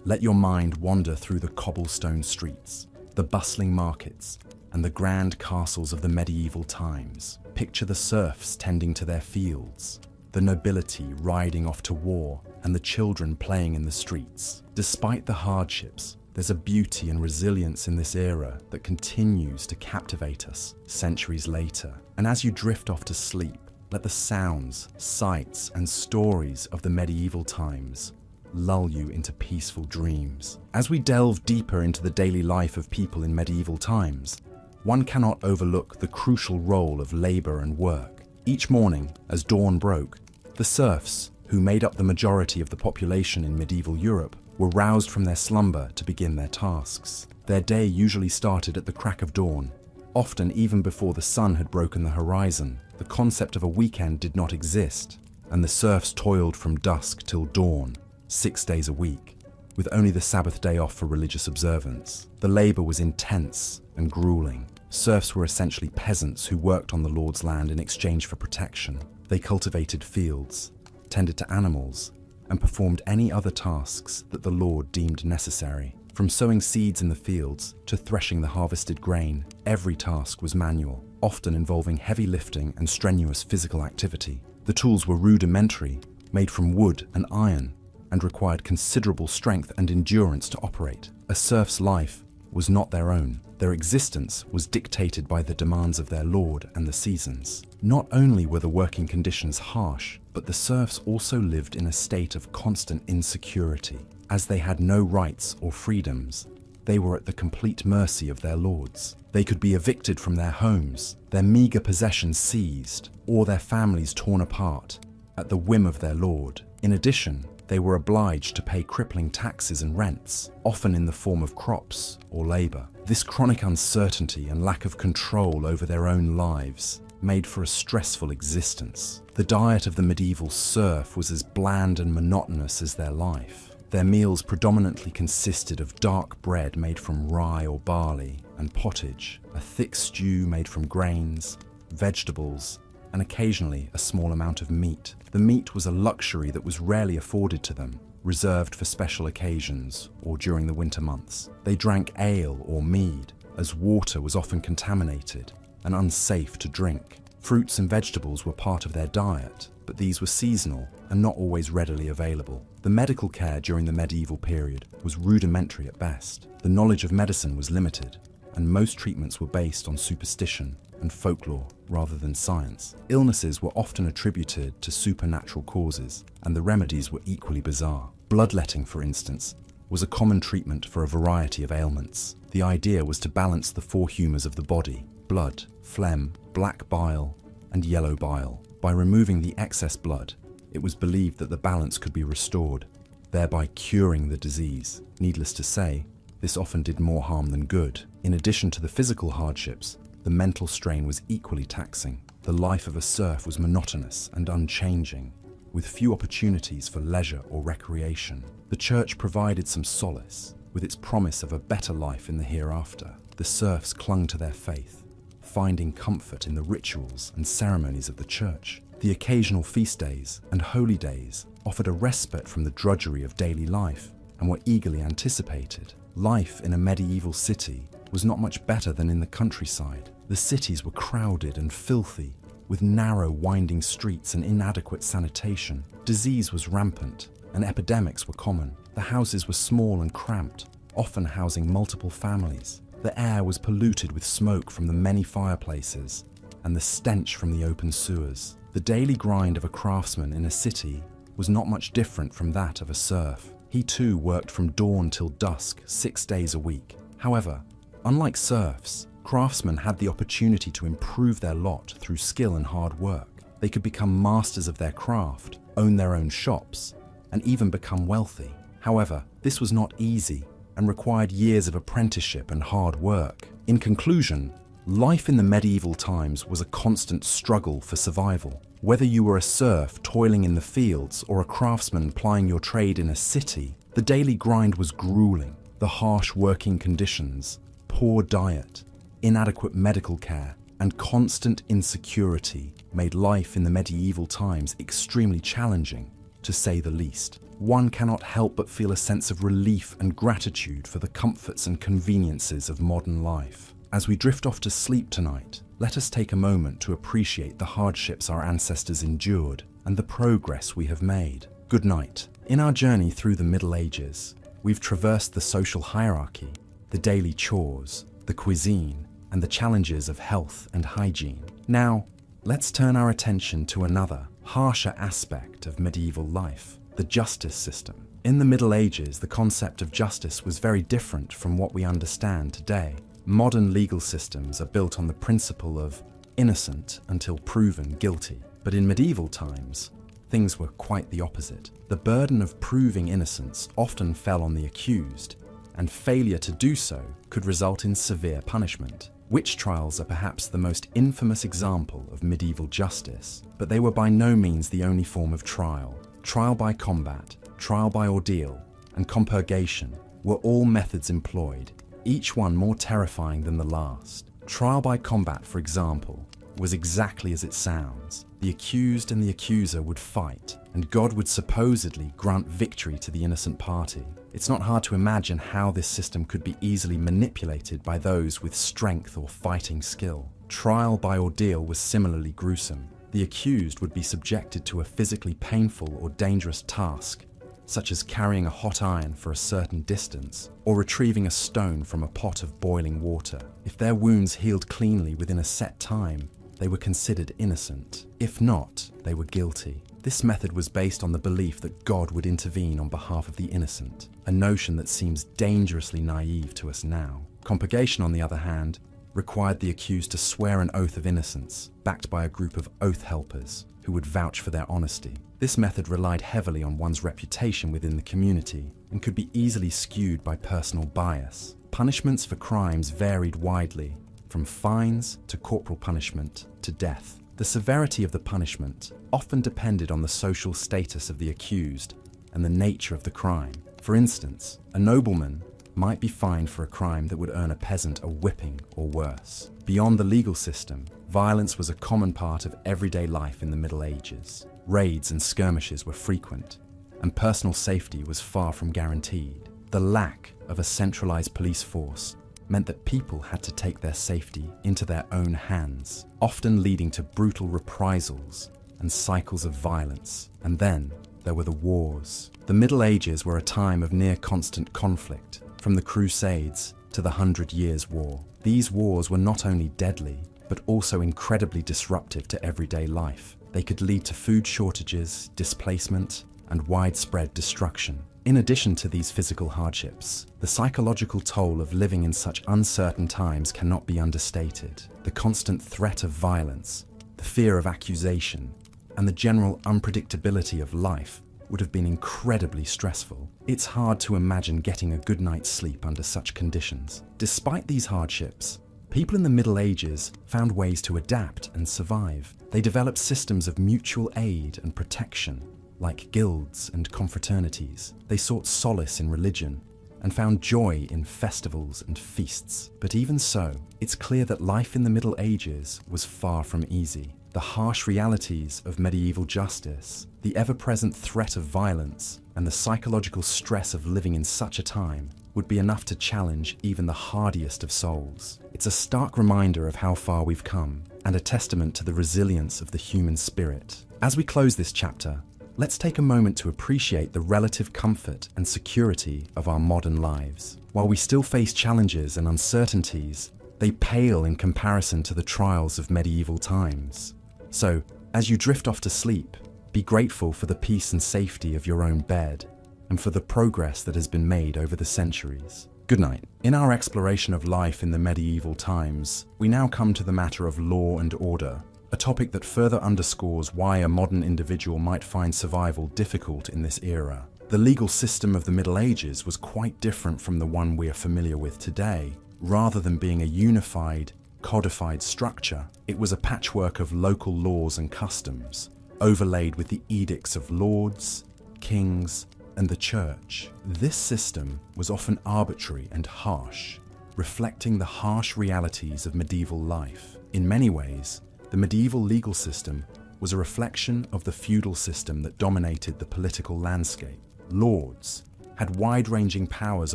let your mind wander through the cobblestone streets, the bustling markets, and the grand castles of the medieval times. Picture the serfs tending to their fields, the nobility riding off to war, and the children playing in the streets. Despite the hardships, there's a beauty and resilience in this era that continues to captivate us centuries later. And as you drift off to sleep, let the sounds, sights, and stories of the medieval times lull you into peaceful dreams. As we delve deeper into the daily life of people in medieval times, one cannot overlook the crucial role of labor and work. Each morning, as dawn broke, the serfs, who made up the majority of the population in medieval Europe, were roused from their slumber to begin their tasks. Their day usually started at the crack of dawn, often even before the sun had broken the horizon. The concept of a weekend did not exist, and the serfs toiled from dusk till dawn, 6 days a week, with only the Sabbath day off for religious observance. The labor was intense and grueling. Serfs were essentially peasants who worked on the Lord's land in exchange for protection. They cultivated fields, tended to animals, and performed any other tasks that the Lord deemed necessary. From sowing seeds in the fields to threshing the harvested grain, every task was manual, often involving heavy lifting and strenuous physical activity. The tools were rudimentary, made from wood and iron, and required considerable strength and endurance to operate. A serf's life was not their own. Their existence was dictated by the demands of their lord and the seasons. Not only were the working conditions harsh, but the serfs also lived in a state of constant insecurity. As they had no rights or freedoms, they were at the complete mercy of their lords. They could be evicted from their homes, their meager possessions seized, or their families torn apart at the whim of their lord. In addition, they were obliged to pay crippling taxes and rents, often in the form of crops or labor. This chronic uncertainty and lack of control over their own lives made for a stressful existence. The diet of the medieval serf was as bland and monotonous as their life. Their meals predominantly consisted of dark bread made from rye or barley and pottage, a thick stew made from grains, vegetables, and occasionally a small amount of meat. The meat was a luxury that was rarely afforded to them, reserved for special occasions or during the winter months. They drank ale or mead, as water was often contaminated and unsafe to drink. Fruits and vegetables were part of their diet, but these were seasonal and not always readily available. The medical care during the medieval period was rudimentary at best. The knowledge of medicine was limited, and most treatments were based on superstition and folklore rather than science. Illnesses were often attributed to supernatural causes, and the remedies were equally bizarre. Bloodletting, for instance, was a common treatment for a variety of ailments. The idea was to balance the four humours of the body: blood, phlegm, black bile, and yellow bile. By removing the excess blood, it was believed that the balance could be restored, thereby curing the disease. Needless to say, this often did more harm than good. In addition to the physical hardships, the mental strain was equally taxing. The life of a serf was monotonous and unchanging, with few opportunities for leisure or recreation. The church provided some solace, with its promise of a better life in the hereafter. The serfs clung to their faith, finding comfort in the rituals and ceremonies of the church. The occasional feast days and holy days offered a respite from the drudgery of daily life and were eagerly anticipated. Life in a medieval city was not much better than in the countryside. The cities were crowded and filthy, with narrow, winding streets and inadequate sanitation. Disease was rampant, and epidemics were common. The houses were small and cramped, often housing multiple families. The air was polluted with smoke from the many fireplaces and the stench from the open sewers. The daily grind of a craftsman in a city was not much different from that of a serf. He too worked from dawn till dusk, 6 days a week. However, unlike serfs, craftsmen had the opportunity to improve their lot through skill and hard work. They could become masters of their craft, own their own shops, and even become wealthy. However, this was not easy and required years of apprenticeship and hard work. In conclusion, life in the medieval times was a constant struggle for survival. Whether you were a serf toiling in the fields or a craftsman plying your trade in a city, the daily grind was grueling. The harsh working conditions, poor diet, inadequate medical care, and constant insecurity made life in the medieval times extremely challenging, to say the least. One cannot help but feel a sense of relief and gratitude for the comforts and conveniences of modern life. As we drift off to sleep tonight, let us take a moment to appreciate the hardships our ancestors endured and the progress we have made. Good night. In our journey through the Middle Ages, we've traversed the social hierarchy, the daily chores, the cuisine, and the challenges of health and hygiene. Now, let's turn our attention to another, harsher aspect of medieval life: the justice system. In the Middle Ages, the concept of justice was very different from what we understand today. Modern legal systems are built on the principle of innocent until proven guilty. But in medieval times, things were quite the opposite. The burden of proving innocence often fell on the accused, and failure to do so could result in severe punishment. Witch trials are perhaps the most infamous example of medieval justice, but they were by no means the only form of trial. Trial by combat, trial by ordeal, and compurgation were all methods employed, each one more terrifying than the last. Trial by combat, for example, was exactly as it sounds. The accused and the accuser would fight, and God would supposedly grant victory to the innocent party. It's not hard to imagine how this system could be easily manipulated by those with strength or fighting skill. Trial by ordeal was similarly gruesome. The accused would be subjected to a physically painful or dangerous task, such as carrying a hot iron for a certain distance, or retrieving a stone from a pot of boiling water. If their wounds healed cleanly within a set time, they were considered innocent. If not, they were guilty. This method was based on the belief that God would intervene on behalf of the innocent, a notion that seems dangerously naive to us now. Compurgation, on the other hand, required the accused to swear an oath of innocence, backed by a group of oath helpers who would vouch for their honesty. This method relied heavily on one's reputation within the community and could be easily skewed by personal bias. Punishments for crimes varied widely, from fines to corporal punishment to death. The severity of the punishment often depended on the social status of the accused and the nature of the crime. For instance, a nobleman might be fined for a crime that would earn a peasant a whipping or worse. Beyond the legal system, violence was a common part of everyday life in the Middle Ages. Raids and skirmishes were frequent, and personal safety was far from guaranteed. The lack of a centralized police force meant that people had to take their safety into their own hands, often leading to brutal reprisals and cycles of violence. And then there were the wars. The Middle Ages were a time of near constant conflict, from the Crusades to the 100 Years' War. These wars were not only deadly, but also incredibly disruptive to everyday life. They could lead to food shortages, displacement, and widespread destruction. In addition to these physical hardships, the psychological toll of living in such uncertain times cannot be understated. The constant threat of violence, the fear of accusation, and the general unpredictability of life would have been incredibly stressful. It's hard to imagine getting a good night's sleep under such conditions. Despite these hardships, people in the Middle Ages found ways to adapt and survive. They developed systems of mutual aid and protection, like guilds and confraternities. They sought solace in religion and found joy in festivals and feasts. But even so, it's clear that life in the Middle Ages was far from easy. The harsh realities of medieval justice, the ever-present threat of violence, and the psychological stress of living in such a time would be enough to challenge even the hardiest of souls. It's a stark reminder of how far we've come, and a testament to the resilience of the human spirit. As we close this chapter, let's take a moment to appreciate the relative comfort and security of our modern lives. While we still face challenges and uncertainties, they pale in comparison to the trials of medieval times. So, as you drift off to sleep, be grateful for the peace and safety of your own bed, and for the progress that has been made over the centuries. Good night. In our exploration of life in the medieval times, we now come to the matter of law and order, a topic that further underscores why a modern individual might find survival difficult in this era. The legal system of the Middle Ages was quite different from the one we are familiar with today. Rather than being a unified, codified structure, it was a patchwork of local laws and customs, overlaid with the edicts of lords, kings, and the church. This system was often arbitrary and harsh, reflecting the harsh realities of medieval life. In many ways, the medieval legal system was a reflection of the feudal system that dominated the political landscape. Lords had wide-ranging powers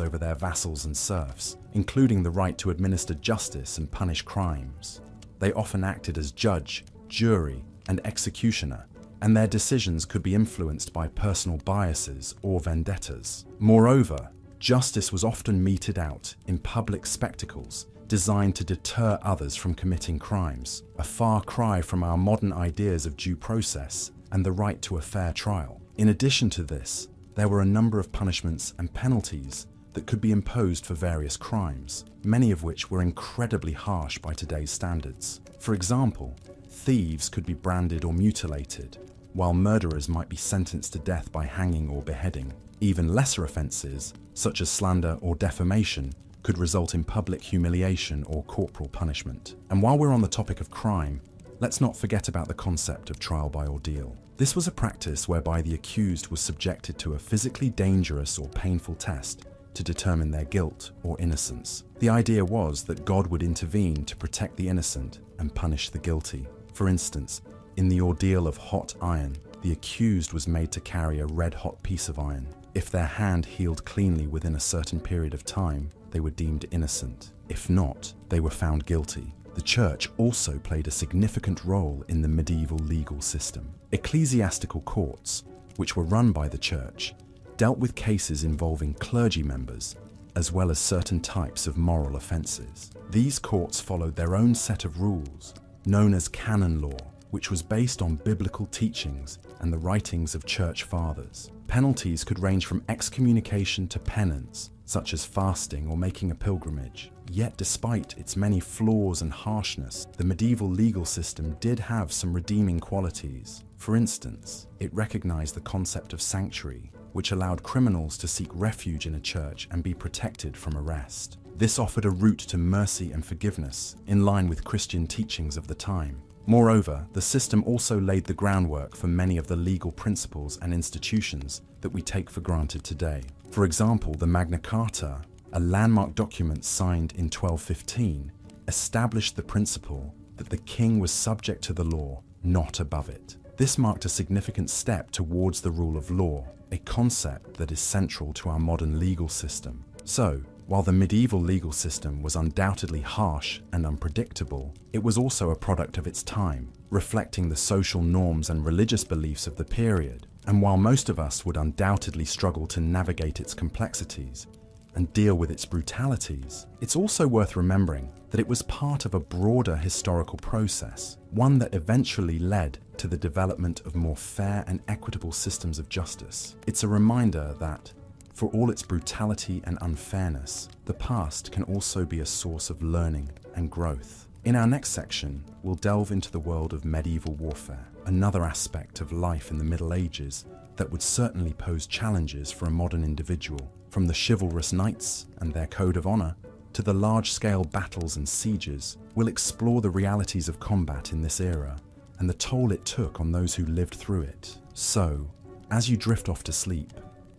over their vassals and serfs, including the right to administer justice and punish crimes. They often acted as judge, jury, and executioner, and their decisions could be influenced by personal biases or vendettas. Moreover, justice was often meted out in public spectacles designed to deter others from committing crimes, a far cry from our modern ideas of due process and the right to a fair trial. In addition to this, there were a number of punishments and penalties that could be imposed for various crimes, many of which were incredibly harsh by today's standards. For example, thieves could be branded or mutilated, while murderers might be sentenced to death by hanging or beheading. Even lesser offences, such as slander or defamation, could result in public humiliation or corporal punishment. And while we're on the topic of crime, let's not forget about the concept of trial by ordeal. This was a practice whereby the accused was subjected to a physically dangerous or painful test to determine their guilt or innocence. The idea was that God would intervene to protect the innocent and punish the guilty. For instance, in the ordeal of hot iron, the accused was made to carry a red-hot piece of iron. If their hand healed cleanly within a certain period of time, they were deemed innocent. If not, they were found guilty. The church also played a significant role in the medieval legal system. Ecclesiastical courts, which were run by the church, dealt with cases involving clergy members, as well as certain types of moral offences. These courts followed their own set of rules, known as canon law, which was based on biblical teachings and the writings of church fathers. Penalties could range from excommunication to penance, such as fasting or making a pilgrimage. Yet despite its many flaws and harshness, the medieval legal system did have some redeeming qualities. For instance, it recognized the concept of sanctuary, which allowed criminals to seek refuge in a church and be protected from arrest. This offered a route to mercy and forgiveness, in line with Christian teachings of the time. Moreover, the system also laid the groundwork for many of the legal principles and institutions that we take for granted today. For example, the Magna Carta, a landmark document signed in 1215, established the principle that the king was subject to the law, not above it. This marked a significant step towards the rule of law, a concept that is central to our modern legal system. So, while the medieval legal system was undoubtedly harsh and unpredictable, it was also a product of its time, reflecting the social norms and religious beliefs of the period. And while most of us would undoubtedly struggle to navigate its complexities and deal with its brutalities, it's also worth remembering that it was part of a broader historical process, one that eventually led to the development of more fair and equitable systems of justice. It's a reminder that, for all its brutality and unfairness, the past can also be a source of learning and growth. In our next section, we'll delve into the world of medieval warfare, another aspect of life in the Middle Ages that would certainly pose challenges for a modern individual. From the chivalrous knights and their code of honor to the large-scale battles and sieges, we'll explore the realities of combat in this era and the toll it took on those who lived through it. So, as you drift off to sleep,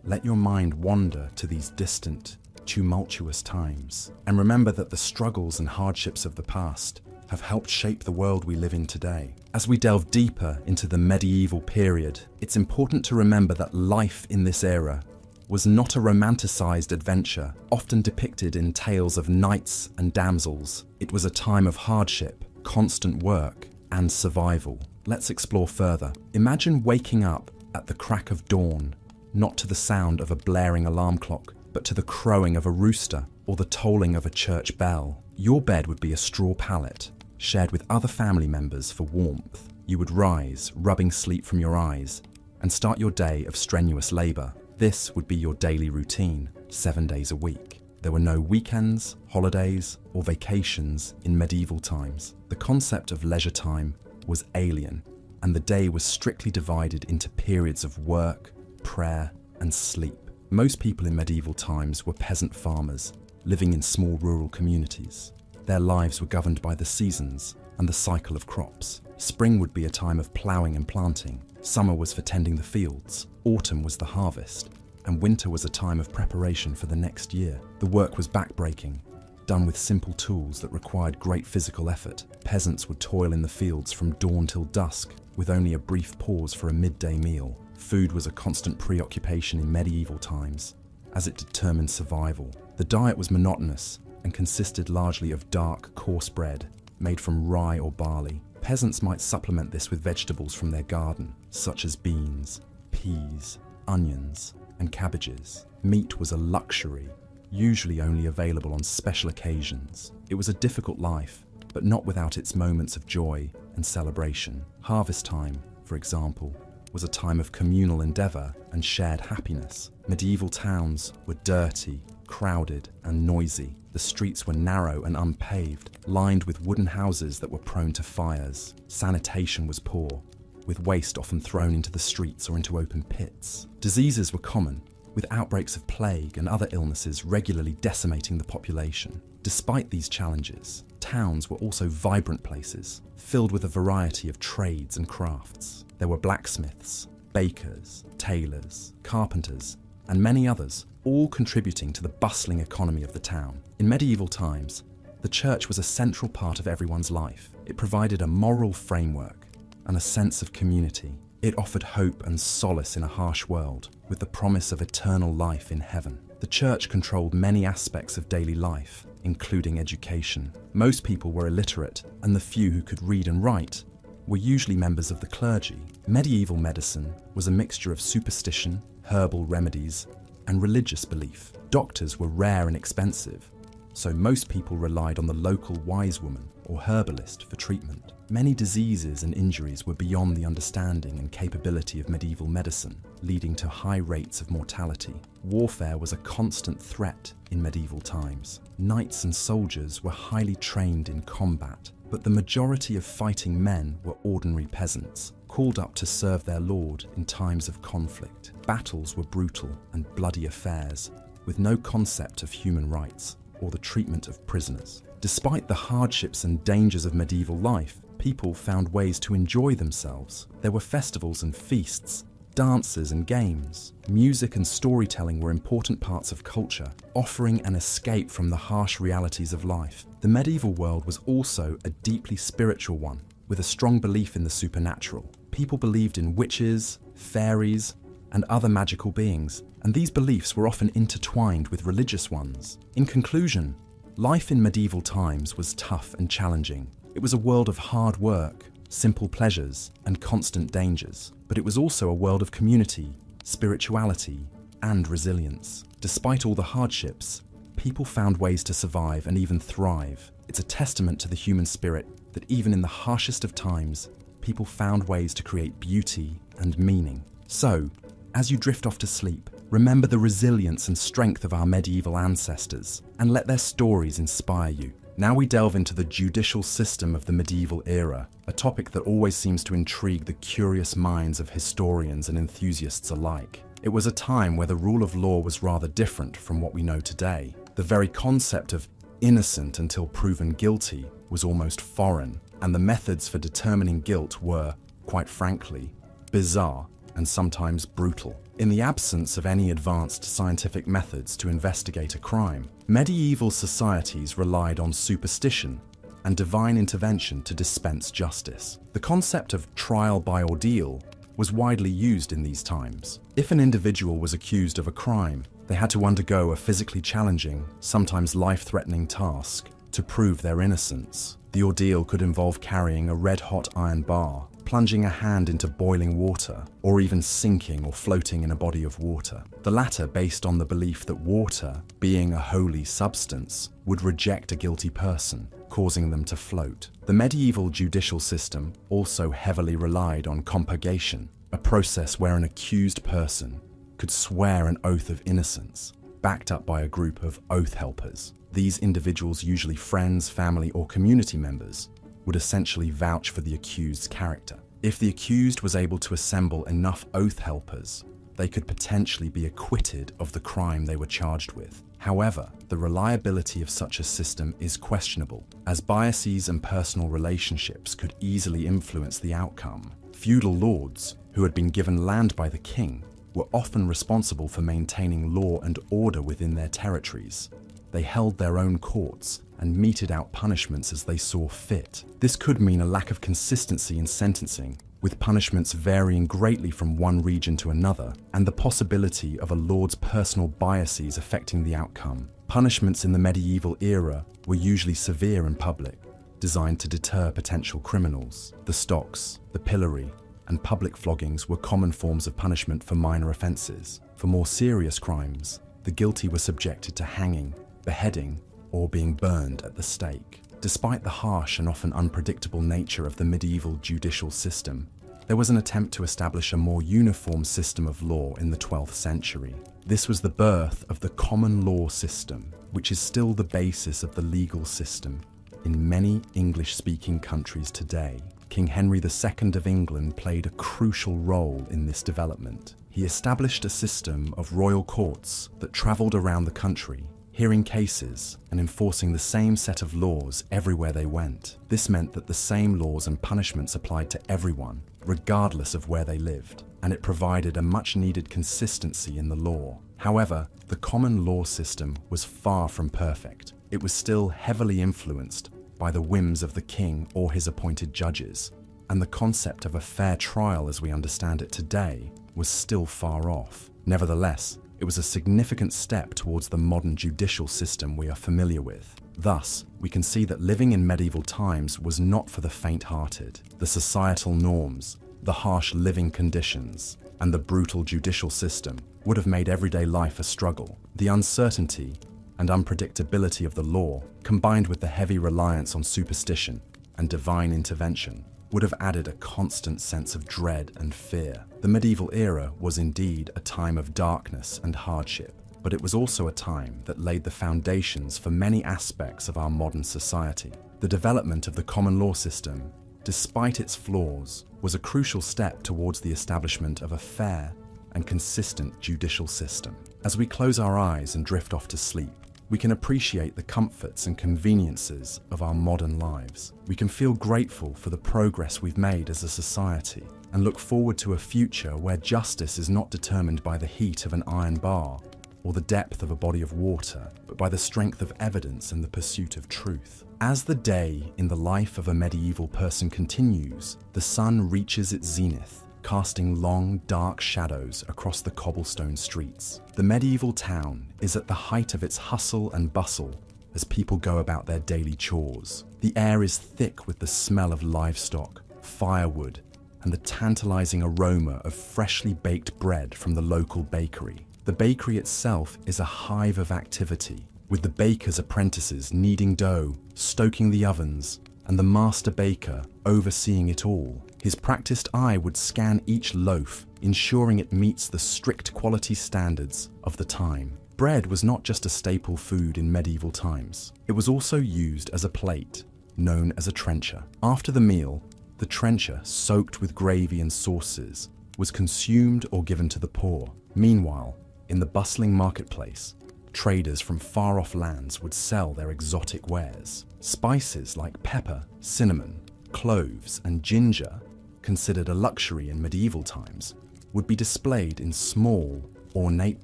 let your mind wander to these distant, tumultuous times, and remember that the struggles and hardships of the past have helped shape the world we live in today. As we delve deeper into the medieval period, it's important to remember that life in this era was not a romanticized adventure, often depicted in tales of knights and damsels. It was a time of hardship, constant work, and survival. Let's explore further. Imagine waking up at the crack of dawn, not to the sound of a blaring alarm clock, but to the crowing of a rooster or the tolling of a church bell. Your bed would be a straw pallet, shared with other family members for warmth. You would rise, rubbing sleep from your eyes, and start your day of strenuous labor. This would be your daily routine, 7 days a week. There were no weekends, holidays, or vacations in medieval times. The concept of leisure time was alien, and the day was strictly divided into periods of work, prayer, and sleep. Most people in medieval times were peasant farmers, living in small rural communities. Their lives were governed by the seasons and the cycle of crops. Spring would be a time of ploughing and planting. Summer was for tending the fields. Autumn was the harvest. And winter was a time of preparation for the next year. The work was backbreaking, done with simple tools that required great physical effort. Peasants would toil in the fields from dawn till dusk, with only a brief pause for a midday meal. Food was a constant preoccupation in medieval times, as it determined survival. The diet was monotonous and consisted largely of dark, coarse bread made from rye or barley. Peasants might supplement this with vegetables from their garden, such as beans, peas, onions, and cabbages. Meat was a luxury, usually only available on special occasions. It was a difficult life, but not without its moments of joy and celebration. Harvest time, for example, was a time of communal endeavor and shared happiness. Medieval towns were dirty, crowded, and noisy. The streets were narrow and unpaved, lined with wooden houses that were prone to fires. Sanitation was poor, with waste often thrown into the streets or into open pits. Diseases were common, with outbreaks of plague and other illnesses regularly decimating the population. Despite these challenges, towns were also vibrant places, filled with a variety of trades and crafts. There were blacksmiths, bakers, tailors, carpenters, and many others, all contributing to the bustling economy of the town. In medieval times, the church was a central part of everyone's life. It provided a moral framework and a sense of community. It offered hope and solace in a harsh world, with the promise of eternal life in heaven. The church controlled many aspects of daily life, including education. Most people were illiterate, and the few who could read and write were usually members of the clergy. Medieval medicine was a mixture of superstition, herbal remedies, and religious belief. Doctors were rare and expensive, so most people relied on the local wise woman or herbalist for treatment. Many diseases and injuries were beyond the understanding and capability of medieval medicine, leading to high rates of mortality. Warfare was a constant threat in medieval times. Knights and soldiers were highly trained in combat, but the majority of fighting men were ordinary peasants, called up to serve their lord in times of conflict. Battles were brutal and bloody affairs, with no concept of human rights or the treatment of prisoners. Despite the hardships and dangers of medieval life, people found ways to enjoy themselves. There were festivals and feasts, dances and games. Music and storytelling were important parts of culture, offering an escape from the harsh realities of life. The medieval world was also a deeply spiritual one, with a strong belief in the supernatural. People believed in witches, fairies, and other magical beings, and these beliefs were often intertwined with religious ones. In conclusion, life in medieval times was tough and challenging. It was a world of hard work, simple pleasures, and constant dangers, but it was also a world of community, spirituality, and resilience. Despite all the hardships, people found ways to survive and even thrive. It's a testament to the human spirit that even in the harshest of times, people found ways to create beauty and meaning. So, as you drift off to sleep, remember the resilience and strength of our medieval ancestors, and let their stories inspire you. Now we delve into the judicial system of the medieval era, a topic that always seems to intrigue the curious minds of historians and enthusiasts alike. It was a time where the rule of law was rather different from what we know today. The very concept of innocent until proven guilty was almost foreign, and the methods for determining guilt were, quite frankly, bizarre and sometimes brutal. In the absence of any advanced scientific methods to investigate a crime, medieval societies relied on superstition and divine intervention to dispense justice. The concept of trial by ordeal was widely used in these times. If an individual was accused of a crime, they had to undergo a physically challenging, sometimes life-threatening task to prove their innocence. The ordeal could involve carrying a red-hot iron bar, plunging a hand into boiling water, or even sinking or floating in a body of water. The latter based on the belief that water, being a holy substance, would reject a guilty person, causing them to float. The medieval judicial system also heavily relied on compurgation, a process where an accused person could swear an oath of innocence, backed up by a group of oath helpers. These individuals, usually friends, family, or community members, would essentially vouch for the accused's character. If the accused was able to assemble enough oath helpers, they could potentially be acquitted of the crime they were charged with. However, the reliability of such a system is questionable, as biases and personal relationships could easily influence the outcome. Feudal lords, who had been given land by the king, were often responsible for maintaining law and order within their territories. They held their own courts and meted out punishments as they saw fit. This could mean a lack of consistency in sentencing, with punishments varying greatly from one region to another, and the possibility of a lord's personal biases affecting the outcome. Punishments in the medieval era were usually severe and public, designed to deter potential criminals. The stocks, the pillory, and public floggings were common forms of punishment for minor offences. For more serious crimes, the guilty were subjected to hanging, beheading, or being burned at the stake. Despite the harsh and often unpredictable nature of the medieval judicial system, there was an attempt to establish a more uniform system of law in the 12th century. This was the birth of the common law system, which is still the basis of the legal system in many English-speaking countries today. King Henry II of England played a crucial role in this development. He established a system of royal courts that travelled around the country, hearing cases and enforcing the same set of laws everywhere they went. This meant that the same laws and punishments applied to everyone, regardless of where they lived, and it provided a much-needed consistency in the law. However, the common law system was far from perfect. It was still heavily influenced by the whims of the king or his appointed judges, and the concept of a fair trial as we understand it today was still far off. Nevertheless, it was a significant step towards the modern judicial system we are familiar with. Thus, we can see that living in medieval times was not for the faint-hearted. The societal norms, the harsh living conditions, and the brutal judicial system would have made everyday life a struggle. The uncertainty and unpredictability of the law, combined with the heavy reliance on superstition and divine intervention, would have added a constant sense of dread and fear. The medieval era was indeed a time of darkness and hardship, but it was also a time that laid the foundations for many aspects of our modern society. The development of the common law system, despite its flaws, was a crucial step towards the establishment of a fair and consistent judicial system. As we close our eyes and drift off to sleep, we can appreciate the comforts and conveniences of our modern lives. We can feel grateful for the progress we've made as a society and look forward to a future where justice is not determined by the heat of an iron bar or the depth of a body of water, but by the strength of evidence and the pursuit of truth. As the day in the life of a medieval person continues, the sun reaches its zenith, casting long, dark shadows across the cobblestone streets. The medieval town is at the height of its hustle and bustle as people go about their daily chores. The air is thick with the smell of livestock, firewood, and the tantalizing aroma of freshly baked bread from the local bakery. The bakery itself is a hive of activity, with the baker's apprentices kneading dough, stoking the ovens, and the master baker overseeing it all. His practiced eye would scan each loaf, ensuring it meets the strict quality standards of the time. Bread was not just a staple food in medieval times. It was also used as a plate, known as a trencher. After the meal, the trencher, soaked with gravy and sauces, was consumed or given to the poor. Meanwhile, in the bustling marketplace, traders from far-off lands would sell their exotic wares. Spices like pepper, cinnamon, cloves, and ginger, considered a luxury in medieval times, would be displayed in small, ornate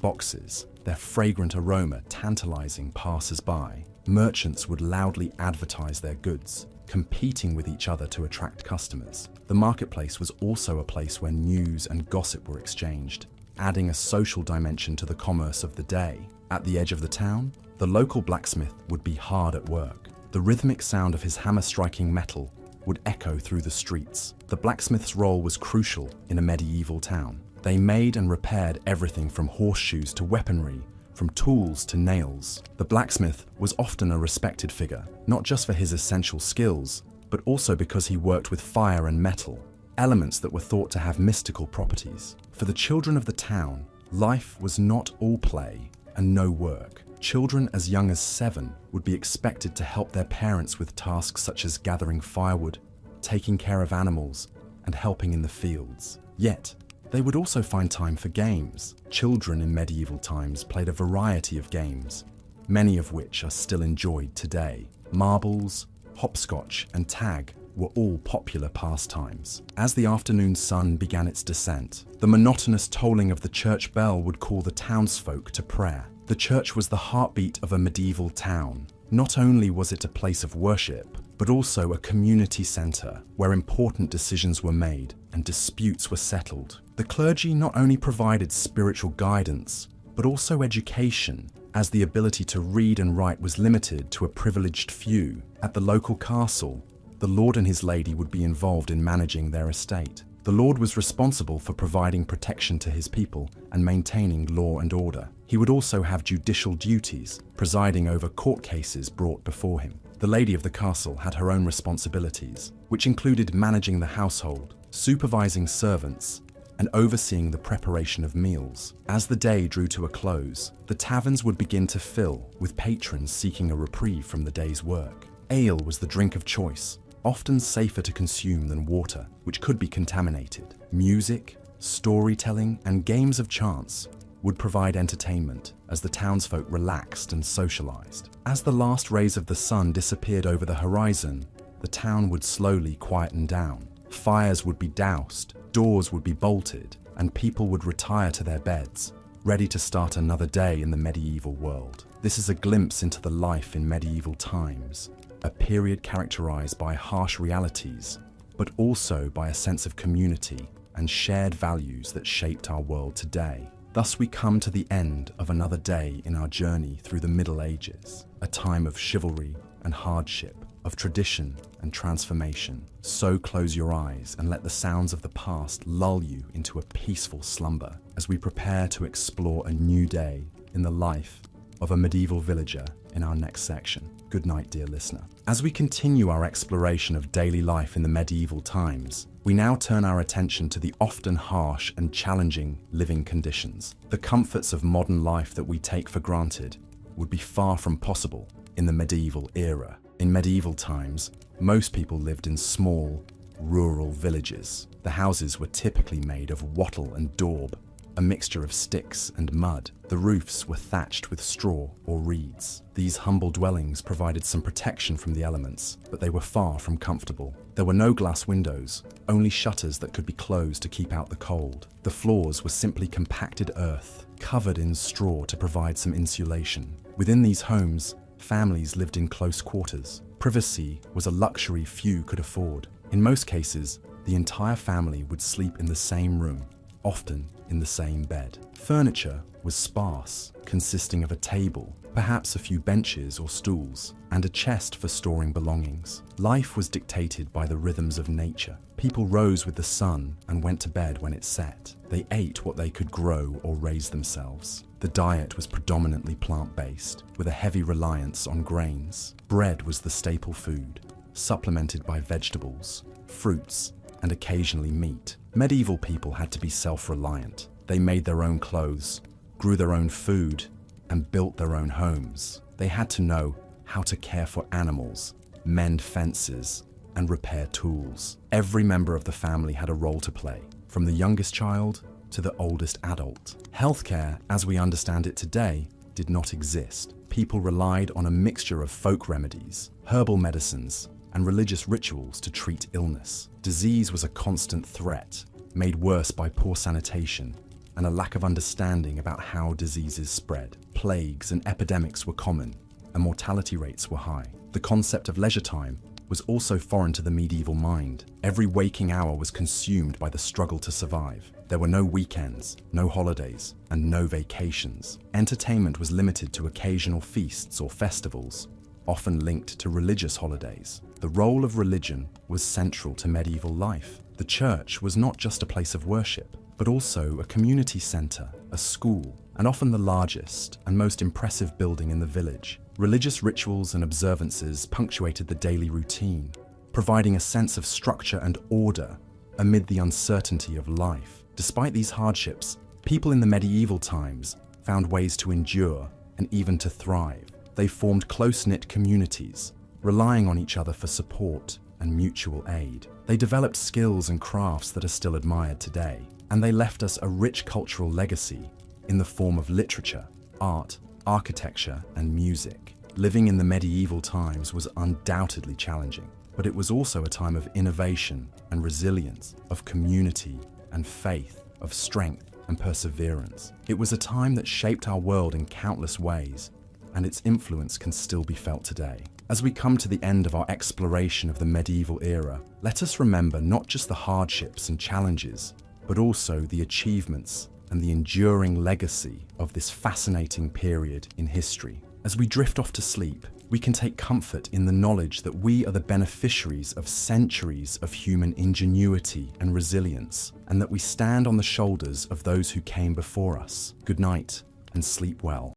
boxes, their fragrant aroma tantalizing passers-by. Merchants would loudly advertise their goods, competing with each other to attract customers. The marketplace was also a place where news and gossip were exchanged, adding a social dimension to the commerce of the day. At the edge of the town, the local blacksmith would be hard at work. The rhythmic sound of his hammer striking metal would echo through the streets. The blacksmith's role was crucial in a medieval town. They made and repaired everything from horseshoes to weaponry, from tools to nails. The blacksmith was often a respected figure, not just for his essential skills, but also because he worked with fire and metal, elements that were thought to have mystical properties. For the children of the town, life was not all play and no work. Children as young as 7 would be expected to help their parents with tasks such as gathering firewood, taking care of animals, and helping in the fields. Yet, they would also find time for games. Children in medieval times played a variety of games, many of which are still enjoyed today. Marbles, hopscotch, and tag were all popular pastimes. As the afternoon sun began its descent, the monotonous tolling of the church bell would call the townsfolk to prayer. The church was the heartbeat of a medieval town. Not only was it a place of worship, but also a community centre where important decisions were made and disputes were settled. The clergy not only provided spiritual guidance, but also education, as the ability to read and write was limited to a privileged few. At the local castle, the lord and his lady would be involved in managing their estate. The lord was responsible for providing protection to his people and maintaining law and order. He would also have judicial duties, presiding over court cases brought before him. The lady of the castle had her own responsibilities, which included managing the household, supervising servants, and overseeing the preparation of meals. As the day drew to a close, the taverns would begin to fill, with patrons seeking a reprieve from the day's work. Ale was the drink of choice, often safer to consume than water, which could be contaminated. Music, storytelling, and games of chance would provide entertainment as the townsfolk relaxed and socialized. As the last rays of the sun disappeared over the horizon, the town would slowly quieten down. Fires would be doused, doors would be bolted, and people would retire to their beds, ready to start another day in the medieval world. This is a glimpse into the life in medieval times, a period characterized by harsh realities, but also by a sense of community and shared values that shaped our world today. Thus we come to the end of another day in our journey through the Middle Ages, a time of chivalry and hardship, of tradition and transformation. So close your eyes and let the sounds of the past lull you into a peaceful slumber as we prepare to explore a new day in the life of a medieval villager in our next section. Good night, dear listener. As we continue our exploration of daily life in the medieval times, we now turn our attention to the often harsh and challenging living conditions. The comforts of modern life that we take for granted would be far from possible in the medieval era. In medieval times, most people lived in small, rural villages. The houses were typically made of wattle and daub, a mixture of sticks and mud. The roofs were thatched with straw or reeds. These humble dwellings provided some protection from the elements, but they were far from comfortable. There were no glass windows, only shutters that could be closed to keep out the cold. The floors were simply compacted earth, covered in straw to provide some insulation. Within these homes, families lived in close quarters. Privacy was a luxury few could afford. In most cases, the entire family would sleep in the same room, often in the same bed. Furniture was sparse, consisting of a table, perhaps a few benches or stools, and a chest for storing belongings. Life was dictated by the rhythms of nature. People rose with the sun and went to bed when it set. They ate what they could grow or raise themselves. The diet was predominantly plant-based, with a heavy reliance on grains. Bread was the staple food, supplemented by vegetables, fruits, and occasionally meat. Medieval people had to be self-reliant. They made their own clothes, grew their own food, and built their own homes. They had to know how to care for animals, mend fences, and repair tools. Every member of the family had a role to play, from the youngest child to the oldest adult. Healthcare, as we understand it today, did not exist. People relied on a mixture of folk remedies, herbal medicines, and religious rituals to treat illness. Disease was a constant threat, made worse by poor sanitation and a lack of understanding about how diseases spread. Plagues and epidemics were common, and mortality rates were high. The concept of leisure time was also foreign to the medieval mind. Every waking hour was consumed by the struggle to survive. There were no weekends, no holidays, and no vacations. Entertainment was limited to occasional feasts or festivals, often linked to religious holidays. The role of religion was central to medieval life. The church was not just a place of worship, but also a community center, a school, and often the largest and most impressive building in the village. Religious rituals and observances punctuated the daily routine, providing a sense of structure and order amid the uncertainty of life. Despite these hardships, people in the medieval times found ways to endure and even to thrive. They formed close-knit communities, relying on each other for support and mutual aid. They developed skills and crafts that are still admired today, and they left us a rich cultural legacy in the form of literature, art, architecture, and music. Living in the medieval times was undoubtedly challenging, but it was also a time of innovation and resilience, of community and faith, of strength and perseverance. It was a time that shaped our world in countless ways, and its influence can still be felt today. As we come to the end of our exploration of the medieval era, let us remember not just the hardships and challenges, but also the achievements and the enduring legacy of this fascinating period in history. As we drift off to sleep, we can take comfort in the knowledge that we are the beneficiaries of centuries of human ingenuity and resilience, and that we stand on the shoulders of those who came before us. Good night and sleep well.